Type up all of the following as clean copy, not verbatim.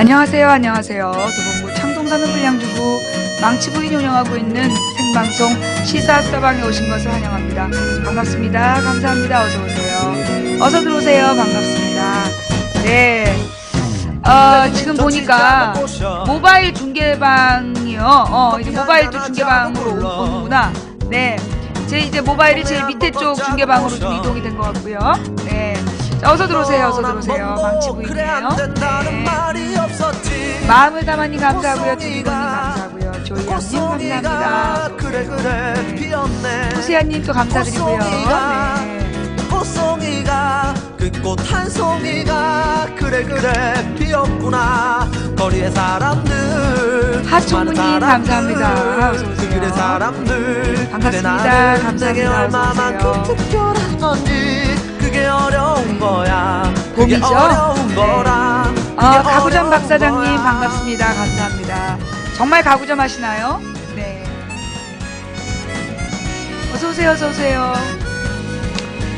안녕하세요. 안녕하세요. 도봉구 창동사는 불량주부 망치부인 운영하고 있는 생방송 시사 서방에 오신 것을 환영합니다. 반갑습니다. 감사합니다. 어서오세요. 어서 들어오세요. 반갑습니다. 네. 지금 보니까 모바일 중계방이요. 이제 모바일도 중계방으로 오는구나. 네. 제 이제 모바일이 제일 밑에 쪽 중계방으로 좀 이동이 된 것 같고요. 네. 자, 어서 들어오세요. 어서 들어오세요. 망치부인이에요. 네. 마음을 담아니 감사하고요. 두비건님 감사하고요. 조이영님 감사합니다. 네. 후세아님 또 감사드리고요. 네. 꽃송이가 그 꽃 한 송이가 그래 피었구나. 거리의 사람들 하충무님 감사합니다. 어서오세요. 그래 사람들 반갑습니다. 감사합니다. 얼마만큼 어서오세요. 특별한 건지 그게 어려운 거야. 그게 봄이죠? 어려운 거라. 가구점 박사장님 반갑습니다. 감사합니다. 정말 가구점 하시나요? 네. 어서오세요. 어서오세요.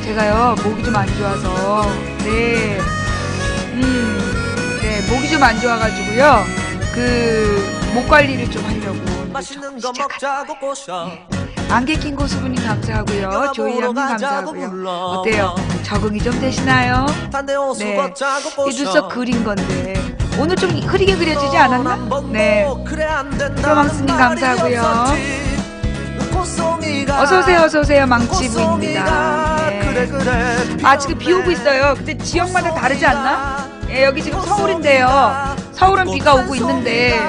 제가요 목이 좀 안 좋아서 네 목이 좀 안 좋아가지고요 목 관리를 좀 하려고 맛있는 거 먹자고 꼬셔. 안개 낀 고수분님 감사하고요. 조이양님 감사하고요. 어때요? 적응이 좀 되시나요? 네, 이 눈썹 그린 건데 오늘 좀 흐리게 그려지지 않았나? 네, 프로망스님 감사하고요. 어서오세요. 어서오세요. 망치부입니다. 네. 지금 비 오고 있어요. 근데 지역마다 다르지 않나? 예, 여기 지금 서울인데요. 서울은 비가 오고 있는데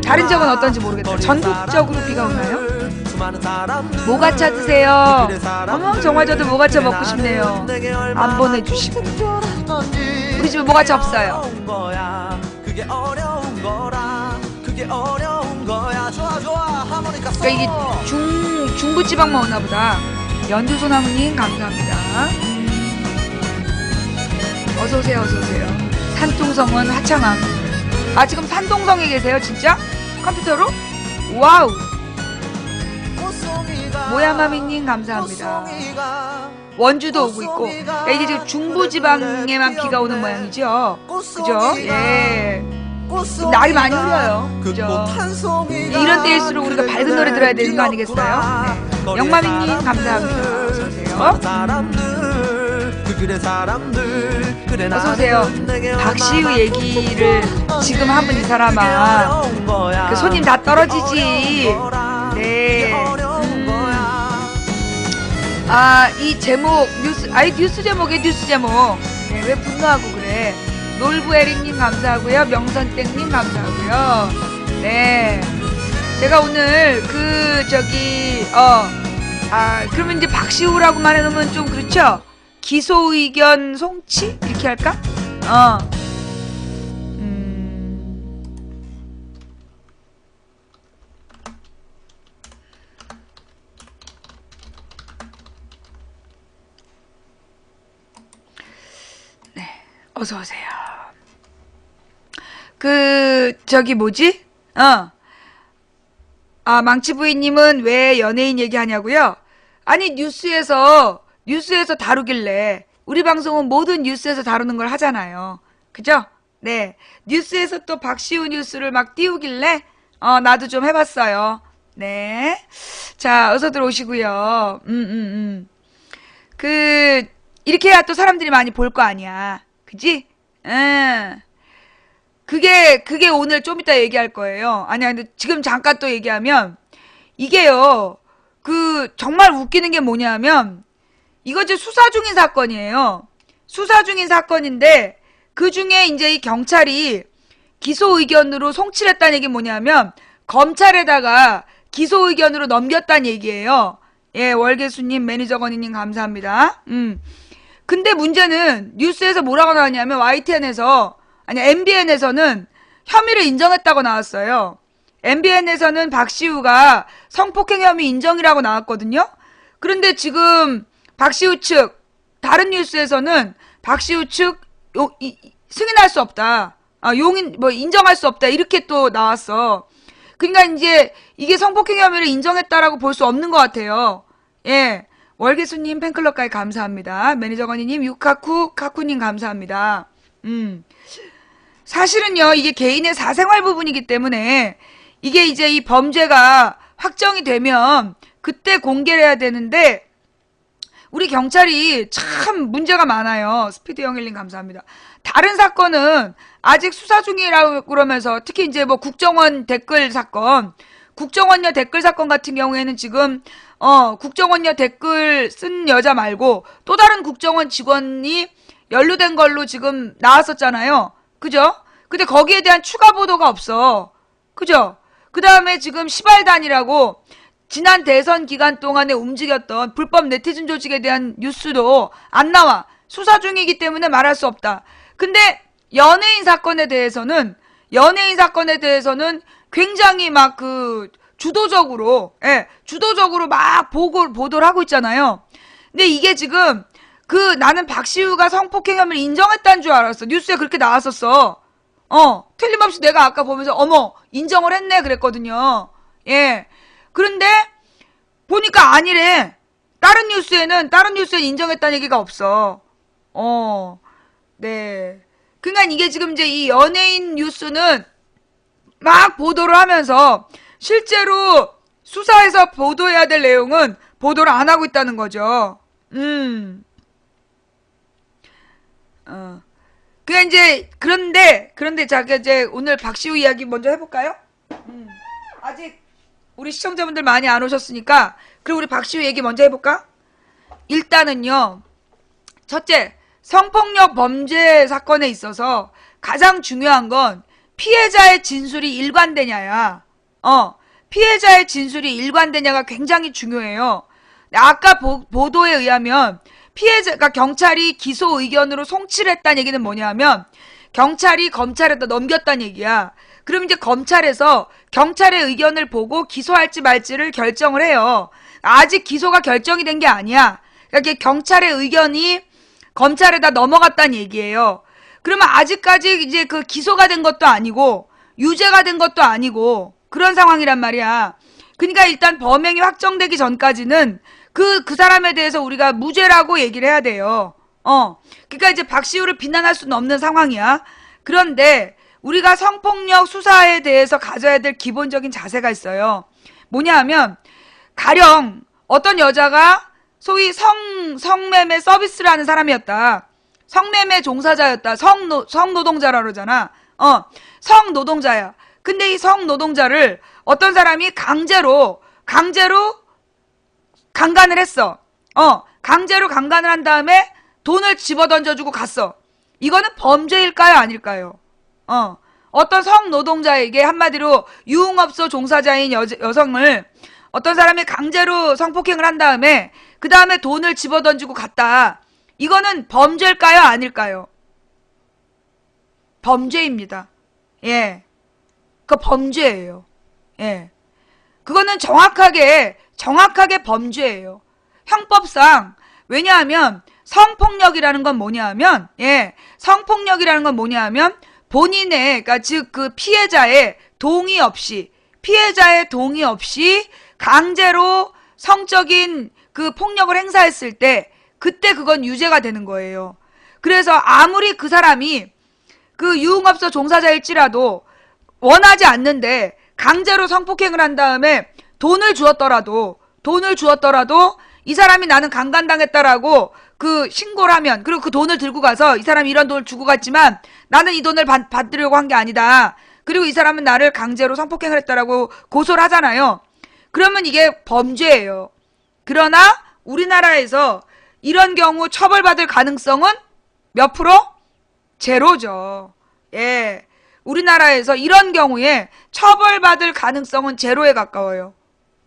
다른 지역은 어떤지 모르겠어요. 전국적으로 비가 오나요? 모가차 드세요. 어머, 정말 저도 모가차 먹고 싶네요. 안 보내주시고. 우리 집에 모가차 없어요. 그러니까 이게 중부지방만 오나 보다. 연두소나무님 감사합니다. 어서오세요. 어서오세요. 산둥성은 하창함. 지금 산동성에 계세요? 진짜? 컴퓨터로? 와우. 모야마미님 감사합니다. 원주도 오고 있고. 그러니까 이게 지금 중부지방에만 비가 오는 모양이죠. 그죠? 예. 날이 많이 흘려요. 그죠? 이런 때일수록 우리가 밝은 노래 들어야 되는 거 아니겠어요? 네. 영마미님 감사합니다. 어서오세요. 박시우 얘기를 지금 하면 이 사람아 그 손님 다 떨어지지. 네. 이 제목 뉴스 제목에 뉴스 제목. 네, 왜 분노하고 그래? 놀부에릭님 감사하고요. 명선땡님 감사하고요. 네. 제가 오늘 그러면 이제 박시우라고만 해놓으면 좀 그렇죠? 기소 의견 송치? 이렇게 할까? 네. 어서오세요. 뭐지? 망치부인님은 왜 연예인 얘기하냐고요? 아니, 뉴스에서 다루길래, 우리 방송은 모든 뉴스에서 다루는 걸 하잖아요. 그죠? 네. 뉴스에서 또 박시우 뉴스를 막 띄우길래, 나도 좀 해봤어요. 네. 자, 어서 들어오시고요. 이렇게 해야 또 사람들이 많이 볼 거 아니야. 그지? 그게 오늘 좀 이따 얘기할 거예요. 아니야, 근데 지금 잠깐 또 얘기하면, 이게요, 정말 웃기는 게 뭐냐면, 이거 이제 수사 중인 사건이에요. 수사 중인 사건인데, 그 중에 이제 이 경찰이 기소 의견으로 송치를 했다는 얘기 뭐냐면, 검찰에다가 기소 의견으로 넘겼다는 얘기예요. 예, 월계수님, 매니저건이님 감사합니다. 근데 문제는 뉴스에서 뭐라고 나왔냐면, MBN에서는 혐의를 인정했다고 나왔어요. MBN에서는 박시우가 성폭행 혐의 인정이라고 나왔거든요. 그런데 지금 박시우 측, 다른 뉴스에서는 박시우 측 승인할 수 없다. 인정할 수 없다. 이렇게 또 나왔어. 그러니까 이제 이게 성폭행 혐의를 인정했다라고 볼 수 없는 것 같아요. 예. 월계수님 팬클럽까지 감사합니다. 매니저건이님, 카쿠님 감사합니다. 사실은요, 이게 개인의 사생활 부분이기 때문에 이게 이제 이 범죄가 확정이 되면 그때 공개를 해야 되는데 우리 경찰이 참 문제가 많아요. 스피드 영일님 감사합니다. 다른 사건은 아직 수사 중이라고 그러면서 특히 이제 뭐 국정원 댓글 사건, 국정원녀 댓글 사건 같은 경우에는 지금 국정원녀 댓글 쓴 여자 말고 또 다른 국정원 직원이 연루된 걸로 지금 나왔었잖아요. 그죠? 근데 거기에 대한 추가 보도가 없어. 그죠? 그 다음에 지금 시발단이라고 지난 대선 기간 동안에 움직였던 불법 네티즌 조직에 대한 뉴스도 안 나와. 수사 중이기 때문에 말할 수 없다. 근데 연예인 사건에 대해서는 굉장히 막 주도적으로 막 보도를 하고 있잖아요. 근데 이게 지금 나는 박시우가 성폭행 혐의를 인정했다는 줄 알았어. 뉴스에 그렇게 나왔었어. 틀림없이 내가 아까 보면서 어머 인정을 했네 그랬거든요. 예. 그런데 보니까 아니래. 다른 뉴스에는 인정했다는 얘기가 없어. 네. 그러니까 이게 지금 이제 이 연예인 뉴스는 막 보도를 하면서 실제로 수사에서 보도해야 될 내용은 보도를 안 하고 있다는 거죠. 그냥 이제 그런데 자 이제 오늘 박시우 이야기 먼저 해볼까요? 아직 우리 시청자분들 많이 안 오셨으니까 그럼 우리 박시우 얘기 먼저 해볼까? 일단은요, 첫째, 성폭력 범죄 사건에 있어서 가장 중요한 건 피해자의 진술이 일관되냐야. 피해자의 진술이 일관되냐가 굉장히 중요해요. 아까 보도에 의하면 피해자가 경찰이 기소 의견으로 송치를 했다는 얘기는 뭐냐면 경찰이 검찰에다 넘겼다는 얘기야. 그럼 이제 검찰에서 경찰의 의견을 보고 기소할지 말지를 결정을 해요. 아직 기소가 결정이 된 게 아니야. 그러니까 경찰의 의견이 검찰에다 넘어갔다는 얘기예요. 그러면 아직까지 이제 기소가 된 것도 아니고 유죄가 된 것도 아니고 그런 상황이란 말이야. 그러니까 일단 범행이 확정되기 전까지는 그 사람에 대해서 우리가 무죄라고 얘기를 해야 돼요. 그러니까 이제 박시우를 비난할 수는 없는 상황이야. 그런데 우리가 성폭력 수사에 대해서 가져야 될 기본적인 자세가 있어요. 뭐냐 하면 가령 어떤 여자가 소위 성매매 서비스를 하는 사람이었다. 성매매 종사자였다. 성노동자라 그러잖아. 성노동자야. 근데 이 성노동자를 어떤 사람이 강제로 강간을 했어. 강제로 강간을 한 다음에 돈을 집어던져주고 갔어. 이거는 범죄일까요? 아닐까요? 어떤 성노동자에게 한마디로 유흥업소 종사자인 여성을 어떤 사람이 강제로 성폭행을 한 다음에 그 다음에 돈을 집어던지고 갔다. 이거는 범죄일까요? 아닐까요? 범죄입니다. 예. 그거 범죄예요. 예. 그거는 정확하게 범죄예요. 형법상. 왜냐하면 성폭력이라는 건 뭐냐 하면 본인의, 그러니까 즉 피해자의 동의 없이 강제로 성적인 폭력을 행사했을 때 그때 그건 유죄가 되는 거예요. 그래서 아무리 그 사람이 유흥업소 종사자일지라도 원하지 않는데 강제로 성폭행을 한 다음에 돈을 주었더라도 이 사람이 나는 강간당했다라고 신고를 하면, 그리고 그 돈을 들고 가서 이 사람이 이런 돈을 주고 갔지만 나는 이 돈을 받으려고 한 게 아니다. 그리고 이 사람은 나를 강제로 성폭행을 했다라고 고소를 하잖아요. 그러면 이게 범죄예요. 그러나 우리나라에서 이런 경우 처벌받을 가능성은 몇 프로? 제로죠. 예. 우리나라에서 이런 경우에 처벌받을 가능성은 제로에 가까워요.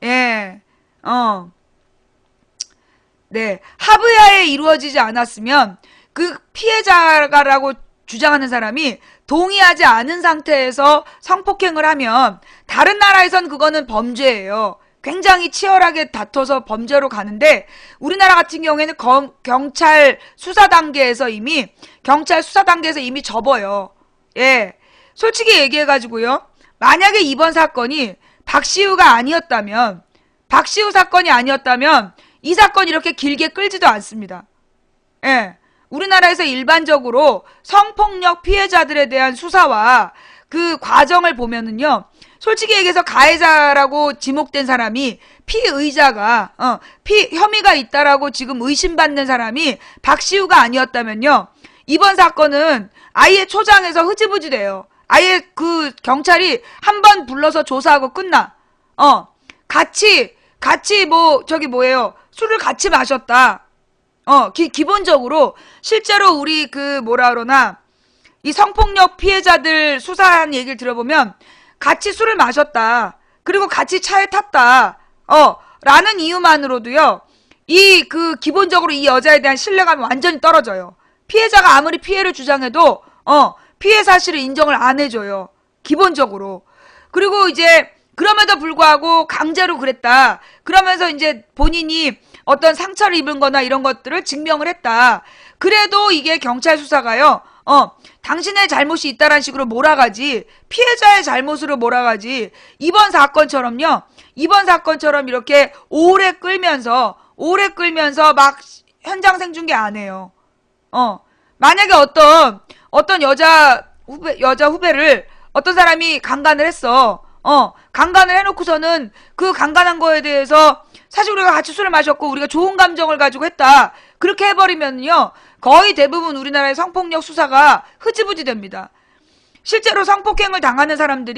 예. 네. 합의하에 이루어지지 않았으면 그 피해자라고 주장하는 사람이 동의하지 않은 상태에서 성폭행을 하면 다른 나라에선 그거는 범죄예요. 굉장히 치열하게 다퉈서 범죄로 가는데 우리나라 같은 경우에는 경찰 수사 단계에서 이미 접어요. 예. 솔직히 얘기해가지고요. 만약에 이번 사건이 박시우 사건이 아니었다면 이 사건이 이렇게 길게 끌지도 않습니다. 예. 우리나라에서 일반적으로 성폭력 피해자들에 대한 수사와 그 과정을 보면은요, 솔직히 얘기해서 가해자라고 지목된 사람이 피의자가 혐의가 있다라고 지금 의심받는 사람이 박시우가 아니었다면요, 이번 사건은 아예 초장에서 흐지부지 돼요. 아예 그 경찰이 한 번 불러서 조사하고 끝나. 같이 술을 같이 마셨다. 기본적으로 실제로 우리 이 성폭력 피해자들 수사한 얘기를 들어보면 같이 술을 마셨다. 그리고 같이 차에 탔다. 라는 이유만으로도요, 기본적으로 이 여자에 대한 신뢰감이 완전히 떨어져요. 피해자가 아무리 피해를 주장해도, 피해 사실을 인정을 안 해줘요. 기본적으로. 그리고 이제, 그럼에도 불구하고 강제로 그랬다. 그러면서 이제 본인이 어떤 상처를 입은 거나 이런 것들을 증명을 했다. 그래도 이게 경찰 수사가요, 당신의 잘못이 있다라는 식으로 몰아가지, 피해자의 잘못으로 몰아가지, 이번 사건처럼 이렇게 오래 끌면서 막 현장 생중계 안 해요. 만약에 어떤 여자 후배를 어떤 사람이 강간을 했어. 강간을 해놓고서는 그 강간한 거에 대해서 사실 우리가 같이 술을 마셨고 우리가 좋은 감정을 가지고 했다. 그렇게 해버리면요, 거의 대부분 우리나라의 성폭력 수사가 흐지부지 됩니다. 실제로 성폭행을 당하는 사람들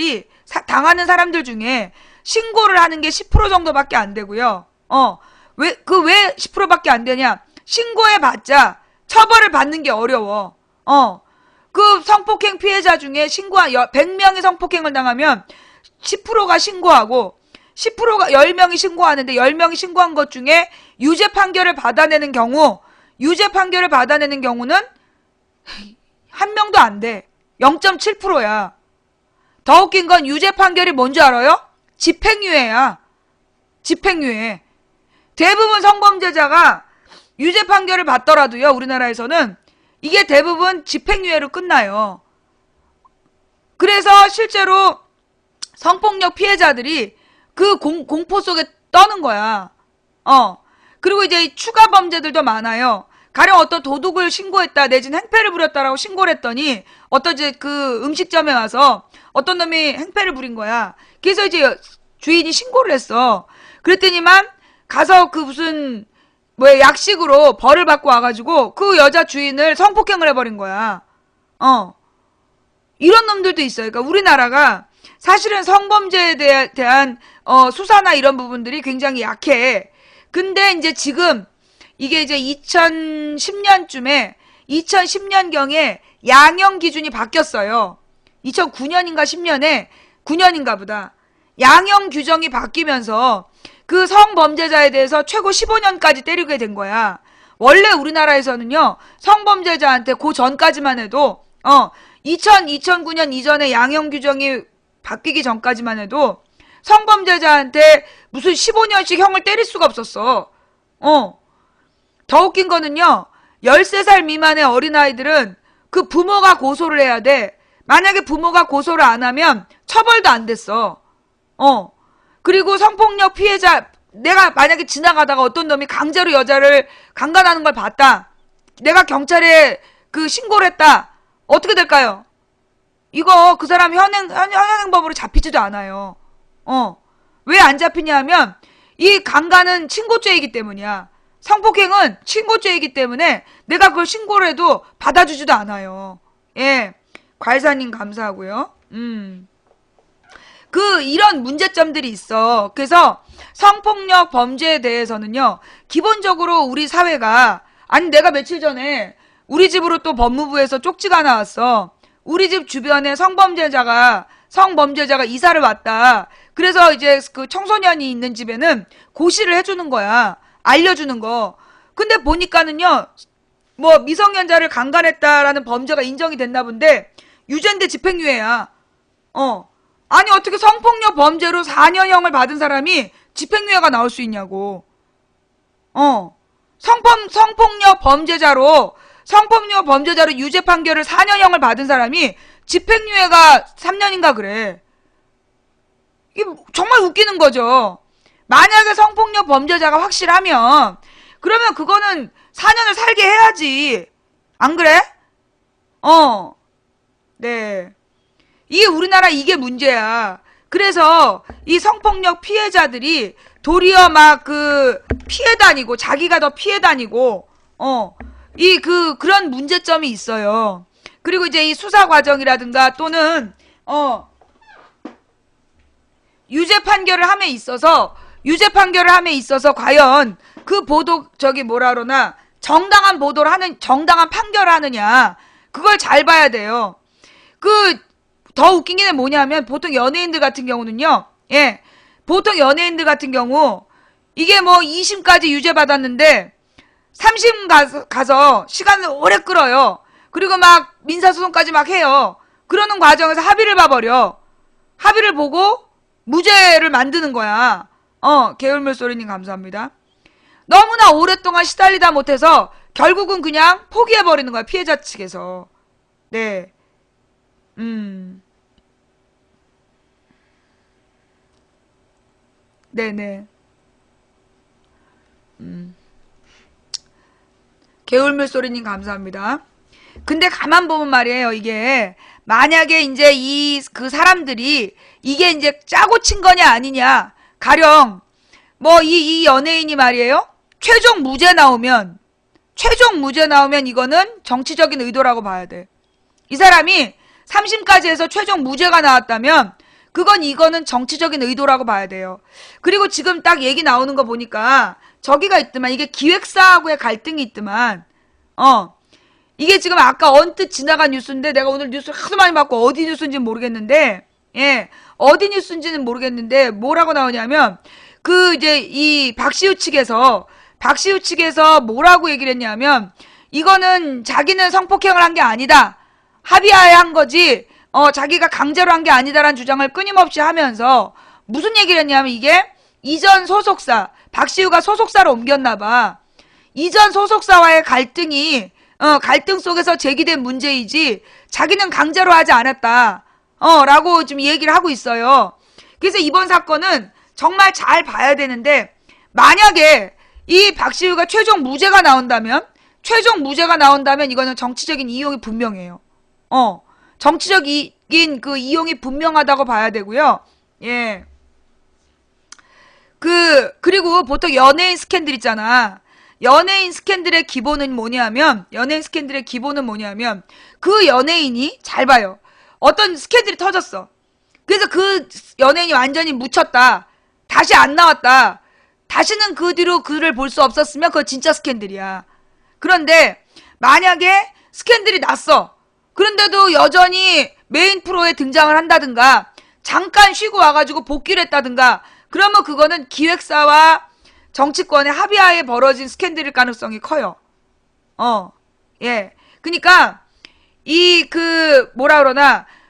중에 신고를 하는 게 10% 정도밖에 안 되고요. 왜 10%밖에 안 되냐? 신고해봤자 처벌을 받는 게 어려워. 그 성폭행 피해자 중에 100명이 성폭행을 당하면 10%가 신고하고 10명이 신고하는데 10명이 신고한 것 중에 유죄 판결을 받아내는 경우는 한 명도 안 돼. 0.7%야. 더 웃긴 건 유죄 판결이 뭔지 알아요? 집행유예야. 집행유예. 대부분 성범죄자가 유죄 판결을 받더라도요, 우리나라에서는 이게 대부분 집행유예로 끝나요. 그래서 실제로 성폭력 피해자들이 그 공포 속에 떠는 거야. 그리고 이제 추가 범죄들도 많아요. 가령 어떤 도둑을 신고했다, 내지는 행패를 부렸다라고 신고를 했더니 어떤 그 음식점에 와서 어떤 놈이 행패를 부린 거야. 그래서 이제 주인이 신고를 했어. 그랬더니만 가서 약식으로 벌을 받고 와가지고 그 여자 주인을 성폭행을 해버린 거야. 이런 놈들도 있어요. 그러니까 우리나라가 사실은 성범죄에 대한 수사나 이런 부분들이 굉장히 약해. 근데 이제 지금 이게 이제 2010년경에 양형 기준이 바뀌었어요. 2009년인가 10년에 9년인가 보다. 양형 규정이 바뀌면서 그 성범죄자에 대해서 최고 15년까지 때리게 된 거야. 원래 우리나라에서는요, 성범죄자한테 그 전까지만 해도 2009년 이전에 양형 규정이 바뀌기 전까지만 해도 성범죄자한테 무슨 15년씩 형을 때릴 수가 없었어. 더 웃긴 거는요, 13살 미만의 어린아이들은 그 부모가 고소를 해야 돼. 만약에 부모가 고소를 안 하면 처벌도 안 됐어. 그리고 성폭력 피해자, 내가 만약에 지나가다가 어떤 놈이 강제로 여자를 강간하는 걸 봤다. 내가 경찰에 신고를 했다. 어떻게 될까요? 이거 그 사람 현행법으로 잡히지도 않아요. 왜 안 잡히냐 하면 이 강간은 친고죄이기 때문이야. 성폭행은 친고죄이기 때문에 내가 그걸 신고를 해도 받아주지도 않아요. 예. 과일사님 감사하고요. 이런 문제점들이 있어. 그래서 성폭력 범죄에 대해서는요, 기본적으로 우리 사회가, 아니 내가 며칠 전에 우리 집으로 또 법무부에서 쪽지가 나왔어. 우리 집 주변에 성범죄자가 이사를 왔다. 그래서 이제 그 청소년이 있는 집에는 고시를 해주는 거야. 알려주는 거. 근데 보니까는요, 미성년자를 강간했다라는 범죄가 인정이 됐나 본데, 유죄인데 집행유예야. 아니, 어떻게 성폭력 범죄로 4년형을 받은 사람이 집행유예가 나올 수 있냐고. 성폭력 범죄자로 유죄 판결을 4년형을 받은 사람이 집행유예가 3년인가 그래. 이게 정말 웃기는 거죠. 만약에 성폭력 범죄자가 확실하면, 그러면 그거는 4년을 살게 해야지. 안 그래? 네. 이게 우리나라 이게 문제야. 그래서 이 성폭력 피해자들이 도리어 막 피해 다니고, 자기가 더 피해 다니고, 그런 문제점이 있어요. 그리고 이제 이 수사 과정이라든가 또는, 유죄 판결을 함에 있어서 과연 그 보도, 정당한 보도를 정당한 판결을 하느냐. 그걸 잘 봐야 돼요. 더 웃긴 게 뭐냐면, 보통 연예인들 같은 경우는요, 보통 연예인들 같은 경우, 이게 2심까지 유죄 받았는데, 3심 가서 시간을 오래 끌어요. 그리고 막 민사소송까지 막 해요. 그러는 과정에서 합의를 봐버려. 합의를 보고 무죄를 만드는 거야. 개울물소리님 감사합니다. 너무나 오랫동안 시달리다 못해서 결국은 그냥 포기해버리는 거야. 피해자 측에서. 네. 네네. 개울물소리님 감사합니다. 근데 가만 보면 말이에요. 이게 만약에 이제 그 사람들이 이게 이제 짜고 친 거냐 아니냐. 가령 이 연예인이 말이에요. 최종 무죄 나오면 이거는 정치적인 의도라고 봐야 돼. 이 사람이 3심까지 해서 최종 무죄가 나왔다면 이거는 정치적인 의도라고 봐야 돼요. 그리고 지금 딱 얘기 나오는 거 보니까 저기가 있더만, 이게 기획사하고의 갈등이 있더만, 이게 지금 아까 언뜻 지나간 뉴스인데, 내가 오늘 뉴스를 하도 많이 봤고 어디 뉴스인지는 모르겠는데, 어디 뉴스인지는 모르겠는데 뭐라고 나오냐면, 이제 이 박시우 측에서 뭐라고 얘기를 했냐면, 이거는 자기는 성폭행을 한 게 아니다. 합의하에 한 거지, 자기가 강제로 한 게 아니다라는 주장을 끊임없이 하면서 무슨 얘기를 했냐면, 이게 이전 소속사, 박시우가 소속사로 옮겼나봐. 이전 소속사와의 갈등 속에서 제기된 문제이지, 자기는 강제로 하지 않았다. 라고 지금 얘기를 하고 있어요. 그래서 이번 사건은 정말 잘 봐야 되는데, 만약에 이 박시우가 최종 무죄가 나온다면 이거는 정치적인 이용이 분명해요. 정치적인 이용이 분명하다고 봐야 되고요. 예. 그리고 보통 연예인 스캔들 있잖아. 연예인 스캔들의 기본은 뭐냐면, 그 연예인이, 잘 봐요. 어떤 스캔들이 터졌어. 그래서 그 연예인이 완전히 묻혔다. 다시 안 나왔다. 다시는 그 뒤로 그를 볼 수 없었으면 그거 진짜 스캔들이야. 그런데 만약에 스캔들이 났어. 그런데도 여전히 메인 프로에 등장을 한다든가, 잠깐 쉬고 와가지고 복귀를 했다든가, 그러면 그거는 기획사와 정치권의 합의하에 벌어진 스캔들일 가능성이 커요. 예. 그니까,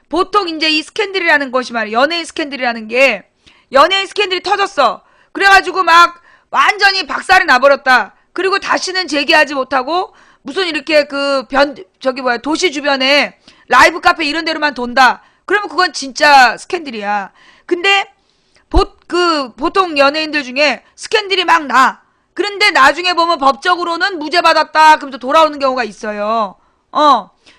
보통 이제 이 스캔들이라는 것이 말이야. 연예인 스캔들이라는 게, 연예인 스캔들이 터졌어. 그래가지고 막 완전히 박살이 나버렸다. 그리고 다시는 재기하지 못하고, 무슨 이렇게 도시 주변에 라이브 카페 이런 데로만 돈다. 그러면 그건 진짜 스캔들이야. 근데, 보통 연예인들 중에 스캔들이 막 나. 그런데 나중에 보면 법적으로는 무죄 받았다. 그러면서 돌아오는 경우가 있어요.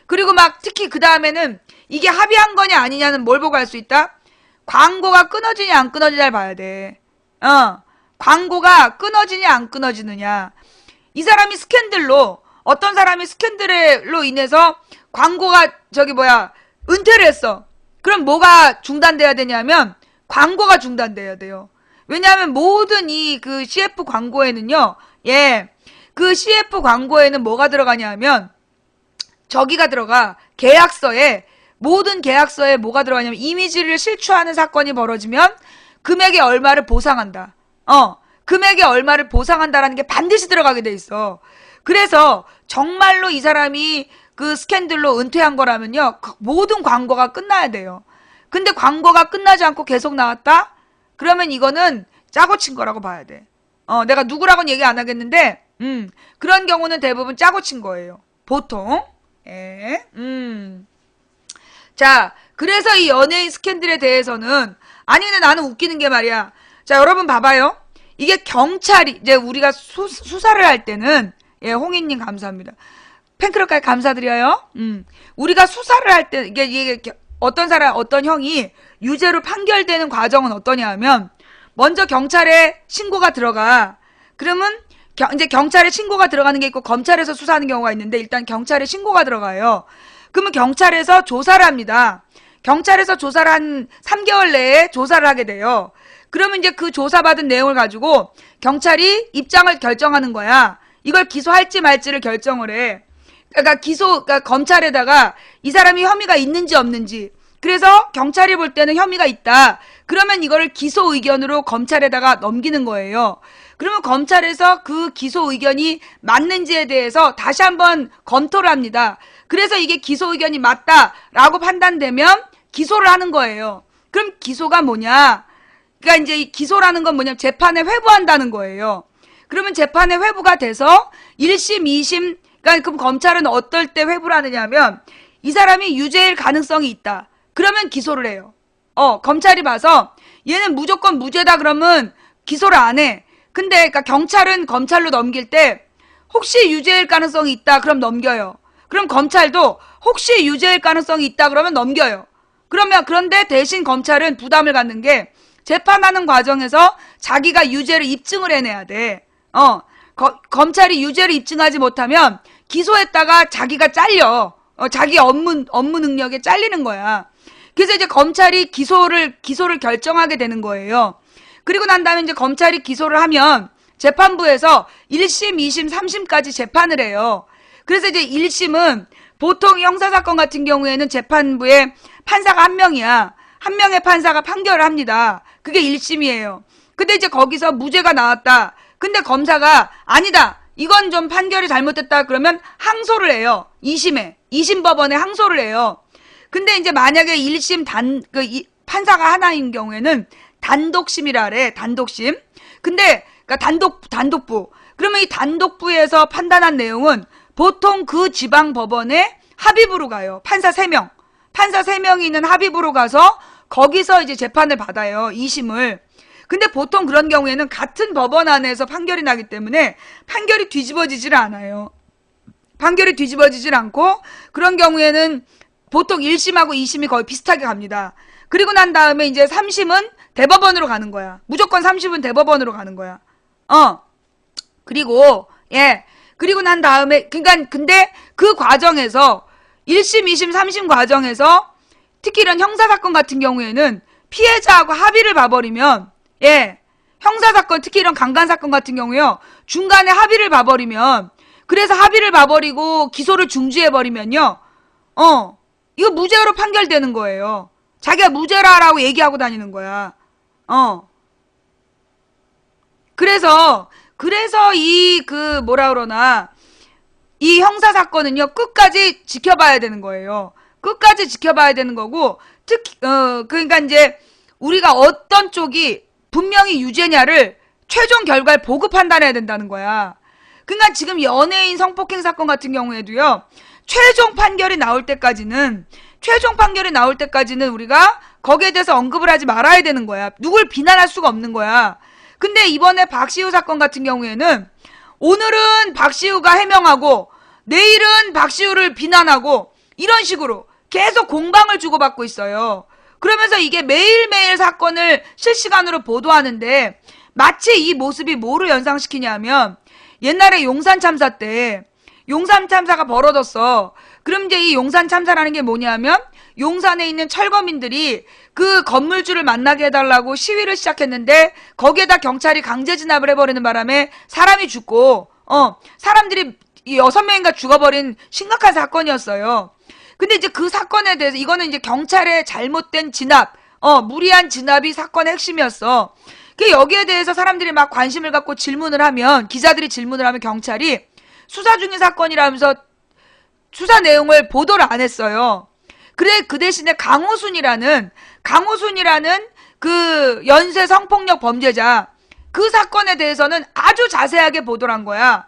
그리고 막 특히 그 다음에는 이게 합의한 거냐 아니냐는 뭘 보고 알 수 있다? 광고가 끊어지냐 안 끊어지냐를 봐야 돼. 광고가 끊어지냐 안 끊어지느냐. 어떤 사람이 스캔들로 인해서 광고가 은퇴를 했어. 그럼 뭐가 중단돼야 되냐면 광고가 중단돼야 돼요. 왜냐하면 모든 CF 광고에는요, 그 CF 광고에는 뭐가 들어가냐면, 저기가 들어가. 모든 계약서에 뭐가 들어가냐면, 이미지를 실추하는 사건이 벌어지면 금액의 얼마를 보상한다. 금액의 얼마를 보상한다라는 게 반드시 들어가게 돼 있어. 그래서 정말로 이 사람이 그 스캔들로 은퇴한 거라면요, 모든 광고가 끝나야 돼요. 근데 광고가 끝나지 않고 계속 나왔다? 그러면 이거는 짜고 친 거라고 봐야 돼. 내가 누구라고는 얘기 안 하겠는데, 그런 경우는 대부분 짜고 친 거예요. 보통. 자, 그래서 이 연예인 스캔들에 대해서는, 아니, 근데 나는 웃기는 게 말이야. 자, 여러분 봐봐요. 이게 경찰이, 이제 우리가 수사를 할 때는, 홍희님 감사합니다. 팬클럽까지 감사드려요. 우리가 수사를 할 때, 이게 어떤 형이 유죄로 판결되는 과정은 어떠냐 하면, 먼저 경찰에 신고가 들어가. 그러면, 이제 경찰에 신고가 들어가는 게 있고, 검찰에서 수사하는 경우가 있는데, 일단 경찰에 신고가 들어가요. 그러면 경찰에서 조사를 합니다. 경찰에서 조사를 한 3개월 내에 조사를 하게 돼요. 그러면 이제 그 조사받은 내용을 가지고, 경찰이 입장을 결정하는 거야. 이걸 기소할지 말지를 결정을 해. 그러니까 검찰에다가 이 사람이 혐의가 있는지 없는지. 그래서 경찰이 볼 때는 혐의가 있다. 그러면 이거를 기소 의견으로 검찰에다가 넘기는 거예요. 그러면 검찰에서 그 기소 의견이 맞는지에 대해서 다시 한번 검토를 합니다. 그래서 이게 기소 의견이 맞다라고 판단되면 기소를 하는 거예요. 그럼 기소가 뭐냐? 그러니까 이제 이 기소라는 건 뭐냐면 재판에 회부한다는 거예요. 그러면 재판에 회부가 돼서 1심, 2심, 그러니까 그럼 검찰은 어떨 때 회부를 하느냐면 이 사람이 유죄일 가능성이 있다. 그러면 기소를 해요. 검찰이 봐서 얘는 무조건 무죄다 그러면 기소를 안 해. 근데 그러니까 경찰은 검찰로 넘길 때 혹시 유죄일 가능성이 있다 그럼 넘겨요. 그럼 검찰도 혹시 유죄일 가능성이 있다 그러면 넘겨요. 그런데 대신 검찰은 부담을 갖는 게 재판하는 과정에서 자기가 유죄를 입증을 해내야 돼. 검찰이 유죄를 입증하지 못하면 기소했다가 자기가 잘려. 자기 업무 능력에 잘리는 거야. 그래서 이제 검찰이 기소를 결정하게 되는 거예요. 그리고 난 다음에 이제 검찰이 기소를 하면 재판부에서 1심, 2심, 3심까지 재판을 해요. 그래서 이제 1심은 보통 형사사건 같은 경우에는 재판부에 판사가 한 명이야. 한 명의 판사가 판결을 합니다. 그게 1심이에요. 근데 이제 거기서 무죄가 나왔다. 근데 검사가 아니다. 이건 좀 판결이 잘못됐다. 그러면 항소를 해요. 2심 법원에 항소를 해요. 근데 이제 만약에 1심 판사가 하나인 경우에는 단독심이라 그래. 단독심. 근데 그러니까 단독부. 그러면 이 단독부에서 판단한 내용은 보통 그 지방 법원에 합의부로 가요. 판사 3명. 판사 3명이 있는 합의부로 가서 거기서 이제 재판을 받아요. 2심을. 근데 보통 그런 경우에는 같은 법원 안에서 판결이 나기 때문에 판결이 뒤집어지질 않아요. 판결이 뒤집어지질 않고 그런 경우에는 보통 1심하고 2심이 거의 비슷하게 갑니다. 그리고 난 다음에 이제 3심은 대법원으로 가는 거야. 무조건 3심은 대법원으로 가는 거야. 그리고 난 다음에 근데 그 과정에서 1심, 2심, 3심 과정에서 특히 이런 형사사건 같은 경우에는 피해자하고 합의를 봐버리면 형사사건 특히 이런 강간사건 같은 경우에요. 중간에 합의를 봐버리면 그래서 합의를 봐버리고 기소를 중지해버리면요. 이거 무죄로 판결되는 거예요. 자기가 무죄라라고 얘기하고 다니는 거야. 그래서 이 형사사건은요, 끝까지 지켜봐야 되는 거예요. 끝까지 지켜봐야 되는 거고, 특히, 그러니까 이제, 우리가 어떤 쪽이 분명히 유죄냐를 최종 결과를 보고 판단해야 된다는 거야. 그러니까 지금 연예인 성폭행 사건 같은 경우에도요, 최종 판결이 나올 때까지는 우리가 거기에 대해서 언급을 하지 말아야 되는 거야. 누굴 비난할 수가 없는 거야. 근데 이번에 박시우 사건 같은 경우에는 오늘은 박시우가 해명하고 내일은 박시우를 비난하고 이런 식으로 계속 공방을 주고받고 있어요. 그러면서 이게 매일매일 사건을 실시간으로 보도하는데 마치 이 모습이 뭐를 연상시키냐면 옛날에 용산 참사 때 용산 참사가 벌어졌어. 그럼 이제 이 용산 참사라는 게 뭐냐면 용산에 있는 철거민들이 그 건물주를 만나게 해달라고 시위를 시작했는데 거기에다 경찰이 강제 진압을 해버리는 바람에 사람이 죽고 사람들이 6명인가 죽어버린 심각한 사건이었어요. 근데 이제 그 사건에 대해서 이거는 이제 경찰의 잘못된 진압, 무리한 진압이 사건의 핵심이었어. 그 여기에 대해서 사람들이 막 관심을 갖고 질문을 하면 기자들이 질문을 하면 경찰이 수사 중인 사건이라면서 수사 내용을 보도를 안 했어요. 그래 그 대신에 강호순이라는 그 연쇄 성폭력 범죄자 그 사건에 대해서는 아주 자세하게 보도를 한 거야.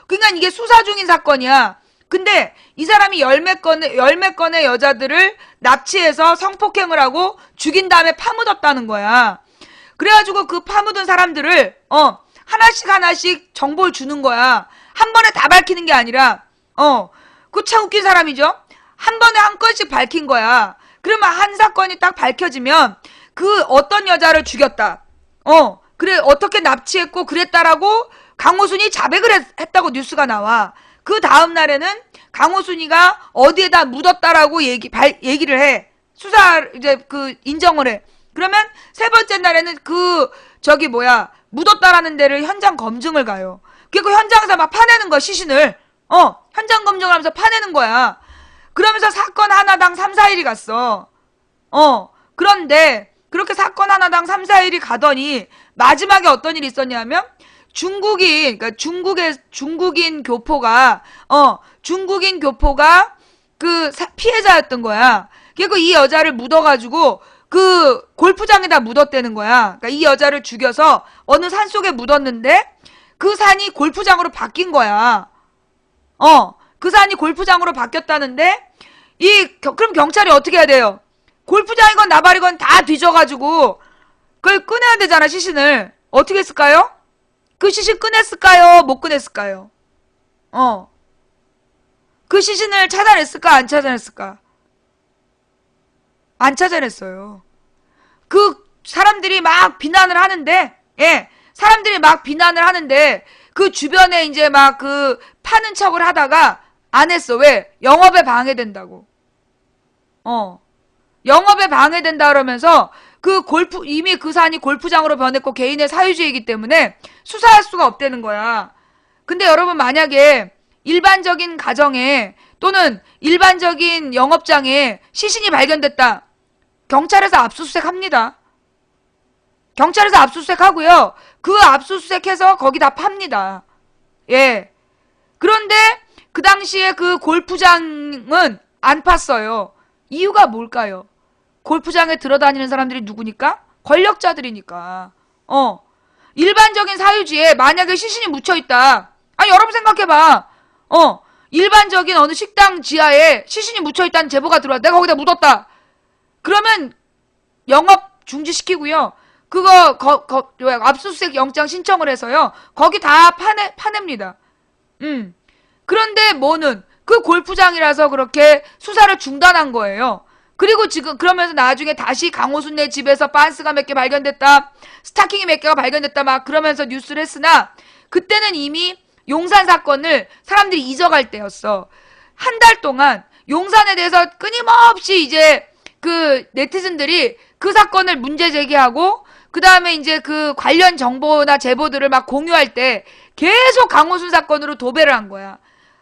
그러니까 이게 수사 중인 사건이야. 근데 이 사람이 열 몇 건의 여자들을 납치해서 성폭행을 하고 죽인 다음에 파묻었다는 거야. 그래가지고 그 파묻은 사람들을 하나씩 정보를 주는 거야. 한 번에 다 밝히는 게 아니라 그 참 웃긴 사람이죠. 한 번에 한 건씩 밝힌 거야. 그러면 한 사건이 딱 밝혀지면 그 어떤 여자를 죽였다. 그래 어떻게 납치했고 그랬다라고 강호순이 자백을 했다고 뉴스가 나와. 그 다음 날에는 강호순이가 어디에다 묻었다라고 얘기를 해. 수사 이제 그 인정을 해. 그러면 세 번째 날에는 묻었다라는 데를 현장 검증을 가요. 그리고 현장에서 막 파내는 거야, 시신을. 현장 검증을 하면서 파내는 거야. 그러면서 사건 하나당 3, 4일이 갔어. 그런데 그렇게 사건 하나당 3, 4일이 가더니 마지막에 어떤 일이 있었냐면 그러니까 중국인 교포가 그 피해자였던 거야. 그리고 이 여자를 묻어가지고 그 골프장에다 묻었다는 거야. 그러니까 이 여자를 죽여서 어느 산 속에 묻었는데 그 산이 골프장으로 바뀐 거야. 그 산이 골프장으로 바뀌었다는데 그럼 경찰이 어떻게 해야 돼요? 골프장이건 나발이건 다 뒤져가지고 그걸 꺼내야 되잖아, 시신을. 어떻게 했을까요? 그 시신 꺼냈을까요? 못 꺼냈을까요? 그 시신을 찾아냈을까? 안 찾아냈을까? 안 찾아냈어요. 그 사람들이 막 비난을 하는데, 사람들이 막 비난을 하는데 그 주변에 이제 막 그 파는 척을 하다가 안 했어. 왜? 영업에 방해된다고. 영업에 방해된다 그러면서 이미 그 산이 골프장으로 변했고 개인의 사유지이기 때문에 수사할 수가 없다는 거야. 근데 여러분 만약에 일반적인 가정에 또는 일반적인 영업장에 시신이 발견됐다. 경찰에서 압수수색 합니다. 경찰에서 압수수색 하고요. 그 압수수색해서 거기다 팝니다. 예. 그런데 그 당시에 그 골프장은 안 팠어요. 이유가 뭘까요? 골프장에 들어다니는 사람들이 누구니까? 권력자들이니까. 일반적인 사유지에 만약에 시신이 묻혀있다. 아니, 여러분 생각해봐. 일반적인 어느 식당 지하에 시신이 묻혀있다는 제보가 들어와. 내가 거기다 묻었다. 그러면 영업 중지시키고요. 그거 압수수색 영장 신청을 해서요. 거기 다 파냅니다. 그런데 뭐는 그 골프장이라서 그렇게 수사를 중단한 거예요. 그리고 지금 그러면서 나중에 다시 강호순네 집에서 빤스가 몇 개 발견됐다. 스타킹이 몇 개가 발견됐다. 막 그러면서 뉴스를 했으나 그때는 이미 용산 사건을 사람들이 잊어갈 때였어. 한 달 동안 용산에 대해서 끊임없이 이제 그 네티즌들이 그 사건을 문제 제기하고 그 다음에 이제 그 관련 정보나 제보들을 막 공유할 때 계속 강호순 사건으로 도배를 한 거야.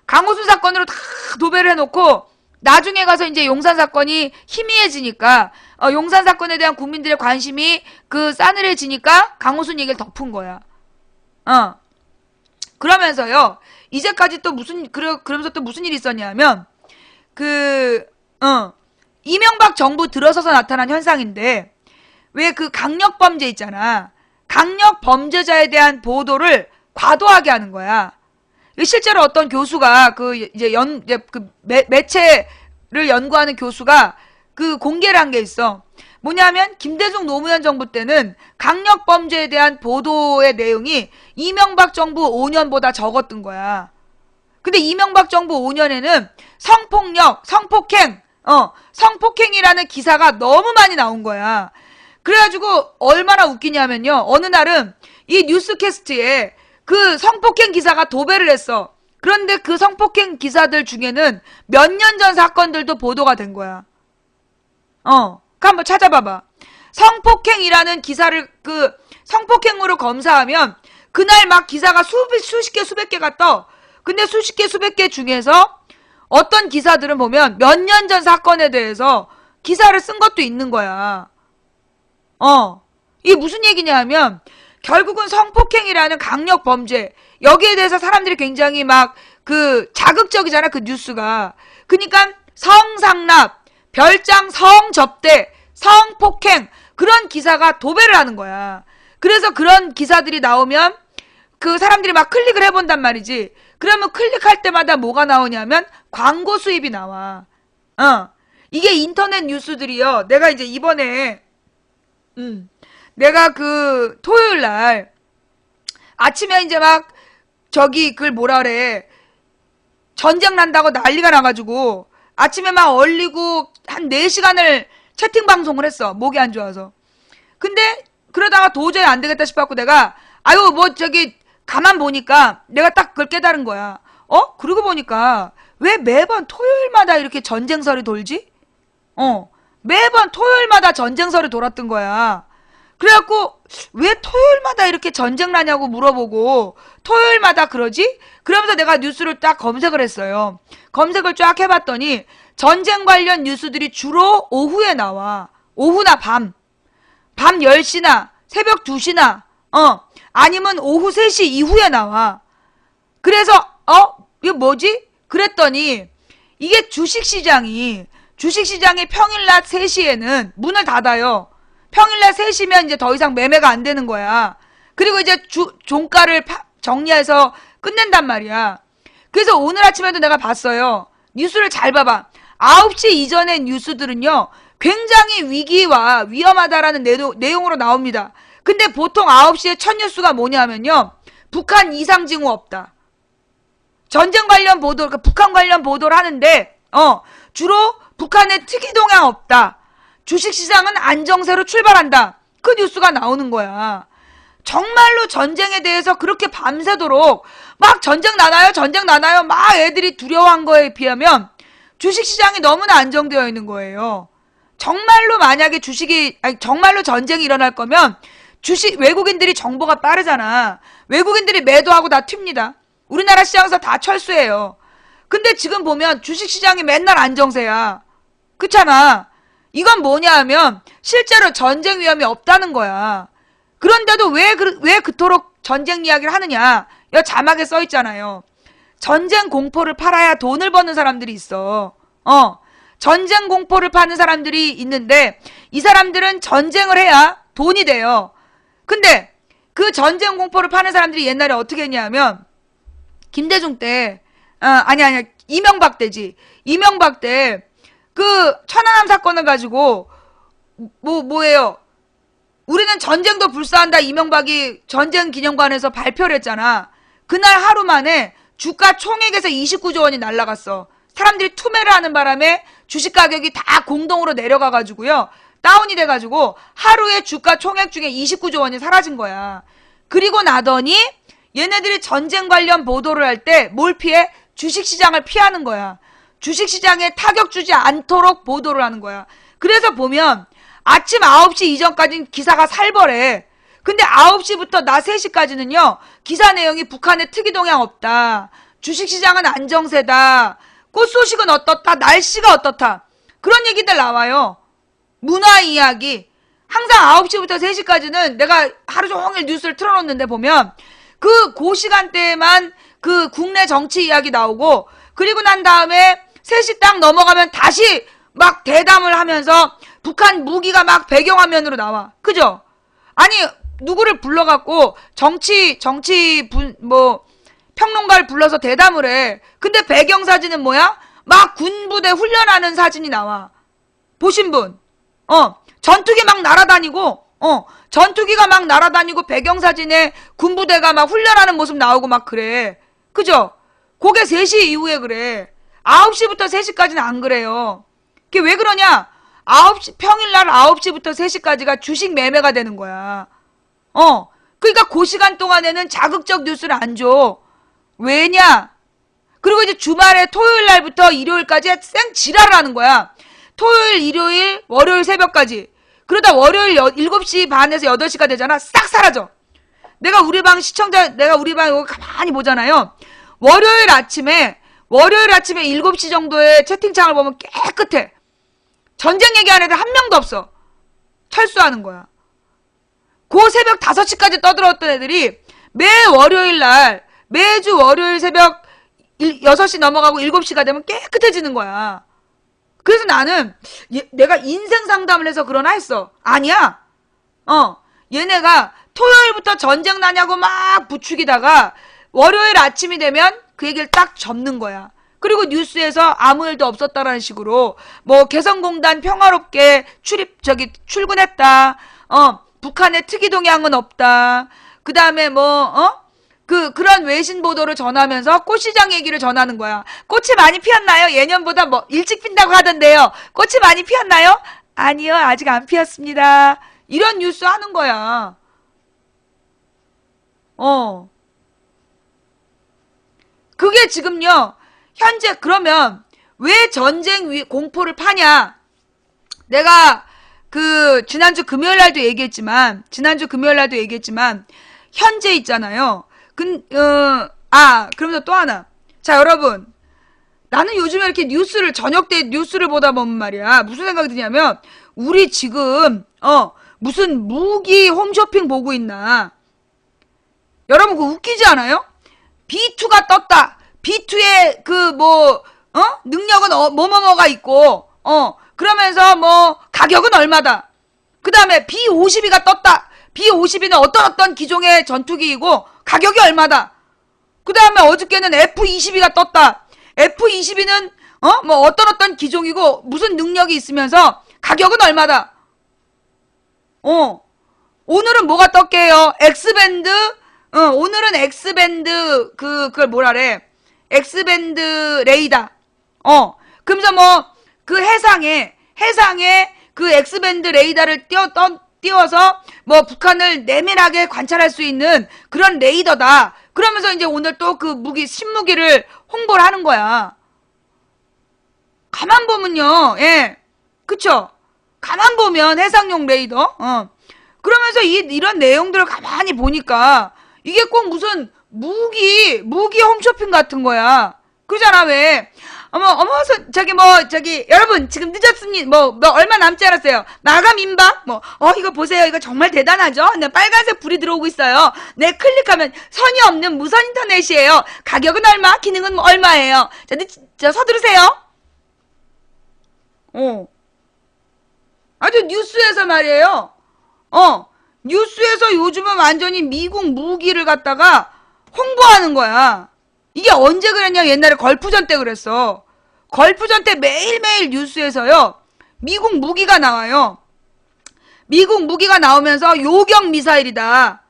강호순 사건으로 다 도배를 해놓고 나중에 가서 이제 용산 사건이 희미해지니까 용산 사건에 대한 국민들의 관심이 싸늘해지니까 강호순 얘기를 덮은 거야. 그러면서요. 이제까지 또 그러면서 또 무슨 일이 있었냐면 이명박 정부 들어서서 나타난 현상인데 왜 그 강력범죄 있잖아. 강력범죄자에 대한 보도를 과도하게 하는 거야. 실제로 어떤 교수가 매체를 연구하는 교수가 공개를 한 게 있어. 뭐냐면 김대중 노무현 정부 때는 강력범죄에 대한 보도의 내용이 이명박 정부 5년보다 적었던 거야. 근데 이명박 정부 5년에는 성폭력, 성폭행이라는 기사가 너무 많이 나온 거야. 그래가지고 얼마나 웃기냐면요. 어느 날은 이 뉴스캐스트에 그 성폭행 기사가 도배를 했어. 그런데 그 성폭행 기사들 중에는 몇 년 전 사건들도 보도가 된 거야. 그 한번 찾아봐봐. 성폭행이라는 기사를 성폭행으로 검사하면 그날 막 기사가 수십 개 수백 개가 떠. 근데 수십 개 수백 개 중에서 어떤 기사들은 보면 몇 년 전 사건에 대해서 기사를 쓴 것도 있는 거야. 이게 무슨 얘기냐 하면 결국은 성폭행이라는 강력범죄 여기에 대해서 사람들이 굉장히 막 자극적이잖아 그 뉴스가. 그러니까 성상납, 별장 성접대, 성폭행 그런 기사가 도배를 하는 거야. 그래서 그런 기사들이 나오면 그 사람들이 막 클릭을 해본단 말이지. 그러면 클릭할 때마다 뭐가 나오냐면 광고 수입이 나와. 이게 인터넷 뉴스들이요. 내가 이제 이번에 내가 토요일 날 아침에 이제 막 그걸 뭐라 그래. 전쟁 난다고 난리가 나가지고 아침에 막 얼리고 한 4시간을 채팅 방송을 했어. 목이 안 좋아서. 근데 그러다가 도저히 안 되겠다 싶어갖고 내가 아유 뭐 저기 가만 보니까 내가 딱 그걸 깨달은 거야. 그러고 보니까 왜 매번 토요일마다 이렇게 전쟁설이 돌지? 매번 토요일마다 전쟁설이 돌았던 거야. 그래갖고 왜 토요일마다 이렇게 전쟁 나냐고 물어보고 토요일마다 그러지? 그러면서 내가 뉴스를 딱 검색을 했어요. 검색을 쫙 해봤더니 전쟁 관련 뉴스들이 주로 오후에 나와. 오후나 밤 10시나 새벽 2시나 아니면 오후 3시 이후에 나와. 그래서 이거 뭐지? 그랬더니 이게 주식시장이 평일 낮 3시에는 문을 닫아요. 평일 낮 3시면 이제 더 이상 매매가 안 되는 거야. 그리고 이제 종가를 정리해서 끝낸단 말이야. 그래서 오늘 아침에도 내가 봤어요. 뉴스를 잘 봐봐. 9시 이전의 뉴스들은요. 굉장히 위기와 위험하다라는 내용으로 나옵니다. 근데 보통 9시에 첫 뉴스가 뭐냐면요. 북한 이상 징후 없다. 전쟁 관련 보도, 그러니까 북한 관련 보도를 하는데 주로 북한의 특이 동향 없다. 주식시장은 안정세로 출발한다. 그 뉴스가 나오는 거야. 정말로 전쟁에 대해서 그렇게 밤새도록 막 전쟁 나나요 막 애들이 두려워한 거에 비하면 주식시장이 너무나 안정되어 있는 거예요. 정말로 만약에 정말로 전쟁이 일어날 거면 외국인들이 정보가 빠르잖아. 외국인들이 매도하고 다 튑니다. 우리나라 시장에서 다 철수해요. 근데 지금 보면 주식시장이 맨날 안정세야. 그렇잖아. 이건 뭐냐 하면 실제로 전쟁 위험이 없다는 거야. 그런데도 왜 그토록 전쟁 이야기를 하느냐. 여 자막에 써 있잖아요. 전쟁 공포를 팔아야 돈을 버는 사람들이 있어. 전쟁 공포를 파는 사람들이 있는데 이 사람들은 전쟁을 해야 돈이 돼요. 근데 그 전쟁 공포를 파는 사람들이 옛날에 어떻게 했냐면 김대중 때 아니야 이명박 때지. 이명박 때 그 천안함 사건을 가지고 뭐예요? 우리는 전쟁도 불사한다. 이명박이 전쟁기념관에서 발표를 했잖아. 그날 하루 만에 주가 총액에서 29조 원이 날라갔어. 사람들이 투매를 하는 바람에 주식 가격이 다 공동으로 내려가가지고요. 다운이 돼가지고 하루에 주가 총액 중에 29조 원이 사라진 거야. 그리고 나더니 얘네들이 전쟁 관련 보도를 할 때 뭘 피해? 주식시장을 피하는 거야. 주식시장에 타격 주지 않도록 보도를 하는 거야. 그래서 보면 아침 9시 이전까지는 기사가 살벌해. 근데 9시부터 낮 3시까지는요. 기사 내용이 북한의 특이 동향 없다. 주식시장은 안정세다. 꽃 소식은 어떻다. 날씨가 어떻다. 그런 얘기들 나와요. 문화 이야기. 항상 9시부터 3시까지는 내가 하루 종일 뉴스를 틀어놓는데 보면 그 시간대에만 그 국내 정치 이야기 나오고 그리고 난 다음에 3시 딱 넘어가면 다시 막 대담을 하면서 북한 무기가 막 배경화면으로 나와. 그죠? 아니 누구를 불러갖고 평론가를 불러서 대담을 해. 근데 배경사진은 뭐야? 막 군부대 훈련하는 사진이 나와. 보신 분? 전투기 막 날아다니고 전투기가 막 날아다니고 배경사진에 군부대가 막 훈련하는 모습 나오고 막 그래. 그죠? 그게 3시 이후에 그래. 9시부터 3시까지는 안 그래요. 그게 왜 그러냐? 평일날 9시부터 3시까지가 주식 매매가 되는 거야. 그러니까 그 시간 동안에는 자극적 뉴스를 안 줘. 왜냐? 그리고 이제 주말에 토요일날부터 일요일까지 쌩 지랄을 하는 거야. 토요일, 일요일, 월요일 새벽까지. 그러다 월요일 7시 반에서 8시가 되잖아. 싹 사라져. 내가 우리 방 이거 가만히 보잖아요. 월요일 아침에 7시 정도에 채팅창을 보면 깨끗해. 전쟁 얘기하는 애들 한 명도 없어. 철수하는 거야. 그 새벽 5시까지 떠들었던 애들이 매주 월요일 새벽 6시 넘어가고 7시가 되면 깨끗해지는 거야. 그래서 나는 내가 인생 상담을 해서 그러나 했어. 아니야. 얘네가 토요일부터 전쟁 나냐고 막 부추기다가 월요일 아침이 되면 그 얘기를 딱 접는 거야. 그리고 뉴스에서 아무 일도 없었다라는 식으로 뭐 개성공단 평화롭게 출근했다. 북한의 특이 동향은 없다. 그 다음에 그런 외신 보도를 전하면서 꽃시장 얘기를 전하는 거야. 꽃이 많이 피었나요? 예년보다 뭐 일찍 핀다고 하던데요. 꽃이 많이 피었나요? 아니요, 아직 안 피었습니다. 이런 뉴스 하는 거야. 그게 지금요, 현재 그러면 왜 전쟁 공포를 파냐? 내가 지난주 금요일 날도 얘기했지만, 현재 있잖아요. 그러면서 또 하나. 자, 여러분. 나는 요즘에 이렇게 저녁 때 뉴스를 보다 보면 말이야. 무슨 생각이 드냐면, 우리 지금, 무슨 무기 홈쇼핑 보고 있나. 여러분, 그거 웃기지 않아요? B2가 떴다. B2의 능력은 뭐뭐뭐가 있고, 그러면서 가격은 얼마다. 그 다음에 B52가 떴다. B52는 어떤 기종의 전투기이고, 가격이 얼마다. 그 다음에 어저께는 F22가 떴다. F22는, 어떤 기종이고, 무슨 능력이 있으면서, 가격은 얼마다. 오늘은 뭐가 떴게요? X밴드, 오늘은 X밴드, 그걸 뭐라래. X밴드 레이더. 그러면서 해상에 그 X밴드 레이더를 띄워서 북한을 내밀하게 관찰할 수 있는 그런 레이더다. 그러면서 이제 오늘 또 그 신무기를 홍보를 하는 거야. 가만 보면요, 예. 그쵸? 가만 보면 해상용 레이더, 그러면서 이런 내용들을 가만히 보니까 이게 꼭 무슨 무기 홈쇼핑 같은 거야. 그러잖아, 왜? 여러분, 지금 늦었습니다. 얼마 남지 않았어요. 마감 임박? 이거 보세요. 이거 정말 대단하죠? 네, 빨간색 불이 들어오고 있어요. 네, 클릭하면 선이 없는 무선 인터넷이에요. 가격은 얼마? 기능은 얼마예요? 자, 서두르세요. 아주 뉴스에서 말이에요. 뉴스에서 요즘은 완전히 미국 무기를 갖다가 홍보하는 거야. 이게 언제 그랬냐? 옛날에 걸프전 때 그랬어. 걸프전 때 매일매일 뉴스에서요, 미국 무기가 나와요. 미국 무기가 나오면서 요격 미사일이다.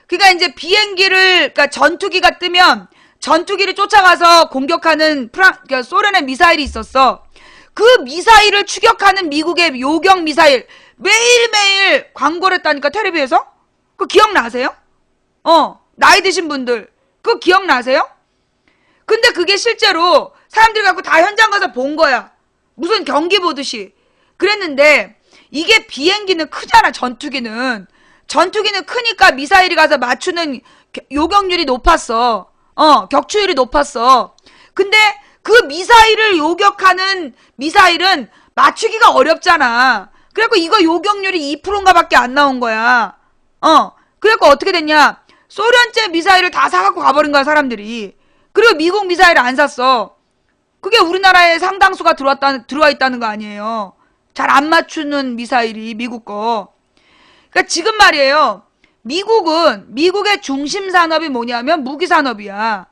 그러니까 이제 그러니까 전투기가 뜨면 전투기를 쫓아가서 공격하는 그러니까 소련의 미사일이 있었어. 그 미사일을 추격하는 미국의 요격 미사일 매일매일 광고를 했다니까, 텔레비에서? 그거 기억나세요? 나이 드신 분들 그거 기억나세요? 근데 그게 실제로 사람들이 갖고 다 현장 가서 본 거야. 무슨 경기 보듯이. 그랬는데 이게 비행기는 크잖아. 전투기는 크니까 미사일이 가서 맞추는 요격률이 높았어. 격추율이 높았어. 근데 그 미사일을 요격하는 미사일은 맞추기가 어렵잖아. 그래갖고 이거 요격률이 2%인가 밖에 안 나온 거야. 그래갖고 어떻게 됐냐. 소련제 미사일을 다 사갖고 가버린 거야, 사람들이. 그리고 미국 미사일을 안 샀어. 그게 우리나라에 상당수가 들어와 있다는 거 아니에요. 잘 안 맞추는 미사일이, 미국 거. 그러니까 지금 말이에요. 미국의 중심 산업이 뭐냐면 무기산업이야.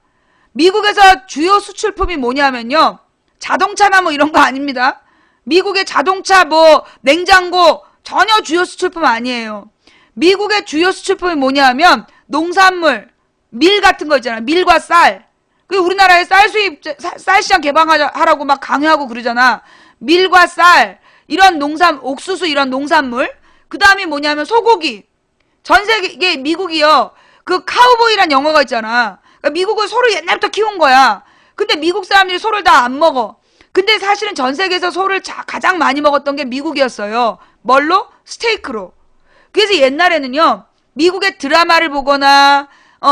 미국에서 주요 수출품이 뭐냐면요. 자동차나 이런 거 아닙니다. 미국의 자동차, 냉장고, 전혀 주요 수출품 아니에요. 미국의 주요 수출품이 뭐냐면 농산물, 밀 같은 거 있잖아. 밀과 쌀. 그 우리나라에 쌀 시장 개방하라고 막 강요하고 그러잖아. 밀과 쌀, 이런 옥수수 이런 농산물. 그 다음이 뭐냐면 소고기. 전 세계 미국이요. 그 카우보이란 영화가 있잖아. 그러니까 미국은 소를 옛날부터 키운 거야. 근데 미국 사람들이 소를 다 안 먹어. 근데 사실은 전 세계에서 소를 가장 많이 먹었던 게 미국이었어요. 뭘로? 스테이크로. 그래서 옛날에는요, 미국의 드라마를 보거나,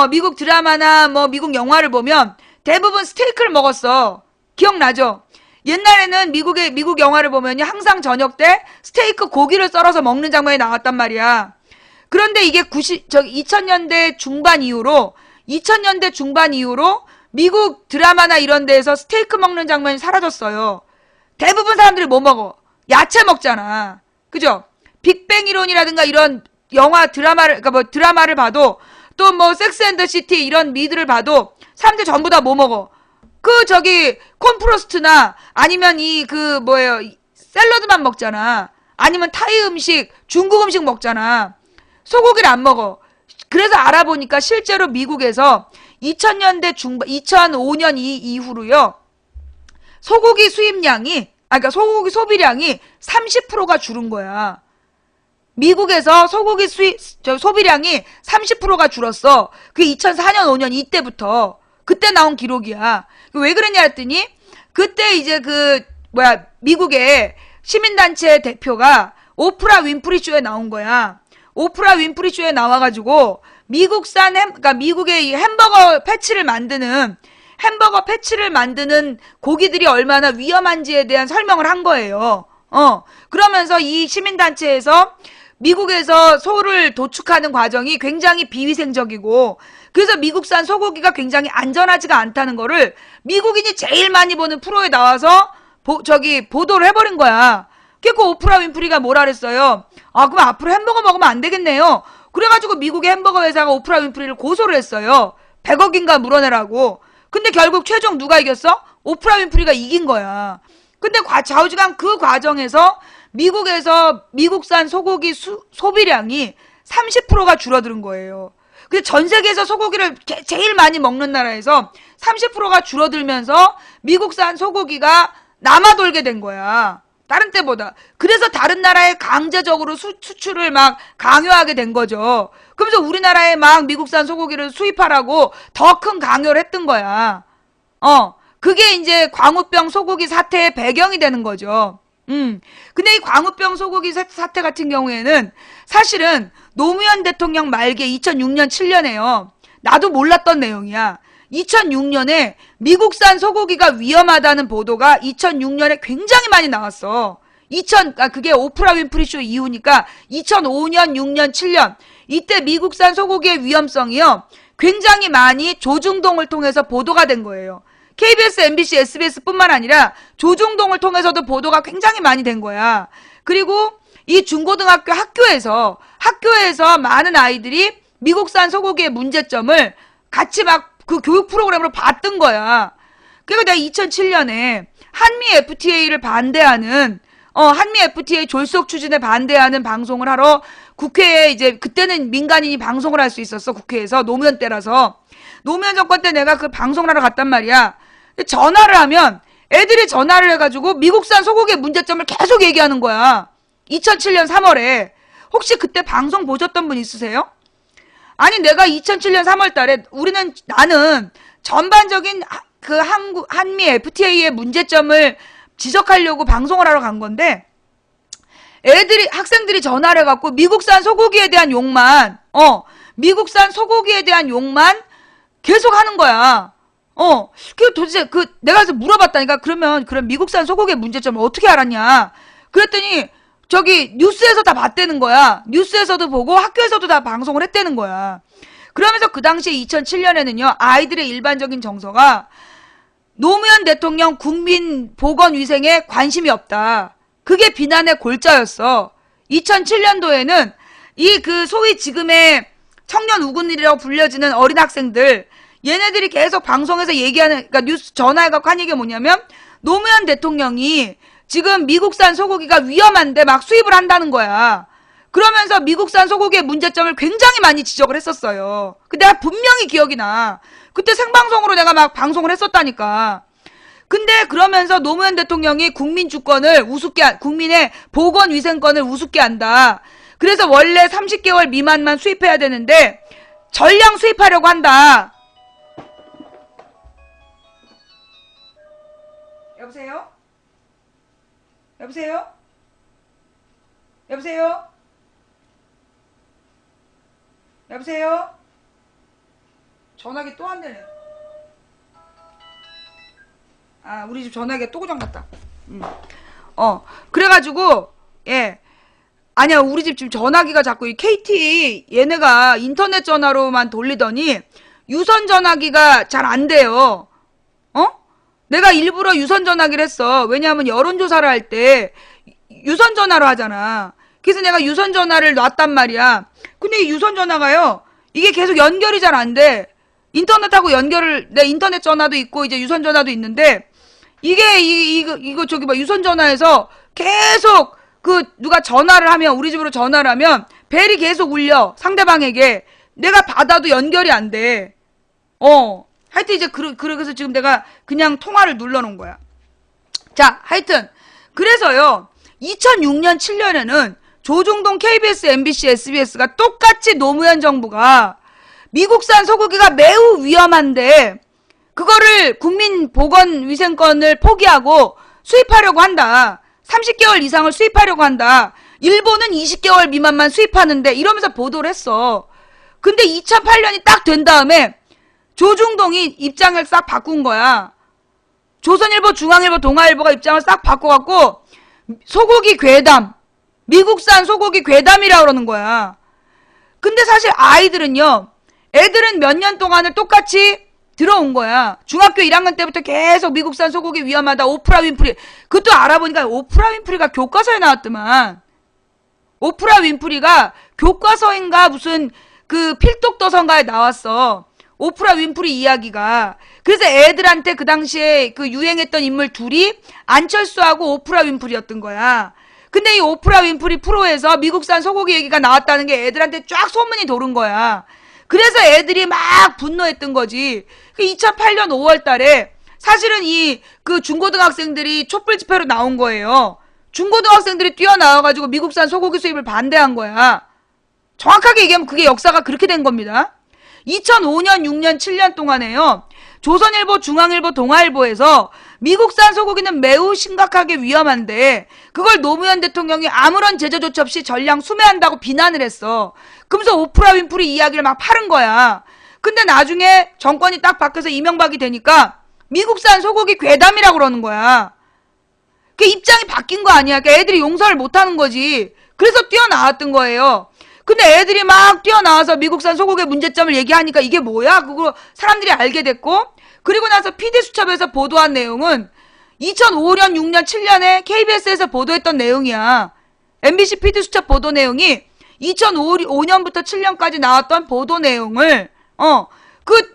미국 드라마나 미국 영화를 보면 대부분 스테이크를 먹었어. 기억나죠? 옛날에는 미국 영화를 보면요, 항상 저녁 때 스테이크 고기를 썰어서 먹는 장면이 나왔단 말이야. 그런데 이게 2000년대 중반 이후로 미국 드라마나 이런 데에서 스테이크 먹는 장면이 사라졌어요. 대부분 사람들이 뭐 먹어? 야채 먹잖아. 그죠? 빅뱅 이론이라든가 이런 영화 드라마를 봐도, 또 섹스 앤 더 시티 이런 미드를 봐도 사람들 전부 다 뭐 먹어? 콘프로스트나 아니면 샐러드만 먹잖아. 아니면 타이 음식, 중국 음식 먹잖아. 소고기를 안 먹어. 그래서 알아보니까 실제로 미국에서 2000년대 중반, 2005년 이후로요, 소고기 수입량이, 그러니까 소고기 소비량이 30%가 줄은 거야. 미국에서 소고기 소비량이 30%가 줄었어. 그게 2004년, 5년 이때부터. 그때 나온 기록이야. 왜 그랬냐 했더니, 그때 이제 미국의 시민단체 대표가 오프라 윈프리 쇼에 나온 거야. 오프라 윈프리 쇼에 나와가지고, 그러니까 미국의 이 햄버거 패치를 만드는 고기들이 얼마나 위험한지에 대한 설명을 한 거예요. 그러면서 이 시민단체에서 미국에서 소를 도축하는 과정이 굉장히 비위생적이고, 그래서 미국산 소고기가 굉장히 안전하지가 않다는 거를 미국인이 제일 많이 보는 프로에 나와서 보도를 해버린 거야. 그래서 오프라 윈프리가 뭐라 그랬어요? 그럼 앞으로 햄버거 먹으면 안 되겠네요. 그래가지고 미국의 햄버거 회사가 오프라 윈프리를 고소를 했어요. 100억인가 물어내라고. 근데 결국 최종 누가 이겼어? 오프라 윈프리가 이긴 거야. 근데 좌우지간 그 과정에서 미국에서 미국산 소고기 소비량이 30%가 줄어드는 거예요. 근데 전 세계에서 소고기를 제일 많이 먹는 나라에서 30%가 줄어들면서 미국산 소고기가 남아돌게 된 거야. 다른 때보다. 그래서 다른 나라에 강제적으로 수출을 막 강요하게 된 거죠. 그러면서 우리나라에 막 미국산 소고기를 수입하라고 더 큰 강요를 했던 거야. 그게 이제 광우병 소고기 사태의 배경이 되는 거죠. 근데 이 광우병 소고기 사태 같은 경우에는 사실은 노무현 대통령 말기에 2006년, 7년에요. 나도 몰랐던 내용이야. 2006년에 미국산 소고기가 위험하다는 보도가 2006년에 굉장히 많이 나왔어. 그게 오프라 윈프리 쇼 이후니까 2005년, 6년, 7년. 이때 미국산 소고기의 위험성이요, 굉장히 많이 조중동을 통해서 보도가 된 거예요. KBS, MBC, SBS뿐만 아니라 조중동을 통해서도 보도가 굉장히 많이 된 거야. 그리고 이 중고등학교 학교에서 많은 아이들이 미국산 소고기의 문제점을 같이 막 그 교육 프로그램으로 봤던 거야. 그리고 내가 2007년에 한미 FTA를 반대하는, 한미 FTA 졸속 추진에 반대하는 방송을 하러 국회에 이제, 그때는 민간인이 방송을 할 수 있었어, 국회에서. 노무현 때라서. 노무현 정권 때 내가 그 방송을 하러 갔단 말이야. 전화를 하면 애들이 전화를 해가지고 미국산 소고기의 문제점을 계속 얘기하는 거야. 2007년 3월에. 혹시 그때 방송 보셨던 분 있으세요? 아니, 내가 2007년 3월 달에 나는 전반적인 한미 FTA의 문제점을 지적하려고 방송을 하러 간 건데, 학생들이 전화를 해갖고 미국산 소고기에 대한 욕만 계속 하는 거야. 도대체 내가 그래서 물어봤다니까. 그럼 미국산 소고기의 문제점을 어떻게 알았냐? 그랬더니 뉴스에서 다 봤다는 거야. 뉴스에서도 보고 학교에서도 다 방송을 했다는 거야. 그러면서 그 당시에 2007년에는요, 아이들의 일반적인 정서가 노무현 대통령 국민 보건위생에 관심이 없다. 그게 비난의 골자였어. 2007년도에는 소위 지금의 청년 우군들이라고 불려지는 어린 학생들, 얘네들이 계속 방송에서 얘기하는, 그러니까 뉴스 전화해갖고 한 얘기가 뭐냐면, 노무현 대통령이 지금 미국산 소고기가 위험한데 막 수입을 한다는 거야. 그러면서 미국산 소고기의 문제점을 굉장히 많이 지적을 했었어요. 내가 분명히 기억이 나. 그때 생방송으로 내가 막 방송을 했었다니까. 근데 그러면서 노무현 대통령이 국민의 보건위생권을 우습게 한다. 그래서 원래 30개월 미만만 수입해야 되는데 전량 수입하려고 한다. 여보세요? 여보세요? 여보세요? 여보세요? 전화기 또 안 되네. 우리 집 전화기가 또 고장났다. 그래가지고, 예. 아니야, 우리 집 지금 전화기가 자꾸 이 KT 얘네가 인터넷 전화로만 돌리더니 유선 전화기가 잘 안 돼요. 내가 일부러 유선 전화기를 했어. 왜냐하면 여론조사를 할 때 유선 전화로 하잖아. 그래서 내가 유선 전화를 놨단 말이야. 근데 이 유선 전화가요, 이게 계속 연결이 잘 안 돼. 인터넷하고 내 인터넷 전화도 있고 이제 유선 전화도 있는데, 이게 유선 전화에서 계속 누가 전화를 하면, 우리 집으로 전화를 하면 벨이 계속 울려, 상대방에게. 내가 받아도 연결이 안 돼. 하여튼 이제 그래서 지금 내가 그냥 통화를 눌러놓은 거야. 자, 하여튼 그래서요. 2006년 7년에는 조중동 KBS, MBC, SBS가 똑같이 노무현 정부가 미국산 소고기가 매우 위험한데 그거를 국민보건위생권을 포기하고 수입하려고 한다. 30개월 이상을 수입하려고 한다. 일본은 20개월 미만만 수입하는데 이러면서 보도를 했어. 근데 2008년이 딱 된 다음에 조중동이 입장을 싹 바꾼 거야. 조선일보, 중앙일보, 동아일보가 입장을 싹 바꿔갖고 소고기 괴담, 미국산 소고기 괴담이라고 그러는 거야. 근데 사실 아이들은요, 애들은 몇 년 동안을 똑같이 들어온 거야. 중학교 1학년 때부터 계속 미국산 소고기 위험하다. 오프라 윈프리. 그것도 알아보니까 오프라 윈프리가 교과서에 나왔더만. 오프라 윈프리가 교과서인가 무슨 그 필독도서인가에 나왔어. 오프라 윈프리 이야기가. 그래서 애들한테 그 당시에 그 유행했던 인물 둘이 안철수하고 오프라 윈프리였던 거야. 근데 이 오프라 윈프리 프로에서 미국산 소고기 얘기가 나왔다는 게 애들한테 쫙 소문이 도는 거야. 그래서 애들이 막 분노했던 거지. 2008년 5월 달에 사실은 그 중고등학생들이 촛불 집회로 나온 거예요. 중고등학생들이 뛰어나와가지고 미국산 소고기 수입을 반대한 거야. 정확하게 얘기하면 그게 역사가 그렇게 된 겁니다. 2005년, 6년, 7년 동안에요. 조선일보, 중앙일보, 동아일보에서 미국산 소고기는 매우 심각하게 위험한데 그걸 노무현 대통령이 아무런 제재조치 없이 전량 수매한다고 비난을 했어. 그러면서 오프라 윈프리 이야기를 막 파는 거야. 근데 나중에 정권이 딱 바뀌어서 이명박이 되니까 미국산 소고기 괴담이라고 그러는 거야. 그 입장이 바뀐 거 아니야. 그러니까 애들이 용서를 못하는 거지. 그래서 뛰어나왔던 거예요. 근데 애들이 막 뛰어나와서 미국산 소고기의 문제점을 얘기하니까 이게 뭐야? 그거 사람들이 알게 됐고, 그리고 나서 PD수첩에서 보도한 내용은 2005년, 6년, 7년에 KBS에서 보도했던 내용이야. MBC PD수첩 보도 내용이 2005년부터 7년까지 나왔던 보도 내용을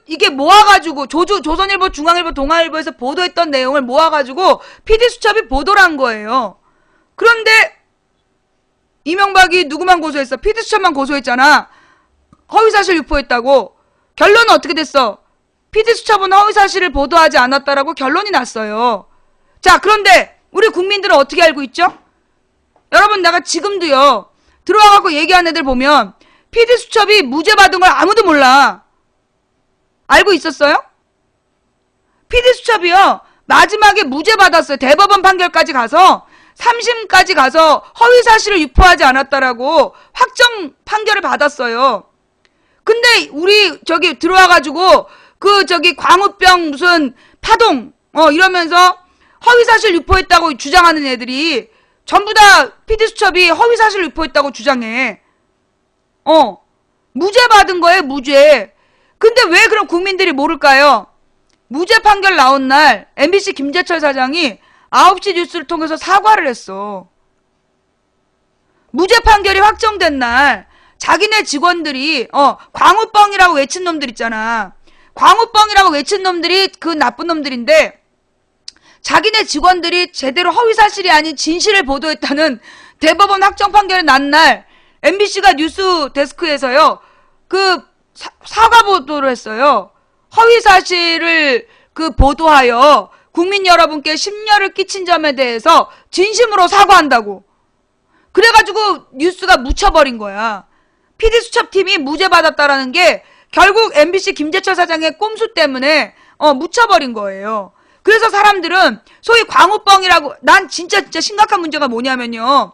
이게 모아가지고 조선일보, 중앙일보, 동아일보에서 보도했던 내용을 모아가지고 PD수첩이 보도를 한 거예요. 그런데 이명박이 누구만 고소했어? PD수첩만 고소했잖아. 허위사실 유포했다고. 결론은 어떻게 됐어? PD수첩은 허위사실을 보도하지 않았다라고 결론이 났어요. 자, 그런데 우리 국민들은 어떻게 알고 있죠? 여러분, 내가 지금도요, 들어와갖고 얘기하는 애들 보면 PD수첩이 무죄 받은 걸 아무도 몰라. 알고 있었어요? PD수첩이요, 마지막에 무죄 받았어요. 대법원 판결까지 가서 3심까지 가서 허위사실을 유포하지 않았다라고 확정 판결을 받았어요. 근데 우리 들어와가지고 광우병 무슨 파동 이러면서 허위사실 유포했다고 주장하는 애들이 전부 다 PD수첩이 허위사실 유포했다고 주장해. 무죄 받은 거예요, 무죄. 근데 왜 그럼 국민들이 모를까요? 무죄 판결 나온 날 MBC 김재철 사장이 9시 뉴스를 통해서 사과를 했어. 무죄 판결이 확정된 날 자기네 직원들이 광우뻥이라고 외친 놈들 있잖아. 광우뻥이라고 외친 놈들이 그 나쁜 놈들인데 자기네 직원들이 제대로 허위사실이 아닌 진실을 보도했다는 대법원 확정 판결이 난 날 MBC가 뉴스 데스크에서요. 사과 보도를 했어요. 허위사실을 보도하여 국민 여러분께 심려를 끼친 점에 대해서 진심으로 사과한다고. 그래가지고 뉴스가 묻혀버린 거야. PD수첩팀이 무죄 받았다라는 게 결국 MBC 김재철 사장의 꼼수 때문에 묻혀버린 거예요. 그래서 사람들은 소위 광우뻥이라고, 난 진짜 심각한 문제가 뭐냐면요.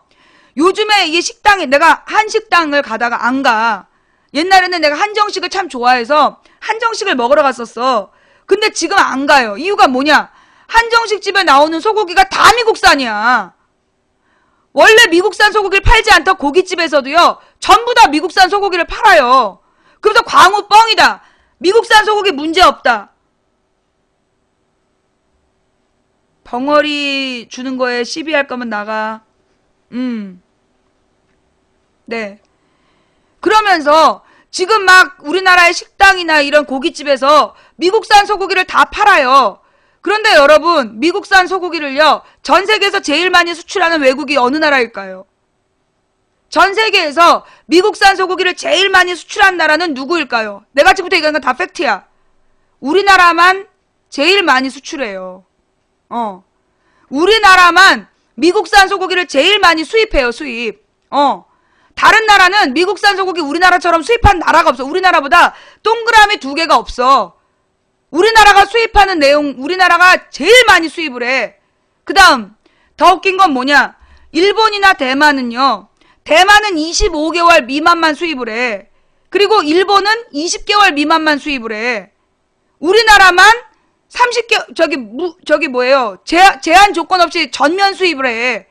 요즘에 이게 식당에, 내가 한식당을 가다가 안 가. 옛날에는 내가 한정식을 참 좋아해서 한정식을 먹으러 갔었어. 근데 지금 안 가요. 이유가 뭐냐? 한정식 집에 나오는 소고기가 다 미국산이야. 원래 미국산 소고기를 팔지 않던 고깃집에서도요, 전부 다 미국산 소고기를 팔아요. 그래서 광우 뻥이다. 미국산 소고기 문제 없다. 벙어리 주는 거에 시비할 거면 나가. 네. 그러면서 지금 막 우리나라의 식당이나 이런 고깃집에서 미국산 소고기를 다 팔아요. 그런데 여러분, 미국산 소고기를요, 전 세계에서 제일 많이 수출하는 외국이 어느 나라일까요? 전 세계에서 미국산 소고기를 제일 많이 수출한 나라는 누구일까요? 내가 지금부터 얘기하는 건 다 팩트야. 우리나라만 제일 많이 수출해요. 우리나라만 미국산 소고기를 제일 많이 수입해요, 수입. 다른 나라는 미국산 소고기 우리나라처럼 수입한 나라가 없어. 우리나라보다 동그라미 2개가 없어. 우리나라가 수입하는 내용, 우리나라가 제일 많이 수입을 해. 그 다음, 더 웃긴 건 뭐냐? 일본이나 대만은요, 대만은 25개월 미만만 수입을 해. 그리고 일본은 20개월 미만만 수입을 해. 우리나라만 30개, 뭐예요? 제한 조건 없이 전면 수입을 해.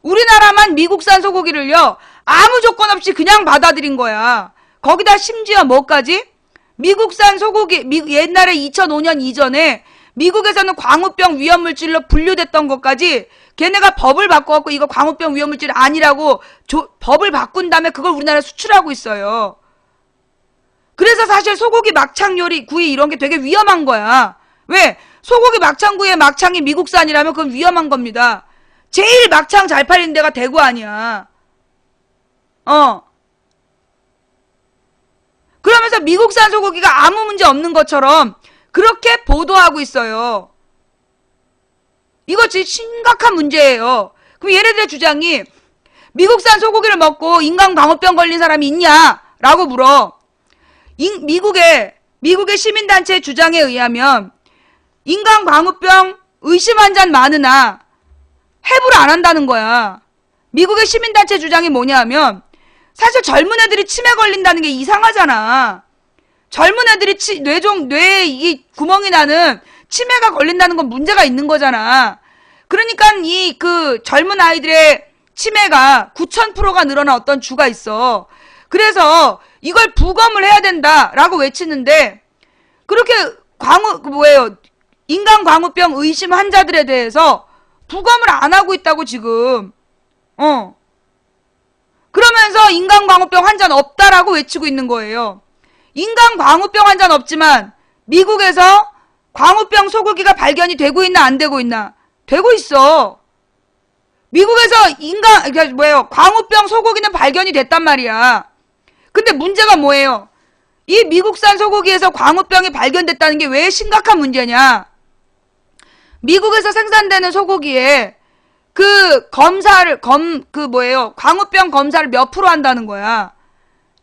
우리나라만 미국산 소고기를요, 아무 조건 없이 그냥 받아들인 거야. 거기다 심지어 뭐까지? 미국산 소고기, 옛날에 2005년 이전에 미국에서는 광우병 위험물질로 분류됐던 것까지 걔네가 법을 바꿔갖고 이거 광우병 위험물질 아니라고 법을 바꾼 다음에 그걸 우리나라에 수출하고 있어요. 그래서 사실 소고기 막창 요리, 구이 이런 게 되게 위험한 거야. 왜? 소고기 막창구이의 막창이 미국산이라면 그건 위험한 겁니다. 제일 막창 잘 팔리는 데가 대구 아니야. 그러면서 미국산 소고기가 아무 문제 없는 것처럼 그렇게 보도하고 있어요. 이거 진짜 심각한 문제예요. 그럼 얘네들의 주장이 미국산 소고기를 먹고 인간광우병 걸린 사람이 있냐? 라고 물어. 미국의 시민단체 주장에 의하면 인간광우병 의심 환자 많으나 해부를 안 한다는 거야. 미국의 시민단체 주장이 뭐냐 하면 사실 젊은 애들이 치매 걸린다는 게 이상하잖아. 젊은 애들이 뇌에 이 구멍이 나는 치매가 걸린다는 건 문제가 있는 거잖아. 그러니까 젊은 아이들의 치매가 9,000%가 늘어난 어떤 주가 있어. 그래서 이걸 부검을 해야 된다라고 외치는데 그렇게 인간광우병 의심 환자들에 대해서 부검을 안 하고 있다고 지금. 그러면서 인간광우병 환자는 없다라고 외치고 있는 거예요. 인간광우병 환자는 없지만 미국에서 광우병 소고기가 발견이 되고 있나 안 되고 있나? 되고 있어. 미국에서 광우병 소고기는 발견이 됐단 말이야. 근데 문제가 뭐예요? 이 미국산 소고기에서 광우병이 발견됐다는 게 왜 심각한 문제냐? 미국에서 생산되는 소고기에 광우병 검사를 몇 프로 한다는 거야?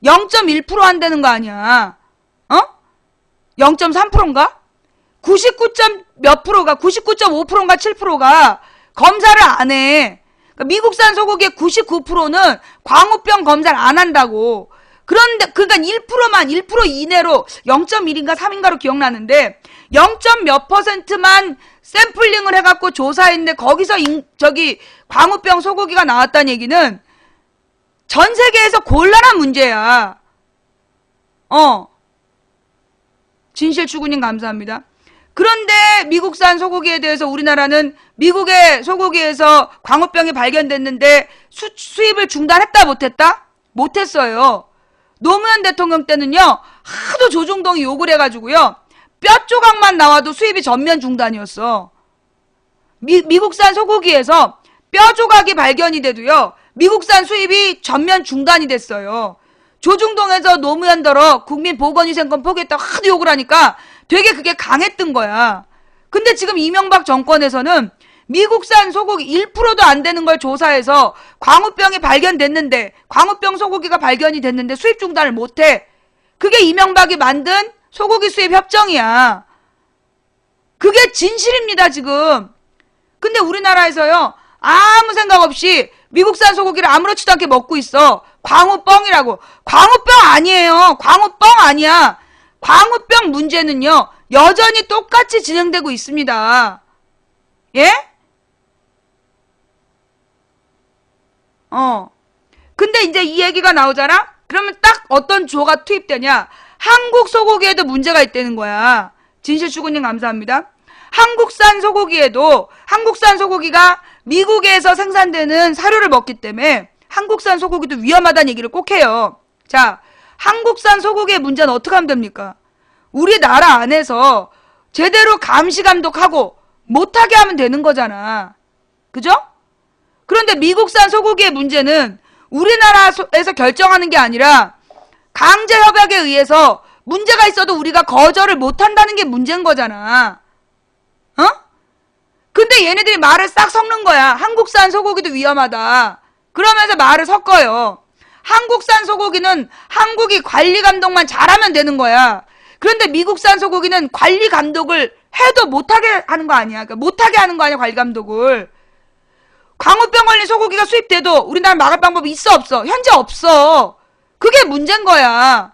0.1% 한다는 거 아니야? 0.3%인가? 99몇 프로가, 99.5%인가 7%가 검사를 안 해. 그러니까 미국산 소고기의 99%는 광우병 검사를 안 한다고. 그러니까 1% 이내로 0.1인가 3인가로 기억나는데 0.몇 %만 샘플링을 해갖고 조사했는데 거기서 광우병 소고기가 나왔다는 얘기는 전 세계에서 곤란한 문제야. 진실추구님 감사합니다. 그런데 미국산 소고기에 대해서 우리나라는 미국의 소고기에서 광우병이 발견됐는데 수입을 중단했다 못했다? 못했어요. 노무현 대통령 때는요, 하도 조중동이 욕을 해가지고요, 뼈 조각만 나와도 수입이 전면 중단이었어. 미국산 소고기에서 뼈 조각이 발견이 돼도요, 미국산 수입이 전면 중단이 됐어요. 조중동에서 노무현더러 국민보건위생권 포기했다고 하도 욕을 하니까 되게 그게 강했던 거야. 근데 지금 이명박 정권에서는 미국산 소고기 1%도 안 되는 걸 조사해서 광우병이 발견됐는데, 광우병 소고기가 발견이 됐는데 수입 중단을 못해. 그게 이명박이 만든 소고기 수입 협정이야. 그게 진실입니다, 지금. 근데 우리나라에서요, 아무 생각 없이 미국산 소고기를 아무렇지도 않게 먹고 있어. 광우병이라고. 광우병 아니에요. 광우병 아니야. 광우병 문제는요, 여전히 똑같이 진행되고 있습니다. 예? 근데 이제 이 얘기가 나오잖아? 그러면 딱 어떤 조가 투입되냐? 한국 소고기에도 문제가 있다는 거야. 진실추구님 감사합니다. 한국산 소고기가 미국에서 생산되는 사료를 먹기 때문에 한국산 소고기도 위험하다는 얘기를 꼭 해요. 자, 한국산 소고기의 문제는 어떻게 하면 됩니까? 우리나라 안에서 제대로 감시 감독하고 못하게 하면 되는 거잖아. 그죠? 그런데 미국산 소고기의 문제는 우리나라에서 결정하는 게 아니라 강제 협약에 의해서 문제가 있어도 우리가 거절을 못한다는 게 문제인 거잖아. 어? 근데 얘네들이 말을 싹 섞는 거야. 한국산 소고기도 위험하다. 그러면서 말을 섞어요. 한국산 소고기는 한국이 관리 감독만 잘하면 되는 거야. 그런데 미국산 소고기는 관리 감독을 해도 못하게 하는 거 아니야. 그러니까 못하게 하는 거 아니야, 관리 감독을. 광우병 걸린 소고기가 수입돼도 우리나라 막을 방법이 있어, 없어? 현재 없어. 그게 문제인 거야.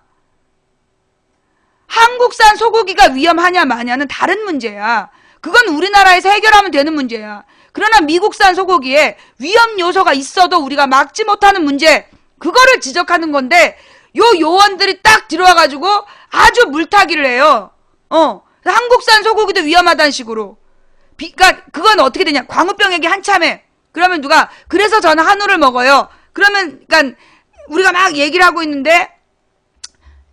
한국산 소고기가 위험하냐 마냐는 다른 문제야. 그건 우리나라에서 해결하면 되는 문제야. 그러나 미국산 소고기에 위험 요소가 있어도 우리가 막지 못하는 문제, 그거를 지적하는 건데 요 요원들이 딱 들어와가지고 아주 물타기를 해요. 한국산 소고기도 위험하다는 식으로. 그러니까 그건 어떻게 되냐? 광우병 얘기 한참에. 그러면 누가 그래서 저는 한우를 먹어요. 그러면 그러니까 우리가 막 얘기를 하고 있는데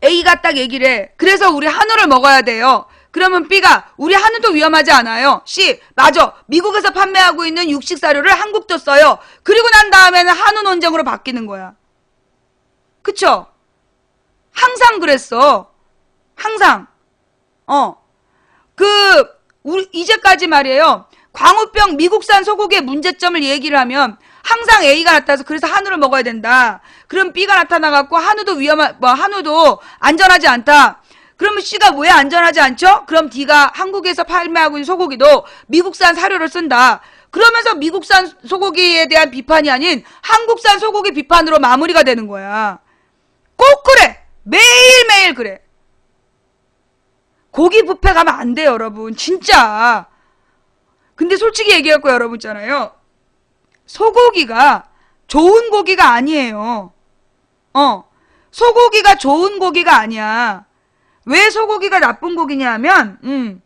A가 딱 얘기를 해. 그래서 우리 한우를 먹어야 돼요. 그러면 B가 우리 한우도 위험하지 않아요. C 맞아. 미국에서 판매하고 있는 육식 사료를 한국도 써요. 그리고 난 다음에는 한우 논쟁으로 바뀌는 거야. 그쵸? 항상 그랬어. 항상. 우리 이제까지 말이에요. 광우병 미국산 소고기의 문제점을 얘기를 하면 항상 A가 나타나서 그래서 한우를 먹어야 된다. 그럼 B가 나타나갖고 한우도 한우도 안전하지 않다. 그러면 C가 왜 안전하지 않죠? 그럼 D가 한국에서 판매하고 있는 소고기도 미국산 사료를 쓴다. 그러면서 미국산 소고기에 대한 비판이 아닌 한국산 소고기 비판으로 마무리가 되는 거야. 꼭 그래. 매일매일 그래. 고기 뷔페 가면 안 돼요, 여러분. 진짜. 근데 솔직히 얘기할 거예요, 여러분 있잖아요. 소고기가 좋은 고기가 아니에요. 소고기가 좋은 고기가 아니야. 왜 소고기가 나쁜 고기냐 하면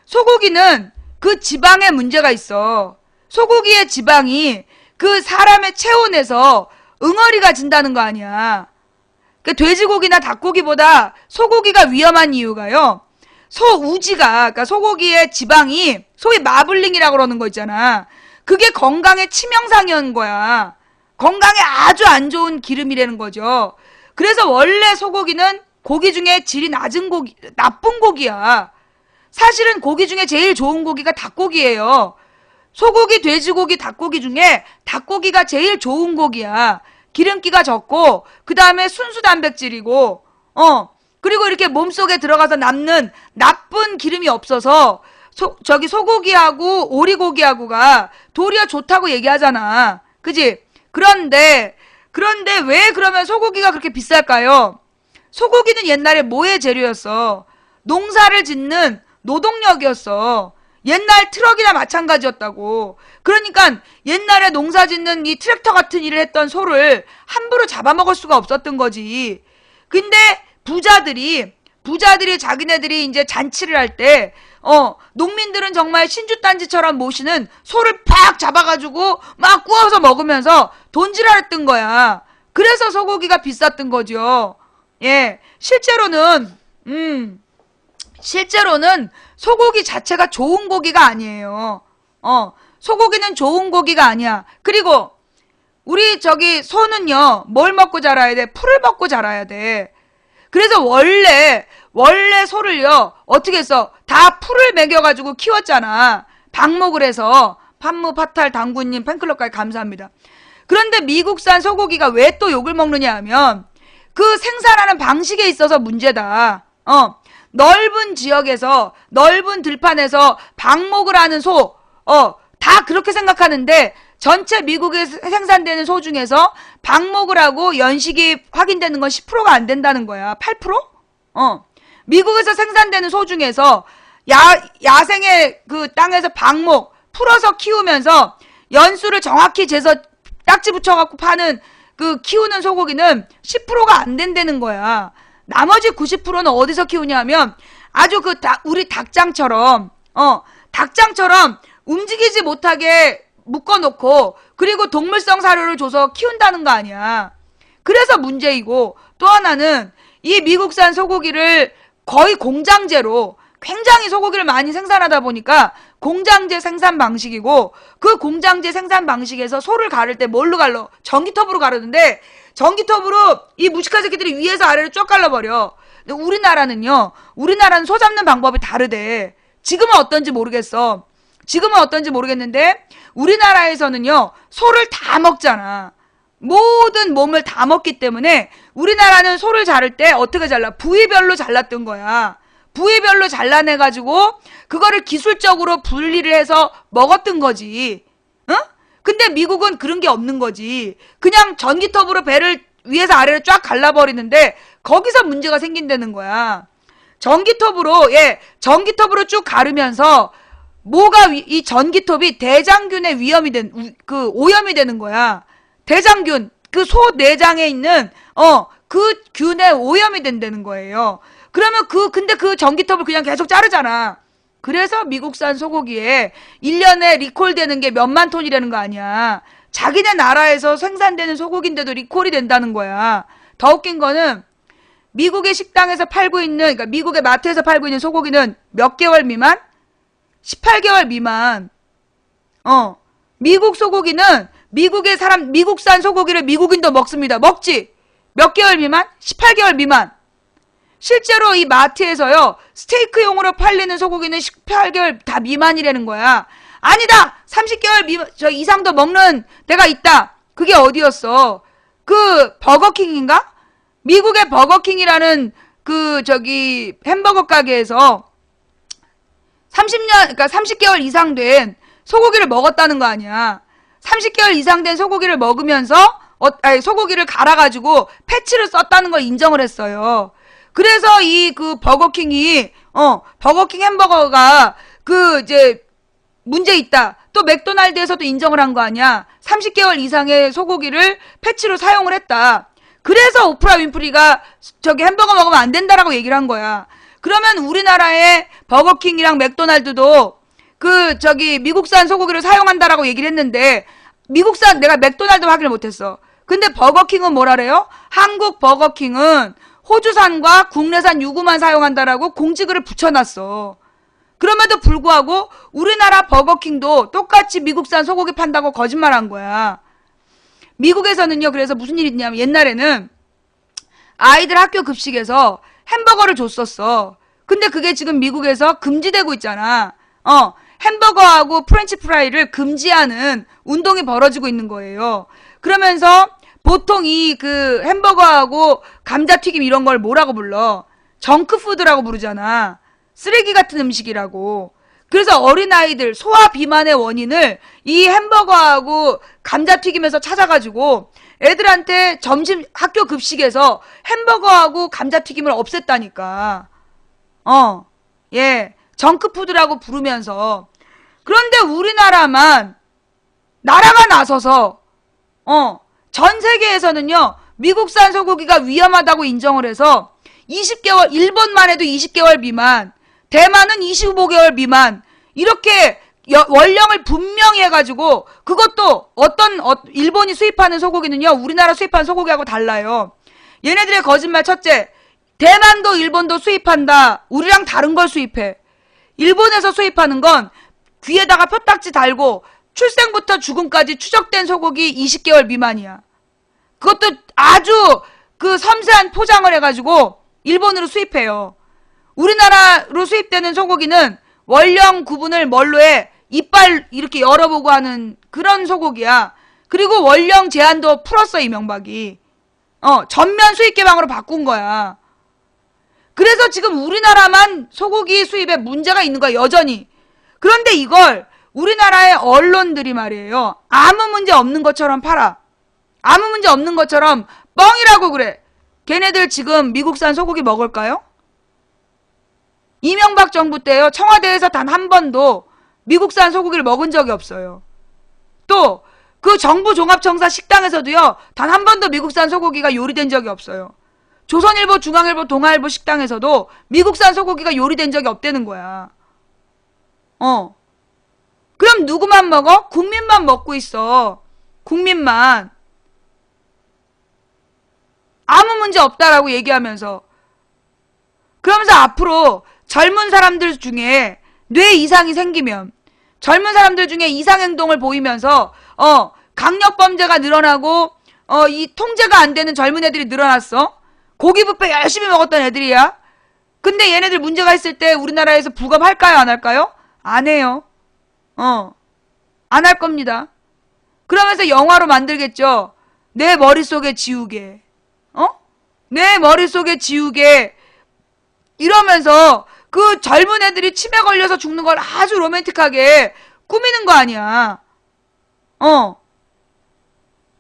소고기는 그 지방에 문제가 있어. 소고기의 지방이 그 사람의 체온에서 응어리가 진다는 거 아니야. 그 돼지고기나 닭고기보다 소고기가 위험한 이유가요. 소우지가, 그러니까 소고기의 지방이 소위 마블링이라고 그러는 거 있잖아. 그게 건강에 치명상인 거야. 건강에 아주 안 좋은 기름이라는 거죠. 그래서 원래 소고기는 고기 중에 질이 낮은 고기, 나쁜 고기야. 사실은 고기 중에 제일 좋은 고기가 닭고기예요. 소고기, 돼지고기, 닭고기 중에 닭고기가 제일 좋은 고기야. 기름기가 적고 그 다음에 순수 단백질이고 그리고 이렇게 몸속에 들어가서 남는 나쁜 기름이 없어서 소고기하고 오리고기하고가 도리어 좋다고 얘기하잖아. 그지? 그런데 왜 그러면 소고기가 그렇게 비쌀까요? 소고기는 옛날에 뭐의 재료였어? 농사를 짓는 노동력이었어. 옛날 트럭이나 마찬가지였다고. 그러니까 옛날에 농사 짓는 이 트랙터 같은 일을 했던 소를 함부로 잡아먹을 수가 없었던 거지. 근데 부자들이 자기네들이 이제 잔치를 할 때 농민들은 정말 신주단지처럼 모시는 소를 팍 잡아가지고 막 구워서 먹으면서 돈질하랬던 거야. 그래서 소고기가 비쌌던 거죠. 예, 실제로는 소고기 자체가 좋은 고기가 아니에요. 소고기는 좋은 고기가 아니야. 그리고 우리 소는요, 뭘 먹고 자라야 돼? 풀을 먹고 자라야 돼. 그래서 원래 소를요, 어떻게 했어? 다 풀을 먹여가지고 키웠잖아. 방목을 해서. 판무, 파탈, 당구님 팬클럽까지 감사합니다. 그런데 미국산 소고기가 왜 또 욕을 먹느냐 하면 그 생산하는 방식에 있어서 문제다. 넓은 지역에서, 넓은 들판에서 방목을 하는 소, 다 그렇게 생각하는데 전체 미국에 생산되는 소 중에서 방목을 하고 연식이 확인되는 건 10%가 안 된다는 거야. 8%? 미국에서 생산되는 소 중에서 야생의 그 땅에서 방목 풀어서 키우면서 연수를 정확히 재서 딱지 붙여갖고 파는 그 키우는 소고기는 10%가 안 된다는 거야. 나머지 90%는 어디서 키우냐면 아주 우리 닭장처럼 움직이지 못하게 묶어놓고 그리고 동물성 사료를 줘서 키운다는 거 아니야. 그래서 문제이고, 또 하나는 이 미국산 소고기를 거의 공장제로 굉장히 소고기를 많이 생산하다 보니까 공장제 생산 방식이고, 그 공장제 생산 방식에서 소를 가를 때 뭘로 갈러? 전기톱으로 가르는데, 전기톱으로 이 무식한 새끼들이 위에서 아래로 쫙 갈라버려. 근데 우리나라는 소 잡는 방법이 다르대. 지금은 어떤지 모르겠어. 지금은 어떤지 모르겠는데, 우리나라에서는요, 소를 다 먹잖아. 모든 몸을 다 먹기 때문에, 우리나라는 소를 자를 때 어떻게 잘라? 부위별로 잘랐던 거야. 부위별로 잘라내가지고, 그거를 기술적으로 분리를 해서 먹었던 거지. 응? 근데 미국은 그런 게 없는 거지. 그냥 전기톱으로 배를 위에서 아래로 쫙 갈라버리는데, 거기서 문제가 생긴다는 거야. 전기톱으로 쭉 가르면서, 이 전기톱이 대장균의 오염이 되는 거야. 대장균, 그 소 내장에 있는, 그 균에 오염이 된다는 거예요. 그러면 근데 그 전기톱을 그냥 계속 자르잖아. 그래서 미국산 소고기에 1년에 리콜 되는 게 몇만 톤이라는 거 아니야. 자기네 나라에서 생산되는 소고기인데도 리콜이 된다는 거야. 더 웃긴 거는, 미국의 식당에서 그러니까 미국의 마트에서 팔고 있는 소고기는 몇 개월 미만? 18개월 미만. 미국 소고기는 미국산 소고기를 미국인도 먹습니다. 먹지? 몇 개월 미만? 18개월 미만. 실제로 이 마트에서요, 스테이크용으로 팔리는 소고기는 18개월 다 미만이라는 거야. 아니다! 30개월 이상도 먹는 데가 있다. 그게 어디였어? 그 버거킹인가? 미국의 버거킹이라는 햄버거 가게에서 그러니까 30개월 이상 된 소고기를 먹었다는 거 아니야. 30개월 이상 된 소고기를 먹으면서, 소고기를 갈아가지고 패치를 썼다는 걸 인정을 했어요. 그래서 버거킹 햄버거가 문제 있다. 또 맥도날드에서도 인정을 한 거 아니야. 30개월 이상의 소고기를 패치로 사용을 했다. 그래서 오프라 윈프리가 햄버거 먹으면 안 된다라고 얘기를 한 거야. 그러면 우리나라의 버거킹이랑 맥도날드도 미국산 소고기를 사용한다라고 얘기를 했는데, 내가 맥도날드 확인을 못했어. 근데 버거킹은 뭐라래요? 한국 버거킹은 호주산과 국내산 유구만 사용한다라고 공지글을 붙여놨어. 그럼에도 불구하고 우리나라 버거킹도 똑같이 미국산 소고기 판다고 거짓말한 거야. 미국에서는요, 그래서 무슨 일이 있냐면, 옛날에는 아이들 학교 급식에서 햄버거를 줬었어. 근데 그게 지금 미국에서 금지되고 있잖아. 햄버거하고 프렌치 프라이를 금지하는 운동이 벌어지고 있는 거예요. 그러면서 보통 햄버거하고 감자튀김 이런 걸 뭐라고 불러? 정크푸드라고 부르잖아. 쓰레기 같은 음식이라고. 그래서 어린아이들 소화 비만의 원인을 이 햄버거하고 감자튀김에서 찾아가지고 애들한테 점심 학교 급식에서 햄버거하고 감자튀김을 없앴다니까. 정크푸드라고 부르면서. 그런데 우리나라만 나라가 나서서 전 세계에서는요, 미국산 소고기가 위험하다고 인정을 해서 20개월, 일본만 해도 20개월 미만, 대만은 25개월 미만, 이렇게 원령을 분명히 해가지고, 그것도 일본이 수입하는 소고기는요, 우리나라 수입하는 소고기하고 달라요. 얘네들의 거짓말 첫째, 대만도 일본도 수입한다. 우리랑 다른 걸 수입해. 일본에서 수입하는 건 귀에다가 표딱지 달고 출생부터 죽음까지 추적된 소고기 20개월 미만이야. 그것도 아주 섬세한 포장을 해가지고 일본으로 수입해요. 우리나라로 수입되는 소고기는 원령 구분을 뭘로 해? 이빨 이렇게 열어보고 하는 그런 소고기야. 그리고 원령 제한도 풀었어, 이명박이. 전면 수입 개방으로 바꾼 거야. 그래서 지금 우리나라만 소고기 수입에 문제가 있는 거야, 여전히. 그런데 이걸 우리나라의 언론들이 말이에요, 아무 문제 없는 것처럼 팔아. 아무 문제 없는 것처럼 뻥이라고 그래. 걔네들 지금 미국산 소고기 먹을까요? 이명박 정부 때요, 청와대에서 단 한 번도 미국산 소고기를 먹은 적이 없어요. 또 그 정부 종합청사 식당에서도요, 단 한 번도 미국산 소고기가 요리된 적이 없어요. 조선일보, 중앙일보, 동아일보 식당에서도 미국산 소고기가 요리된 적이 없다는 거야. 그럼 누구만 먹어? 국민만 먹고 있어. 국민만. 아무 문제 없다라고 얘기하면서. 그러면서 앞으로 젊은 사람들 중에 뇌 이상이 생기면, 젊은 사람들 중에 이상행동을 보이면서 강력범죄가 늘어나고 이 통제가 안 되는 젊은 애들이 늘어났어. 고기뷔페 열심히 먹었던 애들이야. 근데 얘네들 문제가 있을 때 우리나라에서 부검할까요? 안 할까요? 안 해요. 안 할 겁니다. 그러면서 영화로 만들겠죠. 내 머릿속에 지우개. 내 머릿속에 지우개. 이러면서 그 젊은 애들이 치매 걸려서 죽는 걸 아주 로맨틱하게 꾸미는 거 아니야.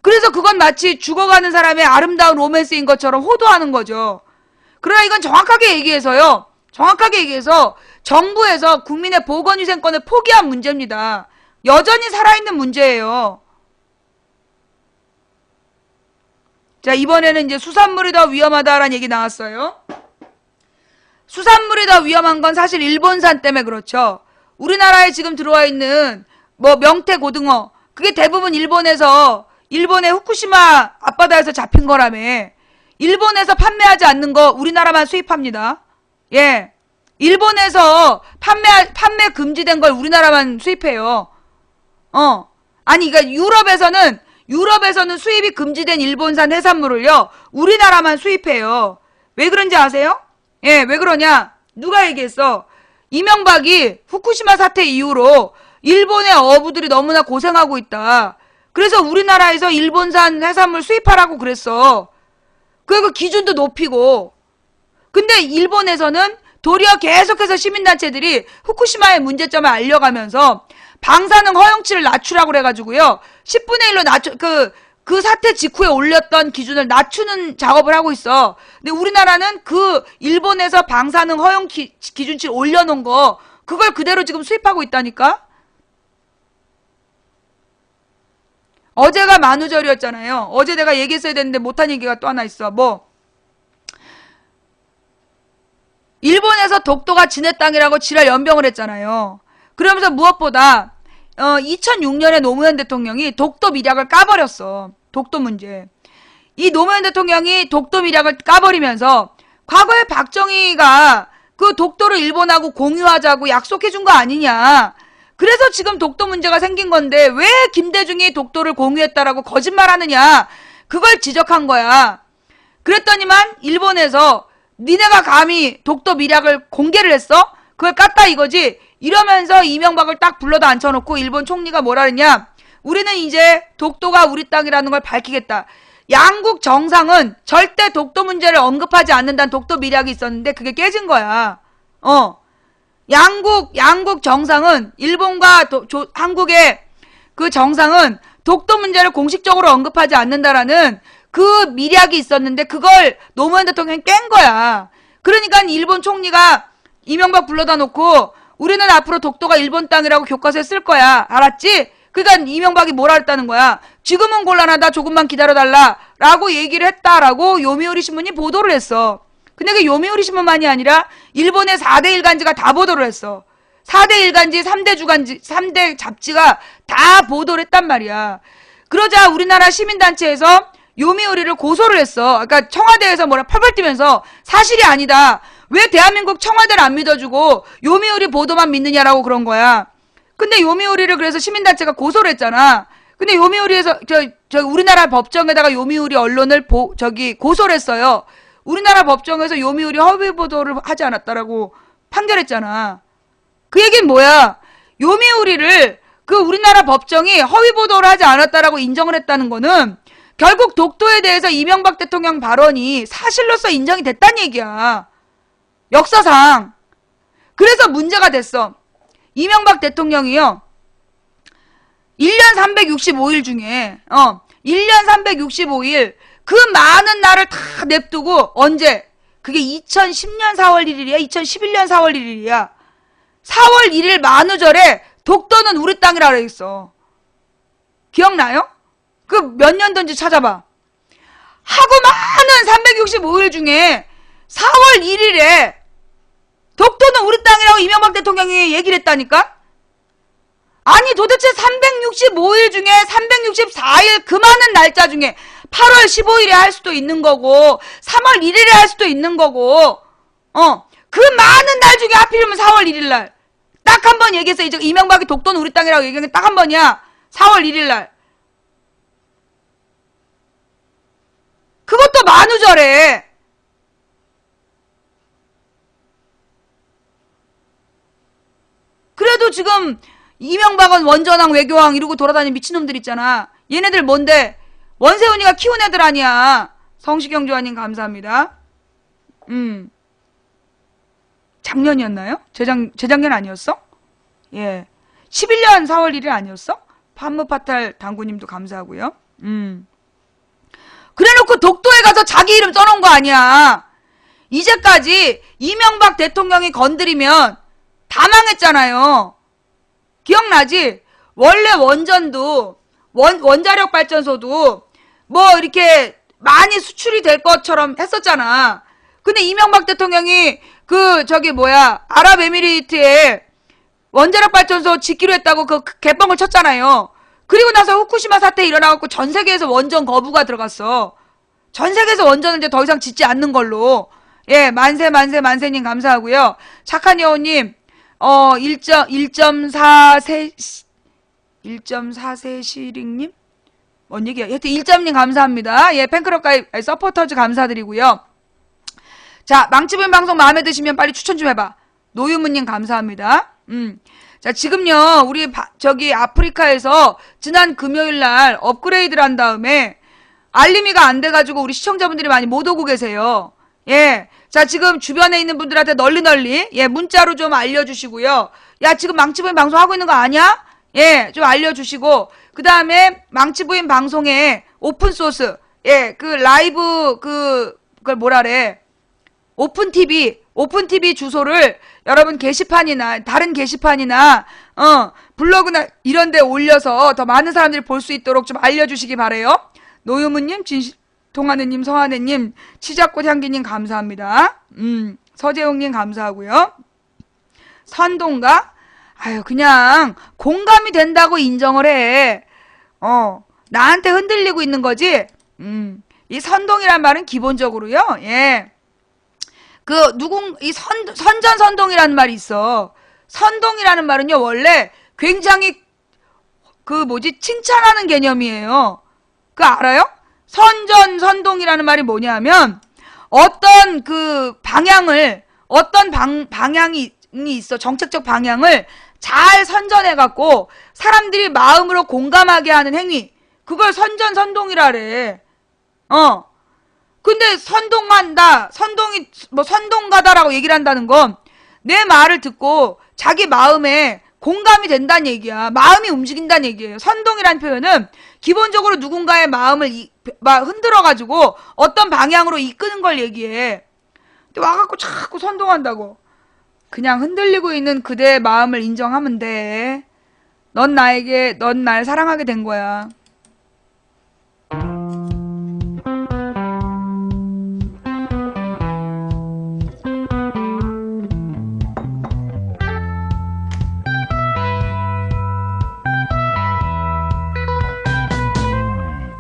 그래서 그건 마치 죽어가는 사람의 아름다운 로맨스인 것처럼 호도하는 거죠. 그러나 이건 정확하게 얘기해서 정부에서 국민의 보건위생권을 포기한 문제입니다. 여전히 살아있는 문제예요. 자, 이번에는 이제 수산물이 더 위험하다라는 얘기 나왔어요. 수산물이 더 위험한 건 사실 일본산 때문에 그렇죠. 우리나라에 지금 들어와 있는 명태 고등어, 그게 대부분 일본의 후쿠시마 앞바다에서 잡힌 거라며. 일본에서 판매하지 않는 거 우리나라만 수입합니다. 예. 일본에서 판매 금지된 걸 우리나라만 수입해요. 아니, 그러니까 유럽에서는 수입이 금지된 일본산 해산물을요, 우리나라만 수입해요. 왜 그런지 아세요? 예, 왜 그러냐? 누가 얘기했어? 이명박이 후쿠시마 사태 이후로 일본의 어부들이 너무나 고생하고 있다. 그래서 우리나라에서 일본산 해산물 수입하라고 그랬어. 그리고 기준도 높이고. 근데 일본에서는 도리어 계속해서 시민단체들이 후쿠시마의 문제점을 알려가면서 방사능 허용치를 낮추라고 그래가지고요, 10분의 1로 그 사태 직후에 올렸던 기준을 낮추는 작업을 하고 있어. 근데 우리나라는 그 일본에서 방사능 허용 기준치를 올려놓은 거, 그걸 그대로 지금 수입하고 있다니까? 어제가 만우절이었잖아요. 어제 내가 얘기했어야 되는데 못한 얘기가 또 하나 있어. 일본에서 독도가 지네 땅이라고 지랄 연병을 했잖아요. 그러면서 무엇보다 2006년에 노무현 대통령이 독도 밀약을 까버렸어. 독도 문제. 이 노무현 대통령이 독도 밀약을 까버리면서 과거에 박정희가 그 독도를 일본하고 공유하자고 약속해준 거 아니냐. 그래서 지금 독도 문제가 생긴 건데 왜 김대중이 독도를 공유했다라고 거짓말하느냐. 그걸 지적한 거야. 그랬더니만 일본에서 니네가 감히 독도 밀약을 공개를 했어? 그걸 깠다 이거지? 이러면서 이명박을 딱 불러다 앉혀놓고 일본 총리가 뭐라 그랬냐? 우리는 이제 독도가 우리 땅이라는 걸 밝히겠다. 양국 정상은 절대 독도 문제를 언급하지 않는다는 독도 밀약이 있었는데 그게 깨진 거야. 양국 정상은, 일본과 한국의 그 정상은 독도 문제를 공식적으로 언급하지 않는다라는 그 밀약이 있었는데 그걸 노무현 대통령이 깬 거야. 그러니까 일본 총리가 이명박 불러다 놓고 우리는 앞으로 독도가 일본 땅이라고 교과서에 쓸 거야. 알았지? 그러니까 이명박이 뭐라 했다는 거야. 지금은 곤란하다. 조금만 기다려달라. 라고 얘기를 했다라고 요미우리 신문이 보도를 했어. 근데 그 요미우리 신문만이 아니라 일본의 4대 일간지가 다 보도를 했어. 4대 일간지, 3대 주간지, 3대 잡지가 다 보도를 했단 말이야. 그러자 우리나라 시민단체에서 요미우리를 고소를 했어. 그러니까 청와대에서 뭐라 펄펄 뛰면서 사실이 아니다. 왜 대한민국 청와대를 안 믿어주고 요미우리 보도만 믿느냐라고 그런 거야. 근데 요미우리를 그래서 시민단체가 고소를 했잖아. 근데 요미우리에서 우리나라 법정에다가 요미우리 언론을 고소를 했어요. 우리나라 법정에서 요미우리 허위 보도를 하지 않았다라고 판결했잖아. 그 얘기는 뭐야? 요미우리를 그 우리나라 법정이 허위 보도를 하지 않았다라고 인정을 했다는 거는 결국 독도에 대해서 이명박 대통령 발언이 사실로서 인정이 됐다는 얘기야. 역사상. 그래서 문제가 됐어. 이명박 대통령이요, 1년 365일 중에 1년 365일 그 많은 날을 다 냅두고 언제? 그게 2010년 4월 1일이야? 2011년 4월 1일이야. 4월 1일 만우절에 독도는 우리 땅이라 그랬어. 기억나요? 그 몇 년도인지 찾아봐. 하고 많은 365일 중에 4월 1일에 독도는 우리 땅이라고 이명박 대통령이 얘기를 했다니까? 아니 도대체 365일 중에 364일 그 많은 날짜 중에 8월 15일에 할 수도 있는 거고 3월 1일에 할 수도 있는 거고 그 많은 날 중에 하필이면 4월 1일 날 딱 한 번 얘기했어. 이제 이명박이 독도는 우리 땅이라고 얘기한 게 딱 한 번이야. 4월 1일 날. 그것도 만우절에. 그래도 지금 이명박은 원전왕 외교왕 이러고 돌아다니는 미친놈들 있잖아. 얘네들 뭔데? 원세훈이가 키운 애들 아니야. 성시경 조아님 감사합니다. 작년이었나요? 재작년 아니었어? 예. 11년 4월 1일 아니었어? 판무파탈 당구님도 감사하고요. 그래놓고 독도에 가서 자기 이름 써놓은 거 아니야. 이제까지 이명박 대통령이 건드리면 다 망했잖아요. 기억나지? 원래 원전도 원자력 발전소도 뭐 이렇게 많이 수출이 될 것처럼 했었잖아. 근데 이명박 대통령이 아랍에미리트에 원자력 발전소 짓기로 했다고 그 개뻥을 쳤잖아요. 그리고 나서 후쿠시마 사태 일어나갖고 전 세계에서 원전 거부가 들어갔어. 전 세계에서 원전을 이제 더 이상 짓지 않는 걸로. 예, 만세님 감사하고요. 착한 여우님, 1.4세 시링님? 뭔 얘기야? 하여튼 1점님 감사합니다. 예, 팬클럽 가입, 서포터즈 감사드리고요. 자, 망치부인 방송 마음에 드시면 빨리 추천 좀 해봐. 노유무님 감사합니다. 자, 지금요, 우리 아프리카에서 지난 금요일날 업그레이드를 한 다음에 알림이가 안 돼가지고 우리 시청자분들이 많이 못 오고 계세요. 예. 자, 지금 주변에 있는 분들한테 널리, 예, 문자로 좀 알려주시고요. 야, 지금 망치부인 방송 하고 있는 거 아냐? 예, 좀 알려주시고, 그 다음에 망치부인 방송에 오픈소스, 예, 그 라이브, 그걸 뭐라래. 오픈TV 주소를 여러분 게시판이나, 다른 게시판이나, 블로그나 이런 데 올려서 더 많은 사람들이 볼 수 있도록 좀 알려주시기 바래요. 노유무님, 통하느님, 서하느님, 치자꽃 향기님 감사합니다. 서재용님 감사하고요. 선동가? 아유, 그냥 공감이 된다고 인정을 해. 나한테 흔들리고 있는 거지. 이 선동이란 말은 기본적으로요. 예. 선전선동이라는 말이 있어. 선동이라는 말은요, 원래 굉장히 칭찬하는 개념이에요. 그거 알아요? 선전선동이라는 말이 뭐냐면 어떤 방향이 있어. 정책적 방향을 잘 선전해갖고 사람들이 마음으로 공감하게 하는 행위. 그걸 선전선동이라래. 근데 선동가다라고 얘기를 한다는 건 내 말을 듣고 자기 마음에 공감이 된다는 얘기야. 마음이 움직인다는 얘기예요. 선동이라는 표현은 기본적으로 누군가의 마음을 흔들어가지고 어떤 방향으로 이끄는 걸 얘기해. 근데 와갖고 자꾸 선동한다고. 그냥 흔들리고 있는 그대의 마음을 인정하면 돼. 넌 날 사랑하게 된 거야.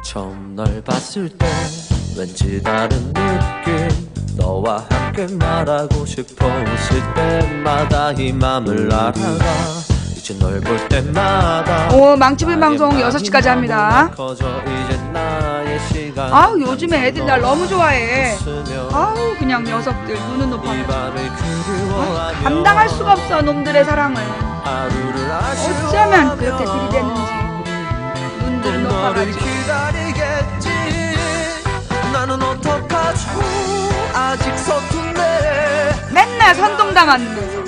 처음 널 봤을 때 왠지 다른 느낌 너와 함께 말하고 싶었을 때마다 이 맘을 알아가 이제 널 볼 때마다 망치부인 방송 6시까지 합니다. 아우, 요즘에 애들 날 너무 좋아해. 아우, 그냥 녀석들 눈은 높아가지고 감당할 수가 없어, 놈들의 사랑을. 어쩌면 그렇게 들이대는지. 눈들 높아가지고. 나는 어떡하죠 아직 서툰데 맨날 선동당하는데서.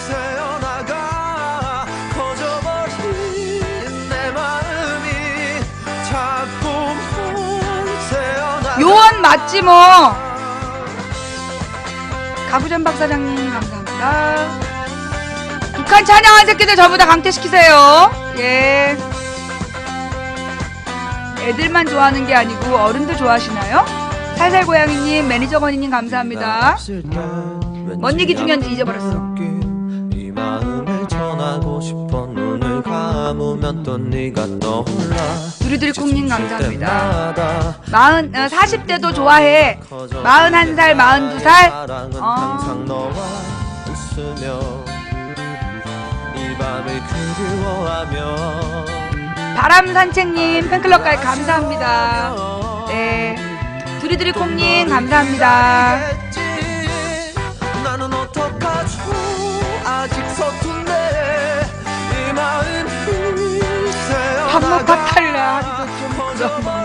새어나가 커져버린 내 마음이 자꾸만 새어나가 요원 맞지 뭐. 가부전 박사장님 감사합니다. 북한 찬양한 새끼들 전부 다 강퇴시키세요. 예. 애들만 좋아하는 게 아니고 어른도 좋아하시나요? 살살고양이님, 매니저건이님 감사합니다. 뭔 얘기 중요한지 잊어버렸어. 이 마음을 전하고 싶어 눈을 감으면 또 네가 떠올라 두리두리콩님 감사합니다. 40대도 좋아해. 41살, 42살. 항상 너와 웃으며 이 밤을 그리워하며 바람산책님 팬클럽까지 감사합니다. 네, 두리두리콩님 감사합니다. 나는 어떡하죠 아직 서툰데 이 마음이 밥먹 파탈라 하기도 좀 그런.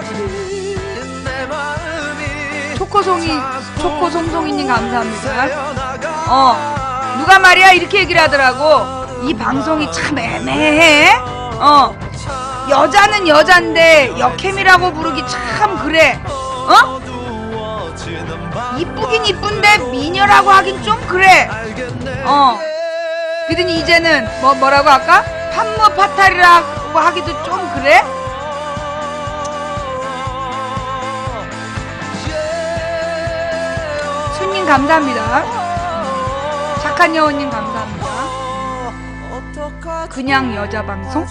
초코송송이님 감사합니다. 누가 말이야 이렇게 얘기를 하더라고. 이 방송이 참 애매해. 여자는 여잔데 여캠이라고 부르기 참 그래. 이쁘긴 이쁜데 미녀라고 하긴 좀 그래. 그러더니 이제는 뭐라고 할까? 판무 파탈이라고 하기도 좀 그래? 순님 감사합니다. 착한 여우님 감사합니다. 그냥 여자 방송?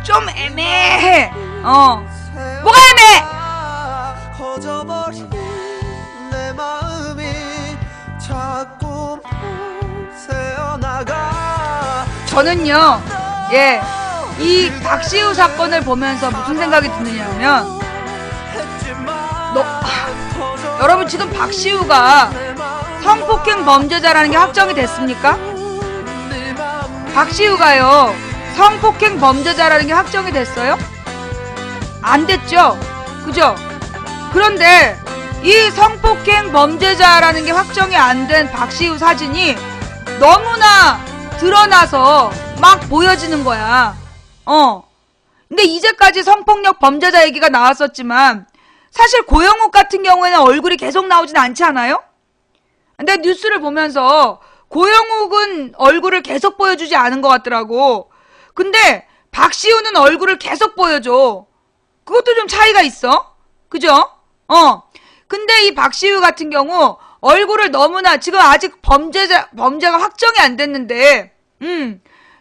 좀 애매해. 뭐가 애매해? 내 마음이 자꾸 새어나가. 저는요, 이 박시우 사건을 보면서 무슨 생각이 드느냐면, 여러분 지금 박시우가 성폭행 범죄자라는 게 확정이 됐습니까? 박시우가요, 성폭행 범죄자라는 게 확정이 됐어요? 안 됐죠? 그죠? 그런데 이 성폭행 범죄자라는 게 확정이 안 된 박시우 사진이 너무나 드러나서 막 보여지는 거야. 근데 이제까지 성폭력 범죄자 얘기가 나왔었지만 사실 고영욱 같은 경우에는 얼굴이 계속 나오진 않지 않아요? 근데 뉴스를 보면서 고영욱은 얼굴을 계속 보여주지 않은 것 같더라고. 근데 박시우는 얼굴을 계속 보여줘. 그것도 좀 차이가 있어. 그죠? 근데 이 박시우 같은 경우 얼굴을 너무나 지금 아직 범죄가 확정이 안 됐는데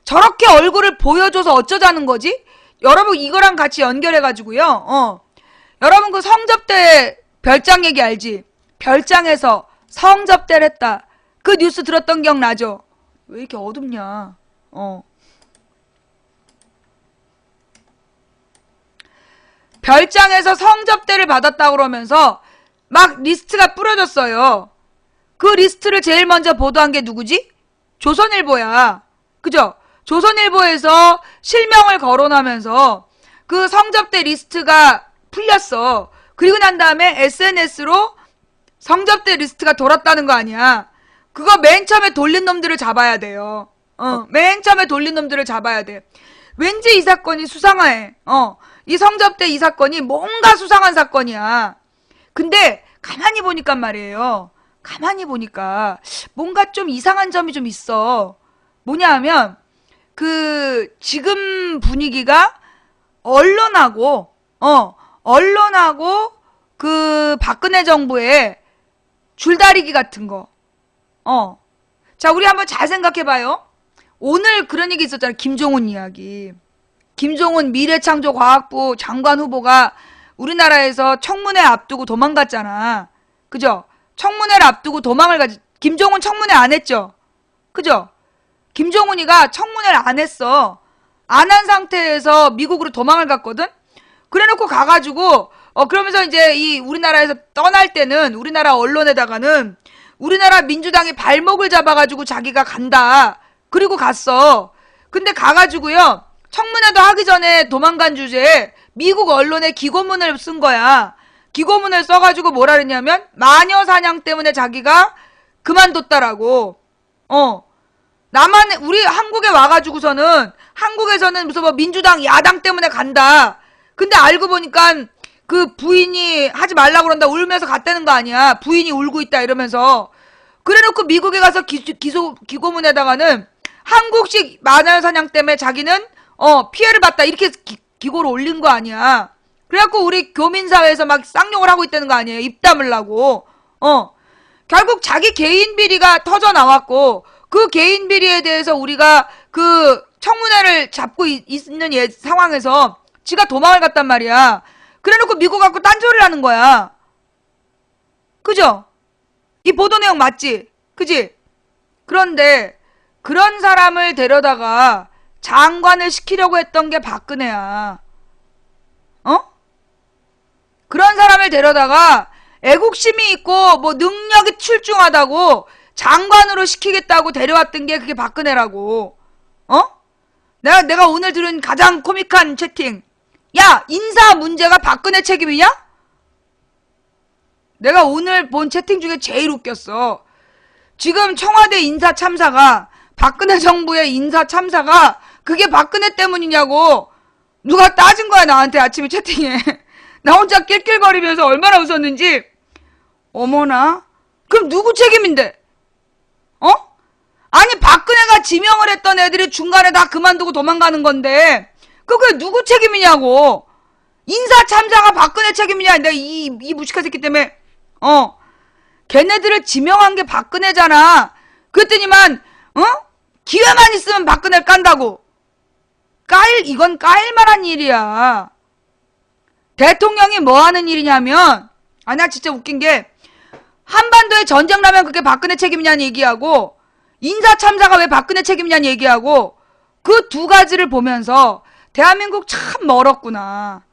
저렇게 얼굴을 보여줘서 어쩌자는 거지? 여러분 이거랑 같이 연결해가지고요. 여러분 그 성접대 별장 얘기 알지? 별장에서 성접대를 했다. 그 뉴스 들었던 기억나죠? 왜 이렇게 어둡냐? 별장에서 성접대를 받았다 그러면서 막 리스트가 뿌려졌어요. 그 리스트를 제일 먼저 보도한 게 누구지? 조선일보야. 그죠? 조선일보에서 실명을 거론하면서 그 성접대 리스트가 풀렸어. 그리고 난 다음에 SNS로 성접대 리스트가 돌았다는 거 아니야. 그거 맨 처음에 돌린 놈들을 잡아야 돼요. 맨 처음에 돌린 놈들을 잡아야 돼. 왠지 이 사건이 수상해. 이 성접대 이 사건이 뭔가 수상한 사건이야. 근데 가만히 보니까 말이에요. 가만히 보니까 뭔가 좀 이상한 점이 좀 있어. 뭐냐 하면 지금 분위기가 언론하고 그 박근혜 정부의 줄다리기 같은 거. 자, 우리 한번 잘 생각해봐요. 오늘 그런 얘기 있었잖아요. 김종훈 이야기. 김종훈 미래창조과학부 장관 후보가 우리나라에서 청문회 앞두고 도망갔잖아. 그죠? 청문회를 앞두고 김종훈 청문회 안 했죠? 그죠? 김종훈이가 청문회를 안 했어. 안 한 상태에서 미국으로 도망을 갔거든? 그래 놓고 가가지고, 그러면서 이제 이 우리나라에서 떠날 때는 우리나라 언론에다가는 우리나라 민주당이 발목을 잡아가지고 자기가 간다. 그리고 갔어. 근데 가가지고요. 청문회도 하기 전에 도망간 주제에 미국 언론에 기고문을 쓴 거야. 기고문을 써가지고 뭐라 그랬냐면 마녀 사냥 때문에 자기가 그만뒀다라고. 우리 한국에 와가지고서는 한국에서는 무슨 뭐 민주당 야당 때문에 간다. 근데 알고 보니까 그 부인이 하지 말라고 그런다 울면서 갔다는 거 아니야. 부인이 울고 있다 이러면서. 그래놓고 미국에 가서 기고문에다가는 한국식 마녀 사냥 때문에 자기는 피해를 봤다 이렇게 기고를 올린 거 아니야. 그래갖고 우리 교민사회에서 막 쌍욕을 하고 있다는 거 아니에요. 입 다물라고. 결국 자기 개인 비리가 터져 나왔고 그 개인 비리에 대해서 우리가 그 청문회를 잡고 있는 상황에서 지가 도망을 갔단 말이야. 그래놓고 미국 갖고 딴소리를 하는 거야. 그죠? 이 보도 내용 맞지? 그지? 그런데 그런 사람을 데려다가 장관을 시키려고 했던 게 박근혜야. 그런 사람을 데려다가 애국심이 있고 뭐 능력이 출중하다고 장관으로 시키겠다고 데려왔던 게 그게 박근혜라고. 내가 오늘 들은 가장 코믹한 채팅. 야, 인사 문제가 박근혜 책임이냐? 내가 오늘 본 채팅 중에 제일 웃겼어. 지금 청와대 인사 참사가, 박근혜 정부의 인사 참사가 그게 박근혜 때문이냐고 누가 따진 거야, 나한테 아침에 채팅에. 나 혼자 낄낄거리면서 얼마나 웃었는지. 어머나? 그럼 누구 책임인데? 아니, 박근혜가 지명을 했던 애들이 중간에 다 그만두고 도망가는 건데 그게 누구 책임이냐고. 인사 참사가 박근혜 책임이냐. 내가 이 무식한 새끼 때문에 걔네들을 지명한 게 박근혜잖아. 그랬더니만 기회만 있으면 박근혜를 깐다고. 이건 까일만한 일이야. 대통령이 뭐 하는 일이냐면, 나 진짜 웃긴 게, 한반도에 전쟁 나면 그게 박근혜 책임이냐는 얘기하고, 인사 참사가 왜 박근혜 책임이냐는 얘기하고, 그 두 가지를 보면서 대한민국 참 멀었구나.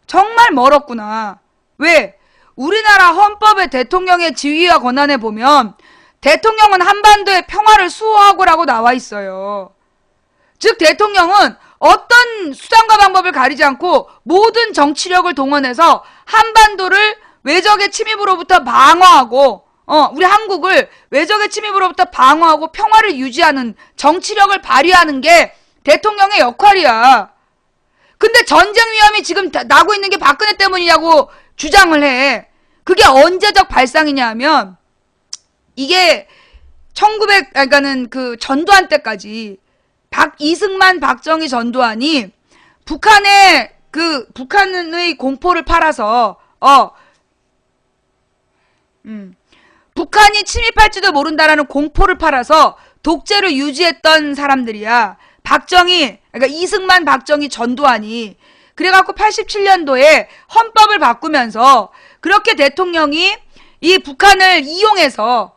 정말 멀었구나. 왜? 우리나라 헌법의 대통령의 지위와 권한에 보면 대통령은 한반도의 평화를 수호하고라고 나와 있어요. 즉 대통령은 어떤 수단과 방법을 가리지 않고 모든 정치력을 동원해서 한반도를 외적의 침입으로부터 방어하고 우리 한국을 외적의 침입으로부터 방어하고 평화를 유지하는 정치력을 발휘하는 게 대통령의 역할이야. 근데 전쟁 위험이 지금 나고 있는 게 박근혜 때문이냐고 주장을 해. 그게 언제적 발상이냐 하면 이게 그러니까는 그 전두환 때까지 이승만, 박정희, 전두환이 북한의 공포를 팔아서 북한이 침입할지도 모른다라는 공포를 팔아서 독재를 유지했던 사람들이야. 그러니까 이승만, 박정희, 전두환이. 그래갖고 87년도에 헌법을 바꾸면서 그렇게 대통령이 이 북한을 이용해서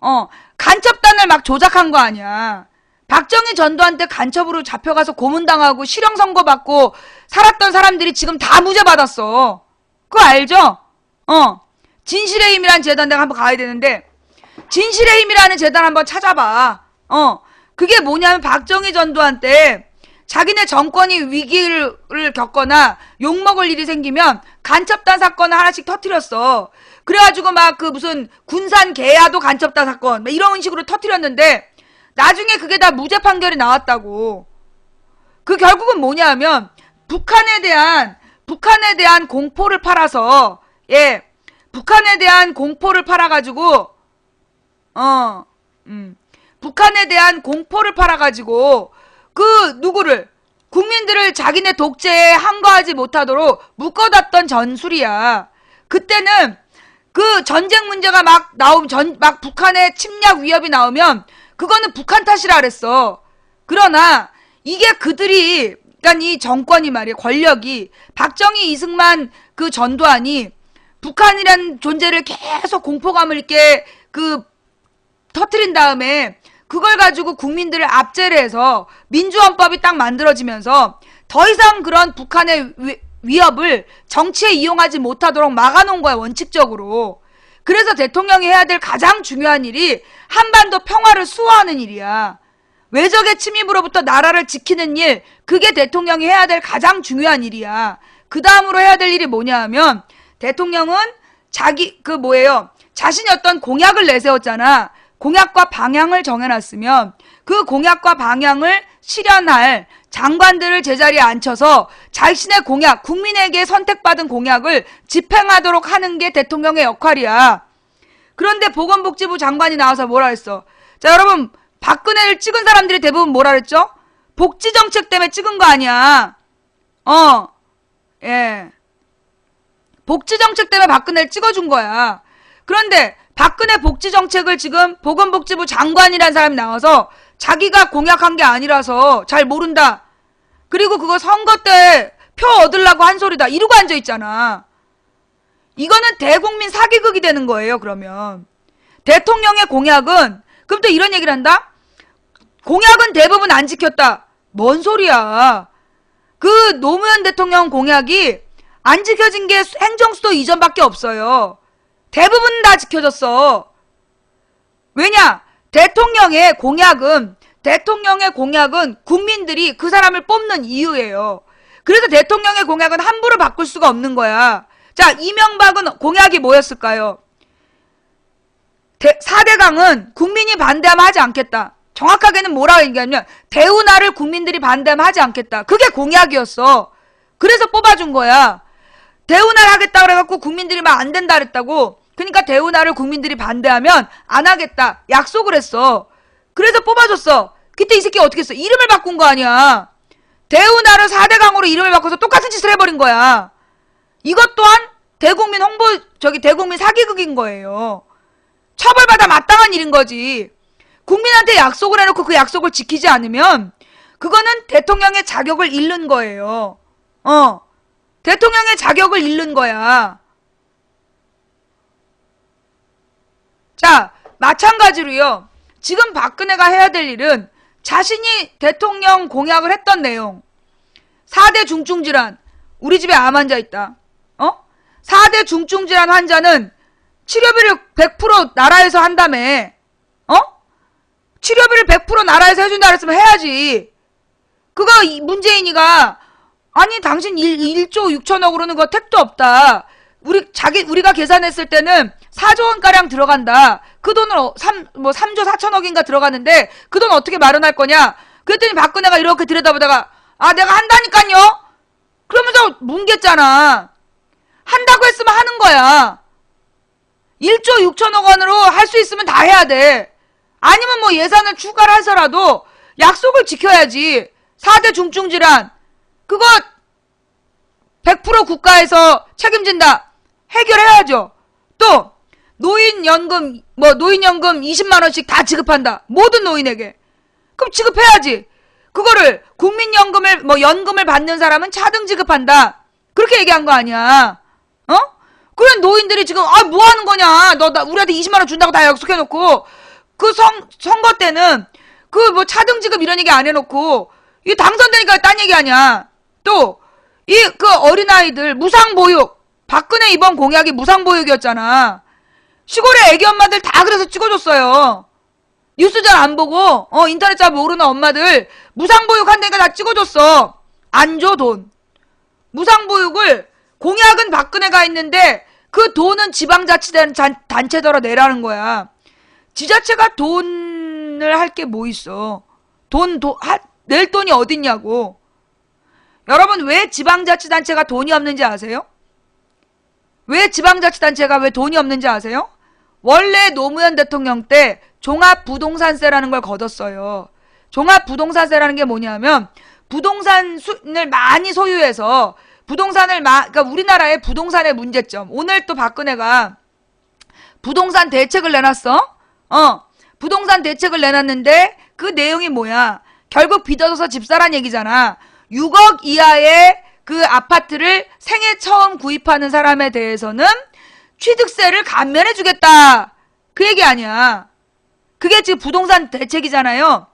간첩단을 막 조작한 거 아니야. 박정희, 전두환 때 간첩으로 잡혀가서 고문당하고 실형 선고받고 살았던 사람들이 지금 다 무죄 받았어. 그거 알죠? 진실의 힘이란 재단 내가 한번 가야 되는데 진실의 힘이라는 재단 한번 찾아봐. 그게 뭐냐면 박정희, 전두환 때 자기네 정권이 위기를 겪거나 욕먹을 일이 생기면 간첩단 사건을 하나씩 터뜨렸어. 그래가지고 막 그 무슨 군산 계야도 간첩단 사건 막 이런 식으로 터뜨렸는데 나중에 그게 다 무죄 판결이 나왔다고. 그 결국은 뭐냐면 북한에 대한 공포를 팔아서 북한에 대한 공포를 팔아가지고 북한에 대한 공포를 팔아가지고 누구를 국민들을 자기네 독재에 항거하지 못하도록 묶어놨던 전술이야. 그때는 그 전쟁 문제가 막 북한의 침략 위협이 나오면 그거는 북한 탓이라 그랬어. 그러나 이게 그러니까 이 정권이 말이야, 권력이 박정희, 이승만, 그 전두환이 북한이란 존재를 계속 공포감을 있게 터트린 다음에 그걸 가지고 국민들을 압제를 해서 민주헌법이 딱 만들어지면서 더 이상 그런 북한의 위협을 정치에 이용하지 못하도록 막아놓은 거야, 원칙적으로. 그래서 대통령이 해야 될 가장 중요한 일이 한반도 평화를 수호하는 일이야. 외적의 침입으로부터 나라를 지키는 일, 그게 대통령이 해야 될 가장 중요한 일이야. 그 다음으로 해야 될 일이 뭐냐 하면 대통령은 자신이 어떤 공약을 내세웠잖아. 공약과 방향을 정해놨으면 그 공약과 방향을 실현할 장관들을 제자리에 앉혀서 자신의 공약, 국민에게 선택받은 공약을 집행하도록 하는 게 대통령의 역할이야. 그런데 보건복지부 장관이 나와서 뭐라 했어? 자, 여러분, 박근혜를 찍은 사람들이 대부분 뭐라 그랬죠? 복지정책 때문에 찍은 거 아니야. 복지정책 때문에 박근혜를 찍어준 거야. 그런데 박근혜 복지정책을 지금 보건복지부 장관이라는 사람이 나와서 자기가 공약한 게 아니라서 잘 모른다. 그리고 그거 선거 때 표 얻으려고 한 소리다. 이러고 앉아있잖아. 이거는 대국민 사기극이 되는 거예요, 그러면. 대통령의 공약은, 그럼 또 이런 얘기를 한다? 공약은 대부분 안 지켰다. 뭔 소리야. 그 노무현 대통령 공약이 안 지켜진 게 행정수도 이전밖에 없어요. 대부분 다 지켜졌어. 왜냐? 대통령의 공약은 국민들이 그 사람을 뽑는 이유예요. 그래서 대통령의 공약은 함부로 바꿀 수가 없는 거야. 자, 이명박은 공약이 뭐였을까요? 4대강은 국민이 반대하면 하지 않겠다. 정확하게는 뭐라고 얘기하냐면 대운하를 국민들이 반대하면 하지 않겠다. 그게 공약이었어. 그래서 뽑아준 거야. 대운하를 하겠다 그래갖고 국민들이 막 안 된다 그랬다고. 그러니까 대운하를 국민들이 반대하면 안 하겠다. 약속을 했어. 그래서 뽑아줬어. 그때 이 새끼 어떻게 했어? 이름을 바꾼 거 아니야. 대운하를 4대강으로 이름을 바꿔서 똑같은 짓을 해버린 거야. 이것 또한 대국민 대국민 사기극인 거예요. 처벌받아 마땅한 일인 거지. 국민한테 약속을 해놓고 그 약속을 지키지 않으면 그거는 대통령의 자격을 잃는 거예요. 대통령의 자격을 잃는 거야. 자, 마찬가지로요. 지금 박근혜가 해야 될 일은 자신이 대통령 공약을 했던 내용. 4대 중증질환. 우리 집에 암 환자 있다. 4대 중증질환 환자는 치료비를 100% 나라에서 한다며. 치료비를 100% 나라에서 해준다 그랬으면 해야지. 그거 문재인이가 아니 당신 1조 6천억으로는 그거 택도 없다. 우리가 계산했을 때는 4조 원가량 들어간다. 그 돈을 3조 4천억인가 들어가는데 그 돈 어떻게 마련할 거냐. 그랬더니 박근혜가 이렇게 들여다보다가 내가 한다니까요. 그러면서 뭉갰잖아. 한다고 했으면 하는 거야. 1조 6천억 원으로 할 수 있으면 다 해야 돼. 아니면 뭐 예산을 추가를 해서라도 약속을 지켜야지. 4대 중증질환 그거 100% 국가에서 책임진다. 해결해야죠. 또 노인연금 20만 원씩 다 지급한다. 모든 노인에게. 그럼 지급해야지. 그거를 국민연금을 연금을 받는 사람은 차등 지급한다. 그렇게 얘기한 거 아니야. 그래 노인들이 지금 뭐 하는 거냐. 너 우리한테 20만 원 준다고 다 약속해놓고 그 선거 때는 그 차등 지급 이런 얘기 안 해놓고 이 당선되니까 딴 얘기 아니야. 또 그 어린아이들 무상보육. 박근혜 이번 공약이 무상보육이었잖아. 시골의 애기 엄마들 다 그래서 찍어줬어요. 뉴스 잘 안 보고 인터넷 잘 모르는 엄마들 무상보육 한다니까 다 찍어줬어. 안 줘 돈. 무상보육을 공약은 박근혜가 했는데 그 돈은 지방자치단체더러 내라는 거야. 지자체가 돈을 할 게 뭐 있어. 낼 돈이 어딨냐고. 여러분 왜 지방자치단체가 돈이 없는지 아세요? 왜 지방자치단체가 왜 돈이 없는지 아세요? 원래 노무현 대통령 때 종합부동산세라는 걸 걷었어요. 종합부동산세라는 게 뭐냐면 부동산을 많이 소유해서 그러니까 우리나라의 부동산의 문제점. 오늘 또 박근혜가 부동산 대책을 내놨어. 부동산 대책을 내놨는데 그 내용이 뭐야? 결국 빚 얻어서 집 사란 얘기잖아. 6억 이하의 그 아파트를 생애 처음 구입하는 사람에 대해서는 취득세를 감면해주겠다. 그 얘기 아니야. 그게 지금 부동산 대책이잖아요.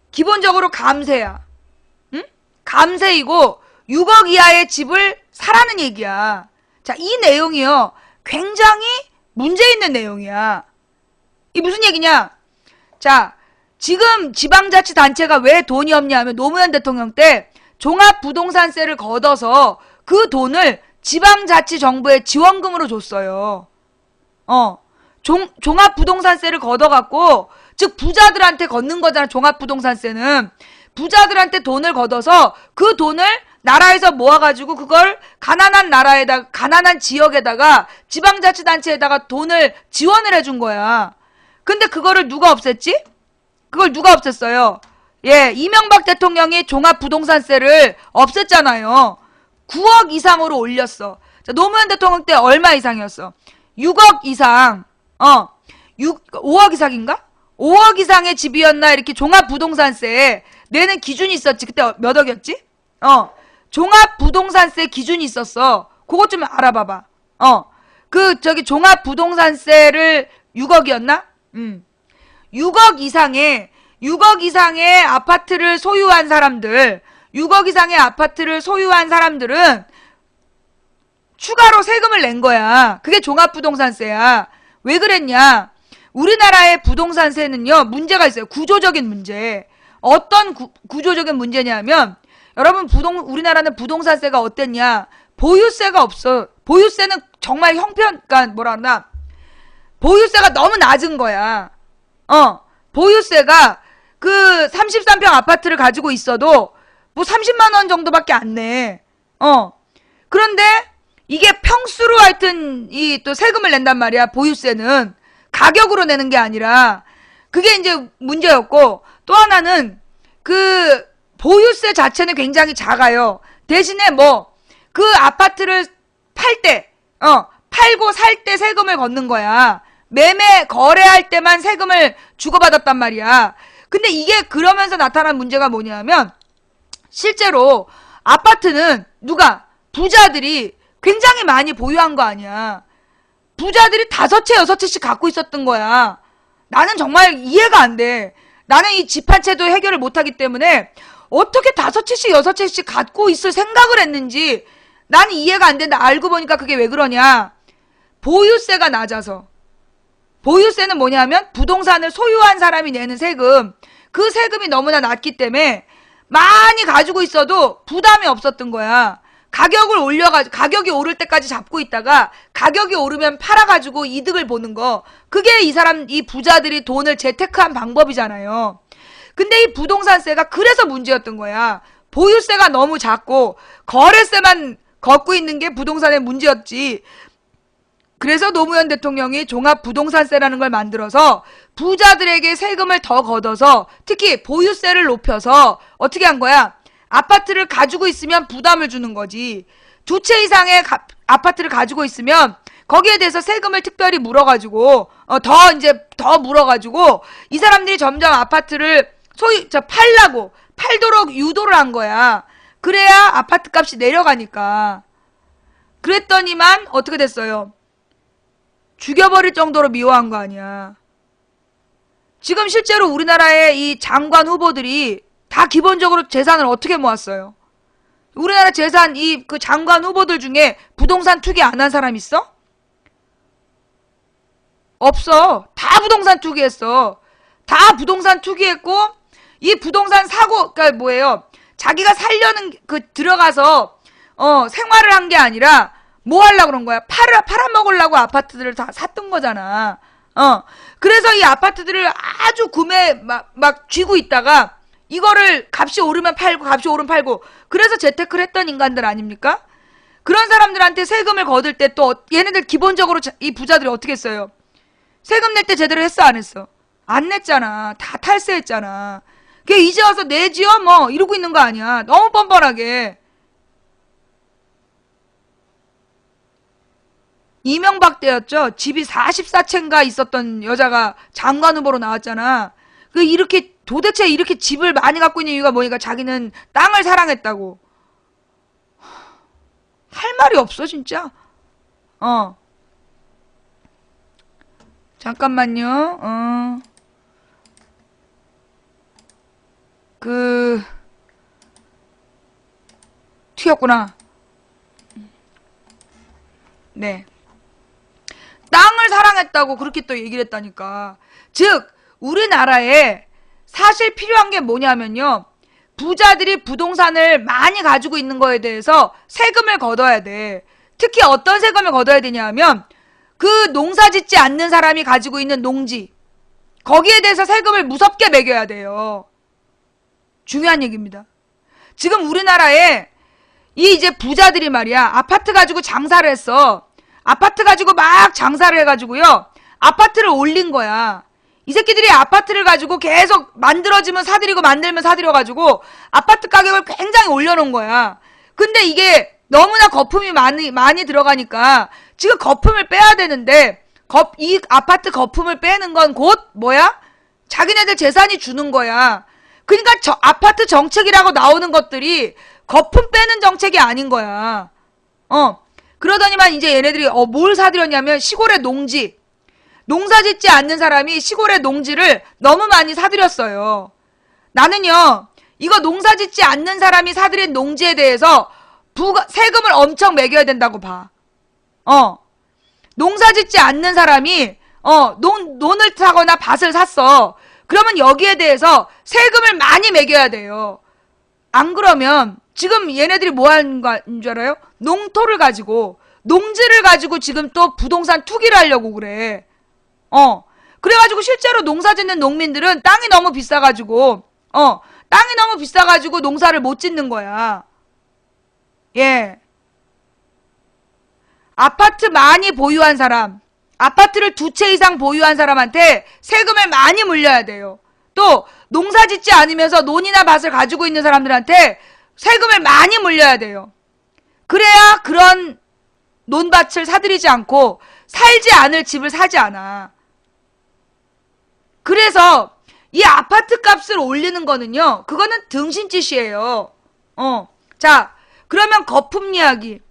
기본적으로 감세야. 응? 감세이고 6억 이하의 집을 사라는 얘기야. 자, 이 내용이요. 굉장히 문제 있는 내용이야. 이 무슨 얘기냐? 자, 지금 지방자치단체가 왜 돈이 없냐 하면 노무현 대통령 때 종합부동산세를 걷어서 그 돈을 지방자치정부에 지원금으로 줬어요. 종합부동산세를 걷어갖고 즉 부자들한테 걷는 거잖아. 종합부동산세는 부자들한테 돈을 걷어서 그 돈을 나라에서 모아가지고 그걸 가난한 지역에다가 지방자치단체에다가 돈을 지원을 해준 거야. 근데 그거를 누가 없앴지? 그걸 누가 없앴어요? 예, 이명박 대통령이 종합부동산세를 없앴잖아요. 9억 이상으로 올렸어. 자, 노무현 대통령 때 얼마 이상이었어? 6억 이상. 5억 이상인가? 5억 이상의 집이었나 이렇게 종합부동산세 내는 기준이 있었지. 그때 몇 억이었지? 종합부동산세 기준이 있었어. 그것 좀 알아봐봐. 종합부동산세를 6억이었나? 6억 이상의 아파트를 소유한 사람들, 6억 이상의 아파트를 소유한 사람들은 추가로 세금을 낸 거야. 그게 종합부동산세야. 왜 그랬냐? 우리나라의 부동산세는요, 문제가 있어요. 구조적인 문제. 어떤 구조적인 문제냐면, 여러분, 우리나라는 부동산세가 어땠냐? 보유세가 없어. 보유세는 정말 그러니까 뭐라 하나? 보유세가 너무 낮은 거야. 보유세가 그 33평 아파트를 가지고 있어도 뭐 30만 원 정도밖에 안 내. 그런데 이게 평수로 하여튼 이 또 세금을 낸단 말이야. 보유세는 가격으로 내는 게 아니라 그게 이제 문제였고, 또 하나는 그 보유세 자체는 굉장히 작아요. 대신에 뭐 그 아파트를 팔고 살 때 세금을 걷는 거야. 매매 거래할 때만 세금을 주고받았단 말이야. 근데 이게 그러면서 나타난 문제가 뭐냐면, 실제로 아파트는 부자들이 굉장히 많이 보유한 거 아니야. 부자들이 5채 6채씩 갖고 있었던 거야. 나는 정말 이해가 안 돼. 나는 이 집 한 채도 해결을 못하기 때문에 어떻게 5채씩 6채씩 갖고 있을 생각을 했는지 나는 이해가 안 된다. 알고 보니까 그게 왜 그러냐. 보유세가 낮아서. 보유세는 뭐냐면 부동산을 소유한 사람이 내는 세금. 그 세금이 너무나 낮기 때문에 많이 가지고 있어도 부담이 없었던 거야. 가격이 오를 때까지 잡고 있다가 가격이 오르면 팔아가지고 이득을 보는 거. 그게 이 부자들이 돈을 재테크한 방법이잖아요. 근데 이 부동산세가 그래서 문제였던 거야. 보유세가 너무 작고 거래세만 걷고 있는 게 부동산의 문제였지. 그래서 노무현 대통령이 종합부동산세라는 걸 만들어서 부자들에게 세금을 더 걷어서 특히 보유세를 높여서 어떻게 한 거야? 아파트를 가지고 있으면 부담을 주는 거지. 2채 이상의 아파트를 가지고 있으면 거기에 대해서 세금을 특별히 물어가지고 더 물어가지고 이 사람들이 점점 아파트를 팔도록 유도를 한 거야. 그래야 아파트 값이 내려가니까. 그랬더니만 어떻게 됐어요? 죽여버릴 정도로 미워한 거 아니야. 지금 실제로 우리나라의 이 장관 후보들이 다 기본적으로 재산을 어떻게 모았어요? 우리나라 재산 그 장관 후보들 중에 부동산 투기 안 한 사람 있어? 없어. 다 부동산 투기했어. 다 부동산 투기했고 이 부동산 그러니까 뭐예요? 자기가 살려는 들어가서 생활을 한 게 아니라 뭐 하려고 그런 거야? 팔아먹으려고 아파트들을 다 샀던 거잖아. 그래서 이 아파트들을 아주 막 쥐고 있다가 이거를 값이 오르면 팔고 값이 오르면 팔고 그래서 재테크를 했던 인간들 아닙니까? 그런 사람들한테 세금을 거둘 때 또 얘네들 기본적으로 이 부자들이 어떻게 했어요? 세금 낼 때 제대로 했어 안 했어? 안 냈잖아. 다 탈세했잖아. 걔 이제 와서 내지요 뭐 이러고 있는 거 아니야. 너무 뻔뻔하게. 이명박 때였죠. 집이 44채인가 있었던 여자가 장관 후보로 나왔잖아. 도대체 이렇게 집을 많이 갖고 있는 이유가 뭐니까 자기는 땅을 사랑했다고. 할 말이 없어 진짜. 잠깐만요. 튀었구나. 네. 땅을 사랑했다고 그렇게 또 얘기를 했다니까. 즉 우리나라에 사실 필요한 게 뭐냐면요. 부자들이 부동산을 많이 가지고 있는 거에 대해서 세금을 걷어야 돼. 특히 어떤 세금을 걷어야 되냐면 그 농사 짓지 않는 사람이 가지고 있는 농지. 거기에 대해서 세금을 무섭게 매겨야 돼요. 중요한 얘기입니다. 지금 우리나라에 이제 부자들이 말이야. 아파트 가지고 장사를 했어. 아파트 가지고 막 장사를 해가지고요. 아파트를 올린 거야. 이 새끼들이 아파트를 가지고 계속 만들어지면 사들이고 만들면 사들여가지고 아파트 가격을 굉장히 올려놓은 거야. 근데 이게 너무나 거품이 많이 들어가니까 지금 거품을 빼야 되는데 이 아파트 거품을 빼는 건 곧 뭐야? 자기네들 재산이 주는 거야. 그러니까 아파트 정책이라고 나오는 것들이 거품 빼는 정책이 아닌 거야. 그러더니만 이제 얘네들이 뭘 사들였냐면 시골의 농지. 농사 짓지 않는 사람이 시골의 농지를 너무 많이 사들였어요. 나는요, 이거 농사 짓지 않는 사람이 사들인 농지에 대해서 세금을 엄청 매겨야 된다고 봐. 농사 짓지 않는 사람이, 논을 사거나 밭을 샀어. 그러면 여기에 대해서 세금을 많이 매겨야 돼요. 안 그러면 지금 얘네들이 뭐 하는 줄 알아요? 농토를 가지고, 농지를 가지고 지금 또 부동산 투기를 하려고 그래. 그래가지고 실제로 농사 짓는 농민들은 땅이 너무 비싸가지고, 땅이 너무 비싸가지고 농사를 못 짓는 거야. 예. 아파트 많이 보유한 사람, 아파트를 2채 이상 보유한 사람한테 세금을 많이 물려야 돼요. 또 농사 짓지 않으면서 논이나 밭을 가지고 있는 사람들한테 세금을 많이 물려야 돼요. 그래야 그런 논밭을 사들이지 않고 살지 않을 집을 사지 않아. 그래서 이 아파트 값을 올리는 거는요, 그거는 등신짓이에요. 자, 그러면 거품 이야기.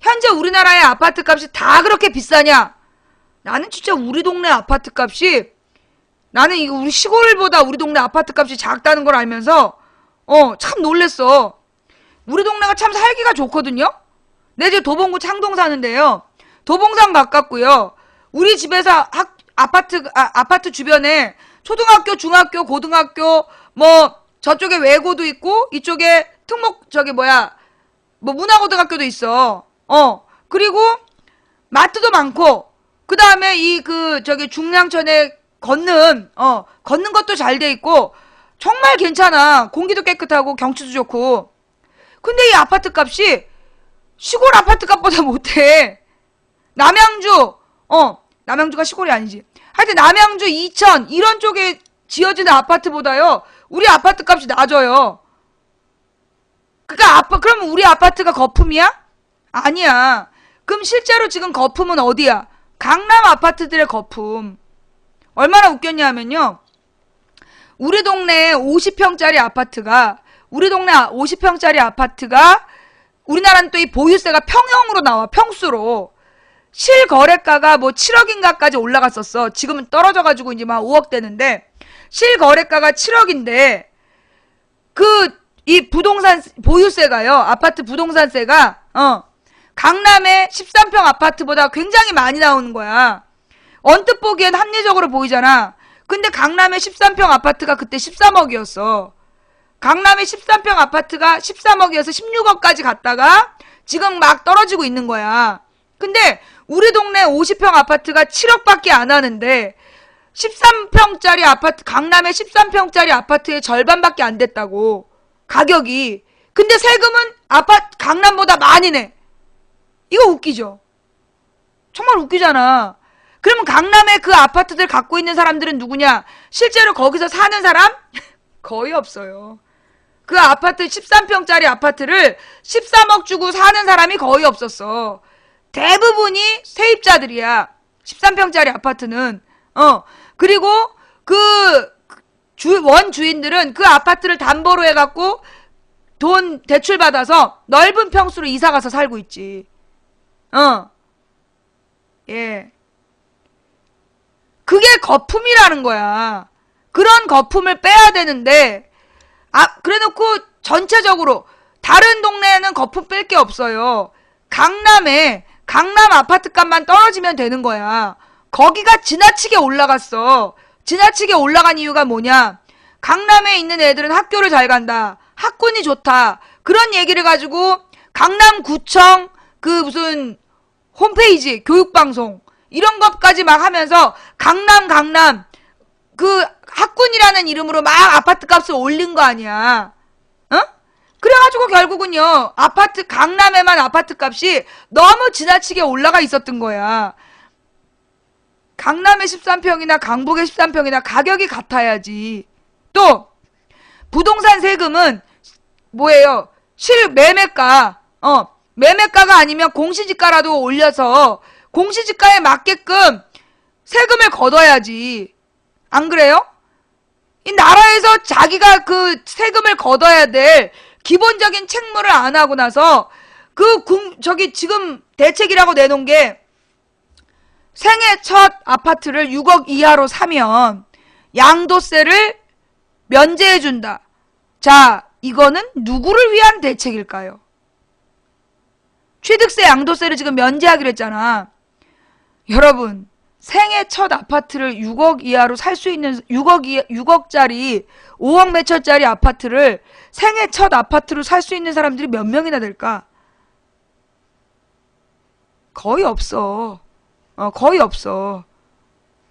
현재 우리나라의 아파트 값이 다 그렇게 비싸냐? 나는 진짜 우리 동네 아파트 값이, 나는 이거 우리 시골보다 우리 동네 아파트 값이 작다는 걸 알면서 참 놀랬어. 우리 동네가 참 살기가 좋거든요. 내 집 도봉구 창동 사는데요, 도봉산 가깝고요. 우리 집에서 아파트 주변에 초등학교, 중학교, 고등학교, 뭐 저쪽에 외고도 있고 이쪽에 문화고등학교도 있어. 그리고 마트도 많고, 그 다음에 중량천에 걷는 것도 잘 돼 있고, 정말 괜찮아. 공기도 깨끗하고 경치도 좋고. 근데 이 아파트 값이 시골 아파트 값보다 못해. 남양주가 시골이 아니지. 하여튼 남양주, 이천 이런 쪽에 지어지는 아파트보다요, 우리 아파트 값이 낮아요. 그러니까 그럼 우리 아파트가 거품이야? 아니야. 그럼 실제로 지금 거품은 어디야? 강남 아파트들의 거품. 얼마나 웃겼냐면요, 우리 동네 50평짜리 아파트가 우리나라는 또 이 보유세가 평형으로 나와. 평수로. 실거래가가 뭐 7억인가까지 올라갔었어. 지금은 떨어져가지고 이제 막 5억 되는데, 실거래가가 7억인데 이 부동산 보유세가요, 아파트 부동산세가 강남의 13평 아파트보다 굉장히 많이 나오는 거야. 언뜻 보기엔 합리적으로 보이잖아. 근데 강남의 13평 아파트가 그때 13억이었어. 강남의 13평 아파트가 13억이어서 16억까지 갔다가 지금 막 떨어지고 있는 거야. 근데 우리 동네 50평 아파트가 7억밖에 안 하는데 13평짜리 아파트, 강남의 13평짜리 아파트의 절반밖에 안 됐다고, 가격이. 근데 세금은 강남보다 많이 내. 이거 웃기죠? 정말 웃기잖아. 그러면 강남의 그 아파트들 갖고 있는 사람들은 누구냐? 실제로 거기서 사는 사람? 거의 없어요. 그 아파트 13평짜리 아파트를 13억 주고 사는 사람이 거의 없었어. 대부분이 세입자들이야. 13평짜리 아파트는. 그리고 원주인들은 그 아파트를 담보로 해갖고 돈 대출 받아서 넓은 평수로 이사가서 살고 있지. 예. 그게 거품이라는 거야. 그런 거품을 빼야 되는데, 그래 놓고 전체적으로 다른 동네에는 거품 뺄 게 없어요. 강남 아파트 값만 떨어지면 되는 거야. 거기가 지나치게 올라갔어. 지나치게 올라간 이유가 뭐냐? 강남에 있는 애들은 학교를 잘 간다, 학군이 좋다, 그런 얘기를 가지고 강남구청 무슨 홈페이지, 교육방송 이런 것까지 막 하면서 강남 학군이라는 이름으로 막 아파트 값을 올린 거 아니야. 그래가지고 결국은요, 강남에만 아파트 값이 너무 지나치게 올라가 있었던 거야. 강남의 13평이나 강북의 13평이나 가격이 같아야지. 또 부동산 세금은 뭐예요? 매매가. 매매가가 아니면 공시지가라도 올려서 공시지가에 맞게끔 세금을 걷어야지. 안 그래요? 이 나라에서 자기가 그 세금을 걷어야 될 기본적인 책무를 안 하고 나서 지금 대책이라고 내놓은 게 생애 첫 아파트를 6억 이하로 사면 양도세를 면제해준다. 자, 이거는 누구를 위한 대책일까요? 취득세 양도세를 지금 면제하기로 했잖아. 여러분, 생애 첫 아파트를 6억 이하로 살 수 있는 6억짜리 5억 매천짜리 아파트를 생애 첫 아파트로 살 수 있는 사람들이 몇 명이나 될까? 거의 없어. 거의 없어.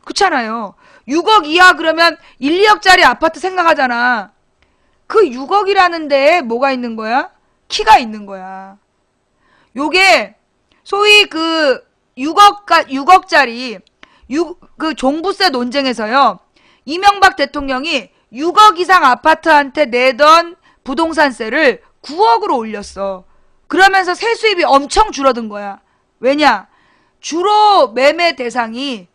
그렇잖아요. 6억 이하 그러면 1, 2억짜리 아파트 생각하잖아. 그 6억이라는 데에 뭐가 있는 거야? 키가 있는 거야. 요게 소위 그 6억짜리 그 종부세 논쟁에서요. 이명박 대통령이 6억 이상 아파트한테 내던 부동산세를 9억으로 올렸어. 그러면서 세수입이 엄청 줄어든 거야. 왜냐? 주로 매매 대상이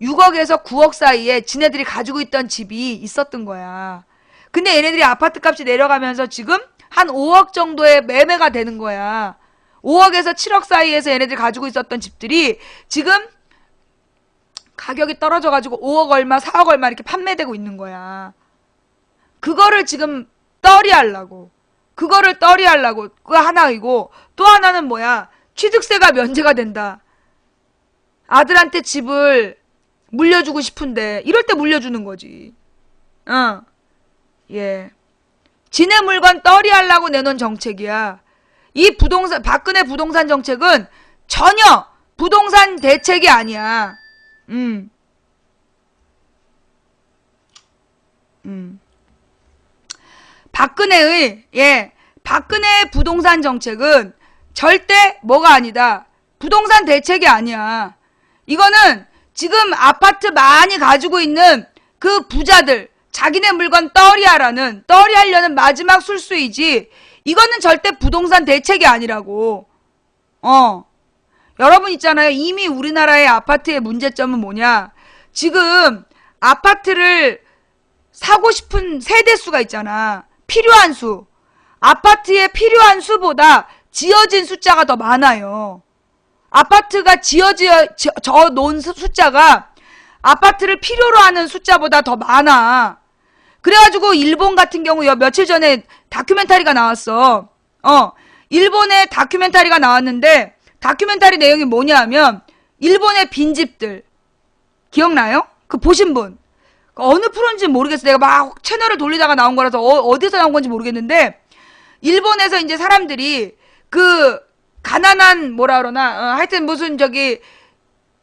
6억에서 9억 사이에 지네들이 가지고 있던 집이 있었던 거야. 근데 얘네들이 아파트 값이 내려가면서 지금 한 5억 정도의 매매가 되는 거야. 5억에서 7억 사이에서 얘네들이 가지고 있었던 집들이 지금 가격이 떨어져가지고 5억 얼마, 4억 얼마 이렇게 판매되고 있는 거야. 그거를 지금 떨이하려고. 그거 하나이고, 또 하나는 뭐야? 취득세가 면제가 된다. 아들한테 집을 물려주고 싶은데 이럴 때 물려주는 거지. 예. 지네 물건 떨이하려고 내놓은 정책이야. 이 박근혜 부동산 정책은 전혀 부동산 대책이 아니야. 박근혜의 부동산 정책은 절대 뭐가 아니다. 부동산 대책이 아니야. 이거는 지금 아파트 많이 가지고 있는 그 부자들, 자기네 물건 떨이하려는 마지막 술수이지, 이거는 절대 부동산 대책이 아니라고. 여러분 있잖아요. 이미 우리나라의 아파트의 문제점은 뭐냐. 지금 아파트를 사고 싶은 세대수가 있잖아. 필요한 수. 아파트에 필요한 수보다 지어진 숫자가 더 많아요. 아파트가 지어져 놓은 숫자가 아파트를 필요로 하는 숫자보다 더 많아. 그래가지고 일본 같은 경우 며칠 전에 다큐멘터리가 나왔어. 일본의 다큐멘터리가 나왔는데 다큐멘터리 내용이 뭐냐 하면 일본의 빈집들 기억나요? 그 보신 분? 어느 프로인지 모르겠어. 내가 막 채널을 돌리다가 나온 거라서 어디서 나온 건지 모르겠는데 일본에서 이제 사람들이 그 가난한 뭐라 그러나 하여튼 무슨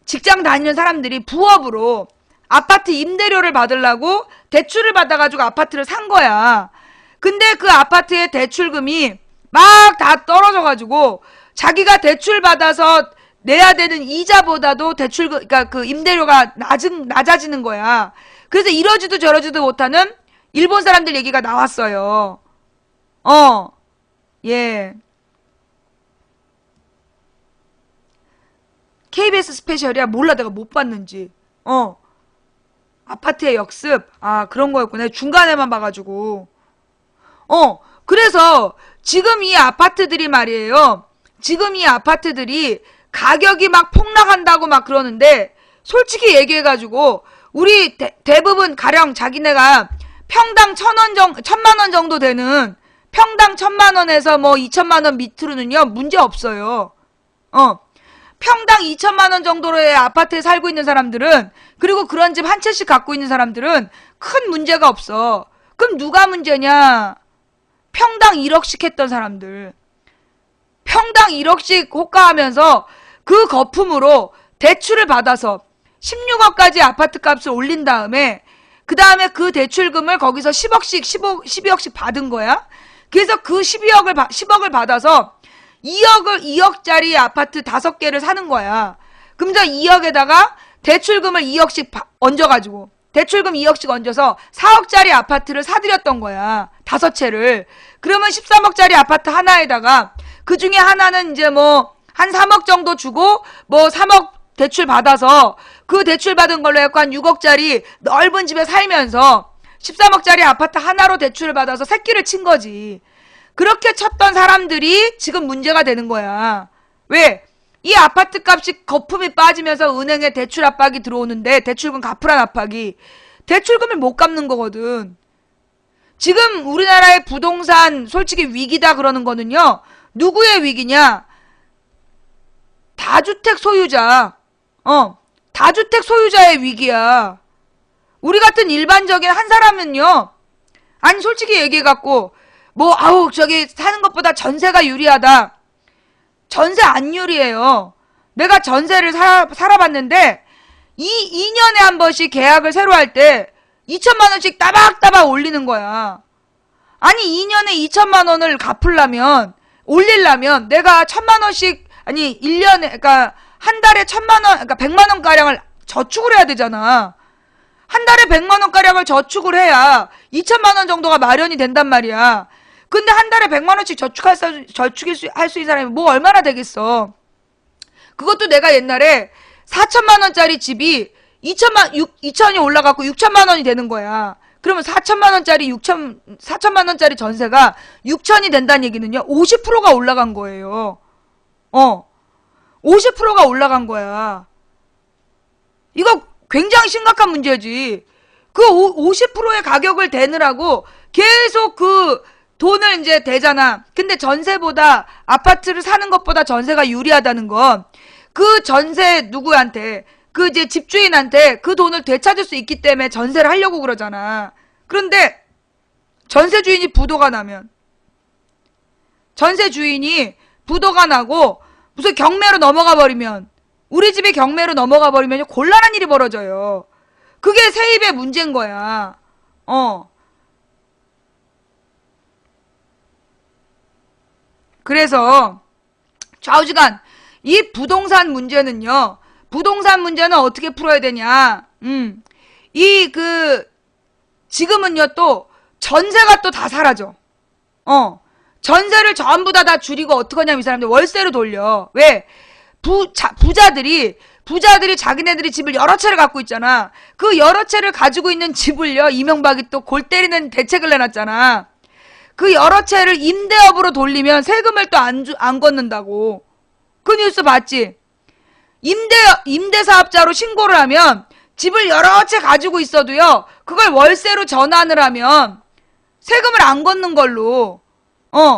직장 다니는 사람들이 부업으로 아파트 임대료를 받으려고 대출을 받아가지고 아파트를 산 거야. 근데 그 아파트의 대출금이 막 다 떨어져가지고 자기가 대출 받아서 내야 되는 이자보다도 그러니까 그 임대료가 낮아지는 거야. 그래서 이러지도 저러지도 못하는 일본 사람들 얘기가 나왔어요. 예. KBS 스페셜이야? 몰라, 내가 못 봤는지. 아파트의 역습? 그런 거였구나. 중간에만 봐가지고. 그래서 지금 이 아파트들이 말이에요. 지금 이 아파트들이 가격이 막 폭락한다고 막 그러는데 솔직히 얘기해가지고 우리 대부분 가령 자기네가 평당 1,000만 원 정도 되는 평당 1,000만 원에서 뭐 2,000만 원 밑으로는요 문제 없어요. 평당 2,000만 원 정도의 아파트에 살고 있는 사람들은, 그리고 그런 집 한 채씩 갖고 있는 사람들은 큰 문제가 없어. 그럼 누가 문제냐? 평당 1억씩 했던 사람들. 평당 1억씩 호가하면서 그 거품으로 대출을 받아서 16억까지 아파트 값을 올린 다음에 그 다음에 그 대출금을 거기서 12억씩 받은 거야. 그래서 그 10억을 받아서 2억짜리 아파트 5개를 사는 거야. 그럼 저 2억에다가 대출금을 2억씩 얹어가지고, 대출금 2억씩 얹어서 4억짜리 아파트를 사들였던 거야. 5채를. 그러면 13억짜리 아파트 하나에다가 그 중에 하나는 이제 뭐 한 3억 정도 주고 뭐 3억 대출 받아서 그 대출 받은 걸로 해서 한 6억짜리 넓은 집에 살면서 13억짜리 아파트 하나로 대출을 받아서 새끼를 친 거지. 그렇게 쳤던 사람들이 지금 문제가 되는 거야. 왜? 이 아파트 값이 거품이 빠지면서 은행에 대출 압박이 들어오는데 대출금 갚으란 압박이 대출금을 못 갚는 거거든. 지금 우리나라의 부동산 솔직히 위기다 그러는 거는요. 누구의 위기냐? 다주택 소유자. 다주택 소유자의 위기야. 우리 같은 일반적인 한 사람은요. 아니 솔직히 얘기해갖고 뭐 아우 저기 사는 것보다 전세가 유리하다. 전세 안 유리해요. 내가 전세를 살아봤는데 2년에 한 번씩 계약을 새로 할 때 2천만 원씩 따박따박 올리는 거야. 아니 2년에 2천만 원을 갚으려면 올리려면 내가 1,000만 원씩 아니 1년에 그러니까 한 달에 1,000만 원 그러니까 100만 원 가량을 저축을 해야 되잖아. 한 달에 100만 원 가량을 저축을 해야 2천만 원 정도가 마련이 된단 말이야. 근데 한 달에 100만 원씩 저축할 수 있는 사람이 뭐 얼마나 되겠어. 그것도 내가 옛날에 4천만 원짜리 집이 2천이 올라가고 6천만 원이 되는 거야. 그러면 4천만 원짜리 4천만 원짜리 전세가 6천이 된다는 얘기는요. 50%가 올라간 거예요. 50%가 올라간 거야. 이거 굉장히 심각한 문제지. 그 50%의 가격을 대느라고 계속 그 돈을 이제 대잖아. 근데 전세보다 아파트를 사는 것보다 전세가 유리하다는 건 그 전세 누구한테 그 이제 집주인한테 그 돈을 되찾을 수 있기 때문에 전세를 하려고 그러잖아. 그런데 전세 주인이 부도가 나면 전세 주인이 부도가 나고 무슨 경매로 넘어가 버리면 우리 집이 경매로 넘어가 버리면 곤란한 일이 벌어져요. 그게 세입의 문제인 거야. 그래서 좌우지간 이 부동산 문제는요. 부동산 문제는 어떻게 풀어야 되냐. 지금은요 또 전세가 또 다 사라져. 전세를 전부 다 줄이고 어떡하냐면 이 사람들 월세로 돌려. 왜? 부자들이 자기네들이 집을 여러 채를 갖고 있잖아. 그 여러 채를 가지고 있는 집을요. 이명박이 또 골 때리는 대책을 내놨잖아. 그 여러 채를 임대업으로 돌리면 세금을 또 안 걷는다고. 그 뉴스 봤지? 임대사업자로 신고를 하면 집을 여러 채 가지고 있어도요. 그걸 월세로 전환을 하면 세금을 안 걷는 걸로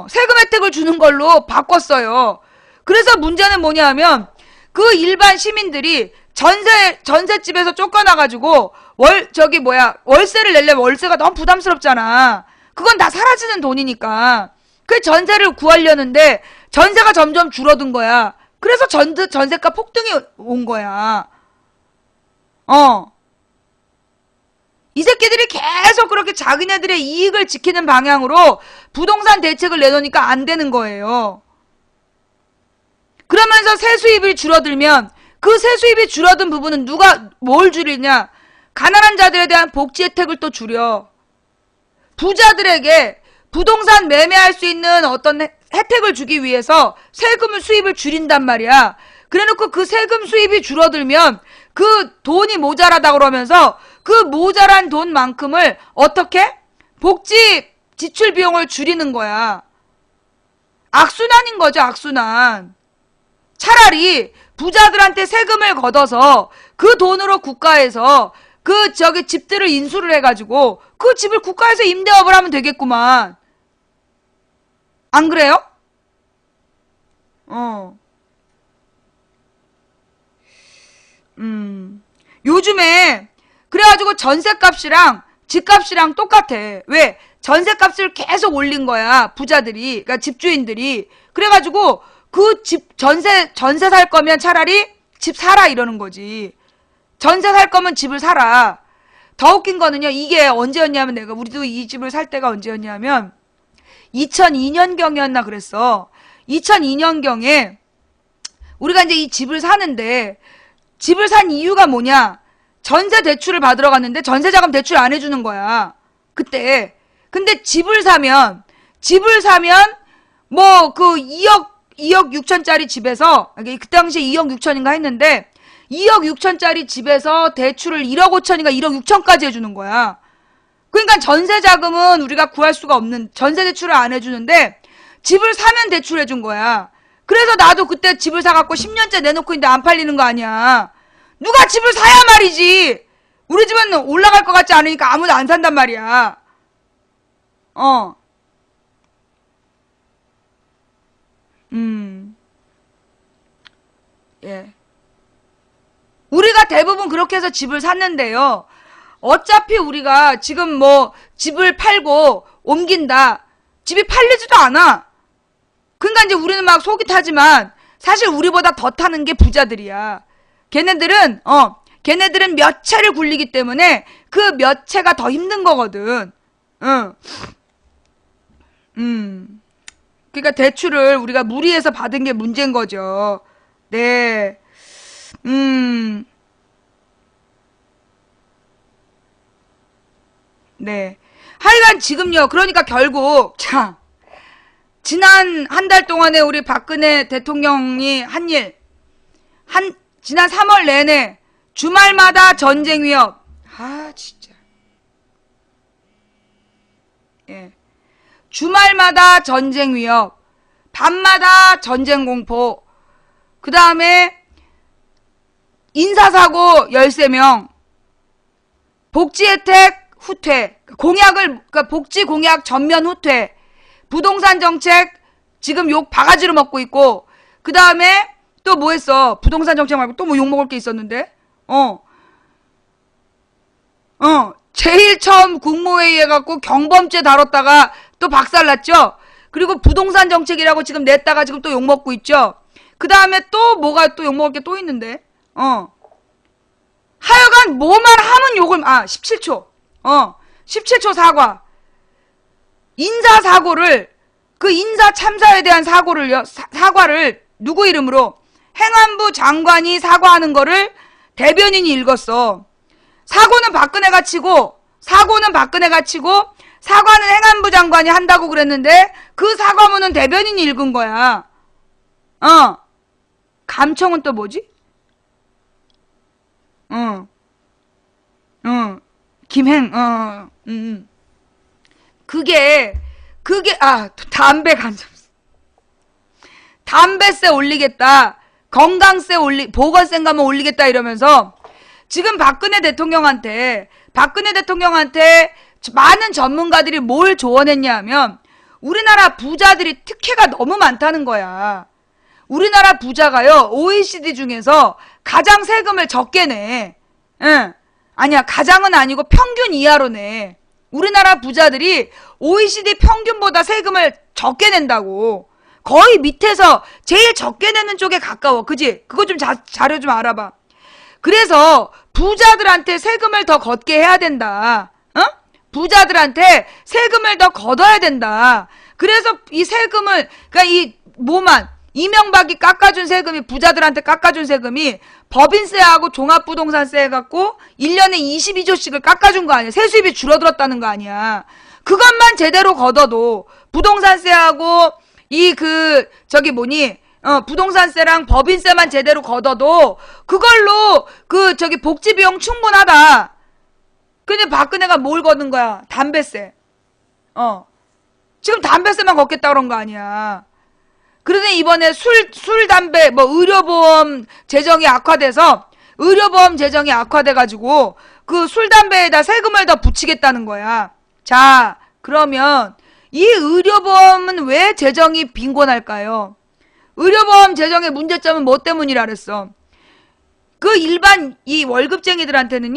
세금 혜택을 주는 걸로 바꿨어요. 그래서 문제는 뭐냐 하면 그 일반 시민들이 전셋집에서 쫓겨나가지고 월세를 내려면 월세가 너무 부담스럽잖아. 그건 다 사라지는 돈이니까. 그 전세를 구하려는데 전세가 점점 줄어든 거야. 그래서 전세가 폭등이 온 거야. 이 새끼들이 계속 그렇게 자기네들의 이익을 지키는 방향으로 부동산 대책을 내놓으니까 안 되는 거예요. 그러면서 세수입이 줄어들면 그 세수입이 줄어든 부분은 누가 뭘 줄이냐? 가난한 자들에 대한 복지 혜택을 또 줄여. 부자들에게 부동산 매매할 수 있는 어떤 혜택을 주기 위해서 세금 수입을 줄인단 말이야. 그래놓고 그 세금 수입이 줄어들면 그 돈이 모자라다 그러면서 그 모자란 돈만큼을 어떻게? 복지 지출 비용을 줄이는 거야. 악순환인 거죠, 악순환. 차라리 부자들한테 세금을 걷어서 그 돈으로 국가에서 집들을 인수를 해가지고 그 집을 국가에서 임대업을 하면 되겠구만. 안 그래요? 요즘에 그래가지고 전셋값이랑 집값이랑 똑같아. 왜? 전셋값을 계속 올린 거야. 부자들이, 그러니까 집주인들이. 그래가지고 그 집 전세 살 거면 차라리 집 사라 이러는 거지. 전세 살 거면 집을 사라. 더 웃긴 거는요. 이게 언제였냐면 우리도 이 집을 살 때가 언제였냐면 2002년경이었나 그랬어. 2002년경에 우리가 이제 이 집을 사는데 집을 산 이유가 뭐냐? 전세 대출을 받으러 갔는데 전세자금 대출 안 해주는 거야. 그때. 근데 집을 사면 뭐 그 2억 6천짜리 집에서 그 당시에 2억 6천인가 했는데 2억 6천짜리 집에서 대출을 1억 5천인가 1억 6천까지 해주는 거야. 그러니까 전세자금은 우리가 구할 수가 없는 전세 대출을 안 해주는데 집을 사면 대출해준 거야. 그래서 나도 그때 집을 사갖고 10년째 내놓고 있는데 안 팔리는 거 아니야. 누가 집을 사야 말이지. 우리 집은 올라갈 것 같지 않으니까 아무도 안 산단 말이야. 예. 우리가 대부분 그렇게 해서 집을 샀는데요. 어차피 우리가 지금 뭐 집을 팔고 옮긴다. 집이 팔리지도 않아. 그러니까 이제 우리는 막 속이 타지만 사실 우리보다 더 타는 게 부자들이야. 걔네들은 몇 채를 굴리기 때문에 그 몇 채가 더 힘든 거거든. 그러니까 대출을 우리가 무리해서 받은 게 문제인 거죠. 네. 네. 하여간 지금요. 그러니까 결국 자, 지난 한 달 동안에 우리 박근혜 대통령이 한 일, 지난 3월 내내 주말마다 전쟁 위협. 아, 진짜. 예. 주말마다 전쟁 위협. 밤마다 전쟁 공포. 그 다음에 인사사고 13명. 복지 혜택 후퇴. 그러니까 복지 공약 전면 후퇴. 부동산 정책 지금 욕 바가지로 먹고 있고, 그 다음에 또 뭐 했어? 부동산 정책 말고 또 뭐 욕 먹을 게 있었는데? 제일 처음 국무회의 해갖고 경범죄 다뤘다가 또 박살났죠? 그리고 부동산 정책이라고 지금 냈다가 지금 또 욕 먹고 있죠? 그 다음에 또 뭐가 또 욕 먹을 게 또 있는데? 하여간 뭐만 하면 욕을, 17초. 17초 사과. 인사사고를, 그 인사 참사에 대한 사과를 누구 이름으로? 행안부 장관이 사과하는 거를 대변인이 읽었어. 사고는 박근혜가 치고, 사과는 행안부 장관이 한다고 그랬는데, 그 사과문은 대변인이 읽은 거야. 감청은 또 뭐지? 김행, 담배 간접. 담배세 올리겠다. 건강세 보건세 가면 올리겠다 이러면서 지금 박근혜 대통령한테 많은 전문가들이 뭘 조언했냐 하면 우리나라 부자들이 특혜가 너무 많다는 거야. 우리나라 부자가요, OECD 중에서 가장 세금을 적게 내. 아니야, 가장은 아니고 평균 이하로 내. 우리나라 부자들이 OECD 평균보다 세금을 적게 낸다고. 거의 밑에서 제일 적게 내는 쪽에 가까워. 그지? 그거 좀 자료 좀 알아봐. 그래서 부자들한테 세금을 더 걷게 해야 된다. 부자들한테 세금을 더 걷어야 된다. 그래서 이 세금을, 그러니까 이명박이 깎아준 세금이, 부자들한테 깎아준 세금이 법인세하고 종합부동산세 해갖고 1년에 22조씩을 깎아준 거 아니야. 세수입이 줄어들었다는 거 아니야. 그것만 제대로 걷어도 부동산세하고 부동산세랑 법인세만 제대로 걷어도 그걸로 복지 비용 충분하다. 근데 박근혜가 뭘 걷는 거야? 담배세. 지금 담배세만 걷겠다 그런 거 아니야. 그러더니 이번에 술, 담배, 의료보험 재정이 악화돼가지고 그 술, 담배에다 세금을 더 붙이겠다는 거야. 자, 그러면 이 의료보험은 왜 재정이 빈곤할까요? 의료보험 재정의 문제점은 뭐 때문이라 그랬어? 일반 월급쟁이들한테는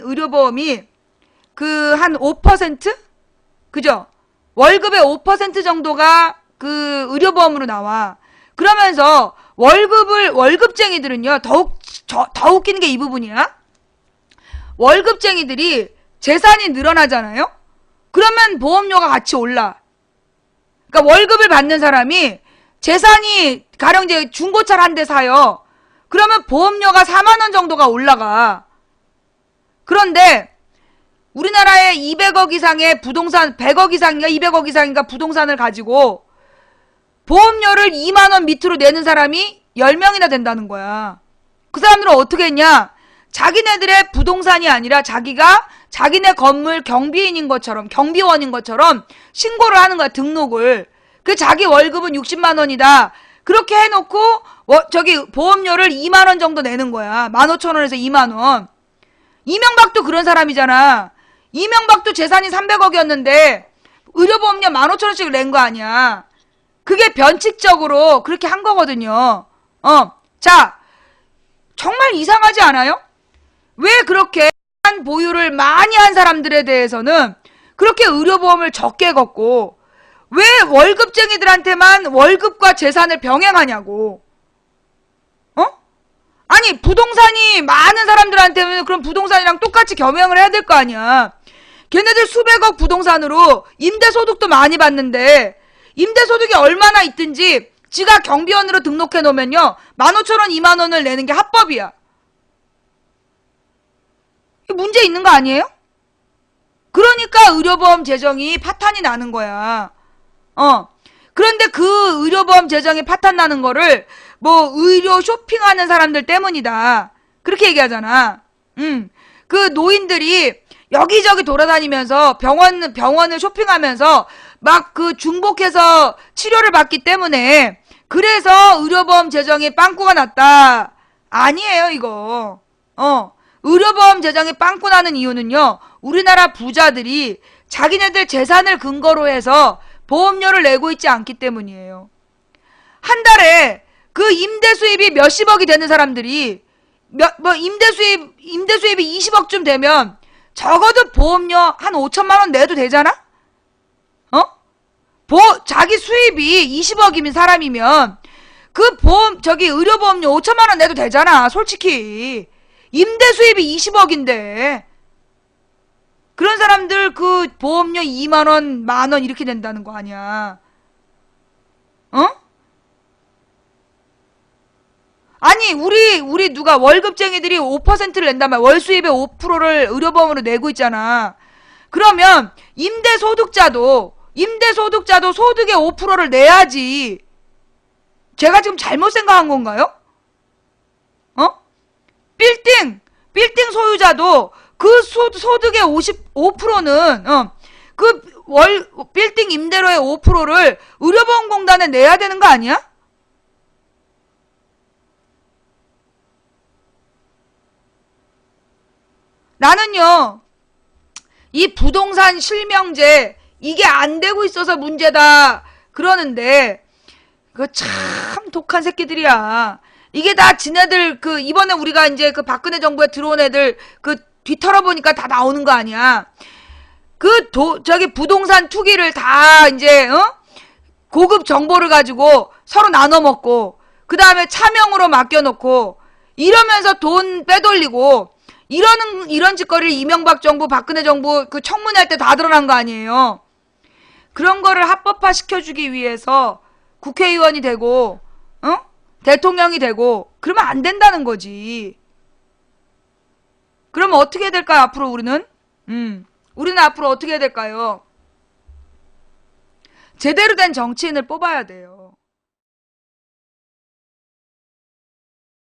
의료보험이 한 5%? 그죠? 월급의 5% 정도가 의료보험으로 나와. 그러면서 월급쟁이들은요, 더 웃기는 게 이 부분이야. 월급쟁이들이 재산이 늘어나잖아요? 그러면 보험료가 같이 올라. 그러니까 월급을 받는 사람이 재산이, 가령 이제 중고차를 한 대 사요. 그러면 보험료가 4만원 정도가 올라가. 그런데 우리나라에 200억 이상의 부동산, 100억 이상인가 200억 이상인가 부동산을 가지고 보험료를 2만원 밑으로 내는 사람이 10명이나 된다는 거야. 그 사람들은 어떻게 했냐? 자기네들의 부동산이 아니라 자기가 자기네 건물 경비원인 것처럼 신고를 하는 거야, 등록을. 그 자기 월급은 60만 원이다. 그렇게 해놓고 저기 보험료를 2만 원 정도 내는 거야. 15,000원에서 2만 원. 이명박도 그런 사람이잖아. 이명박도 재산이 300억이었는데 의료보험료 15,000원씩 낸 거 아니야. 그게 변칙적으로 그렇게 한 거거든요. 자, 정말 이상하지 않아요? 왜 그렇게 보유를 많이 한 사람들에 대해서는 그렇게 의료보험을 적게 걷고 왜 월급쟁이들한테만 월급과 재산을 병행하냐고. 아니 부동산이 많은 사람들한테는 그럼 부동산이랑 똑같이 겸용을 해야 될 거 아니야. 걔네들 수백억 부동산으로 임대소득도 많이 받는데 임대소득이 얼마나 있든지 지가 경비원으로 등록해 놓으면요 15,000원 2만 원을 내는 게 합법이야. 문제 있는 거 아니에요? 그러니까 의료보험 재정이 파탄이 나는 거야. 그런데 그 의료보험 재정이 파탄 나는 거를 뭐 의료 쇼핑하는 사람들 때문이다. 그렇게 얘기하잖아. 그 노인들이 여기저기 돌아다니면서 병원을 쇼핑하면서 막 그 중복해서 치료를 받기 때문에 그래서 의료보험 재정이 빵꾸가 났다. 아니에요, 이거. 의료보험 재정이 빵꾸 나는 이유는요. 우리나라 부자들이 자기네들 재산을 근거로 해서 보험료를 내고 있지 않기 때문이에요. 한 달에 그 임대 수입이 몇십억이 되는 사람들이 임대 수입이 20억쯤 되면 적어도 보험료 한 5천만 원 내도 되잖아? 자기 수입이 20억이면 사람이면 그 의료보험료 5천만 원 내도 되잖아, 솔직히. 임대 수입이 20억인데. 그런 사람들 그 보험료 2만 원, 만 원 이렇게 된다는 거 아니야. 아니, 우리 누가 월급쟁이들이 5%를 낸단 말이야. 월 수입의 5%를 의료보험으로 내고 있잖아. 그러면 임대소득자도 소득의 5%를 내야지. 제가 지금 잘못 생각한 건가요? 빌딩 소유자도 그 소득의 55%는 그 빌딩 임대료의 5%를 의료보험공단에 내야 되는 거 아니야? 나는요, 이 부동산 실명제 이게 안 되고 있어서 문제다 그러는데 그거 참 독한 새끼들이야. 이게 다 지네들 이번에 우리가 이제 그 박근혜 정부에 들어온 애들 뒤털어보니까 다 나오는 거 아니야. 저기 부동산 투기를 다 이제 고급 정보를 가지고 서로 나눠 먹고 그 다음에 차명으로 맡겨놓고 이러면서 돈 빼돌리고 이런 짓거리를 이명박 정부, 박근혜 정부 그 청문회 할 때 다 드러난 거 아니에요. 그런 거를 합법화 시켜주기 위해서 국회의원이 되고, 대통령이 되고, 그러면 안 된다는 거지. 그러면 어떻게 해야 될까요, 앞으로 우리는? 우리는 앞으로 어떻게 해야 될까요? 제대로 된 정치인을 뽑아야 돼요.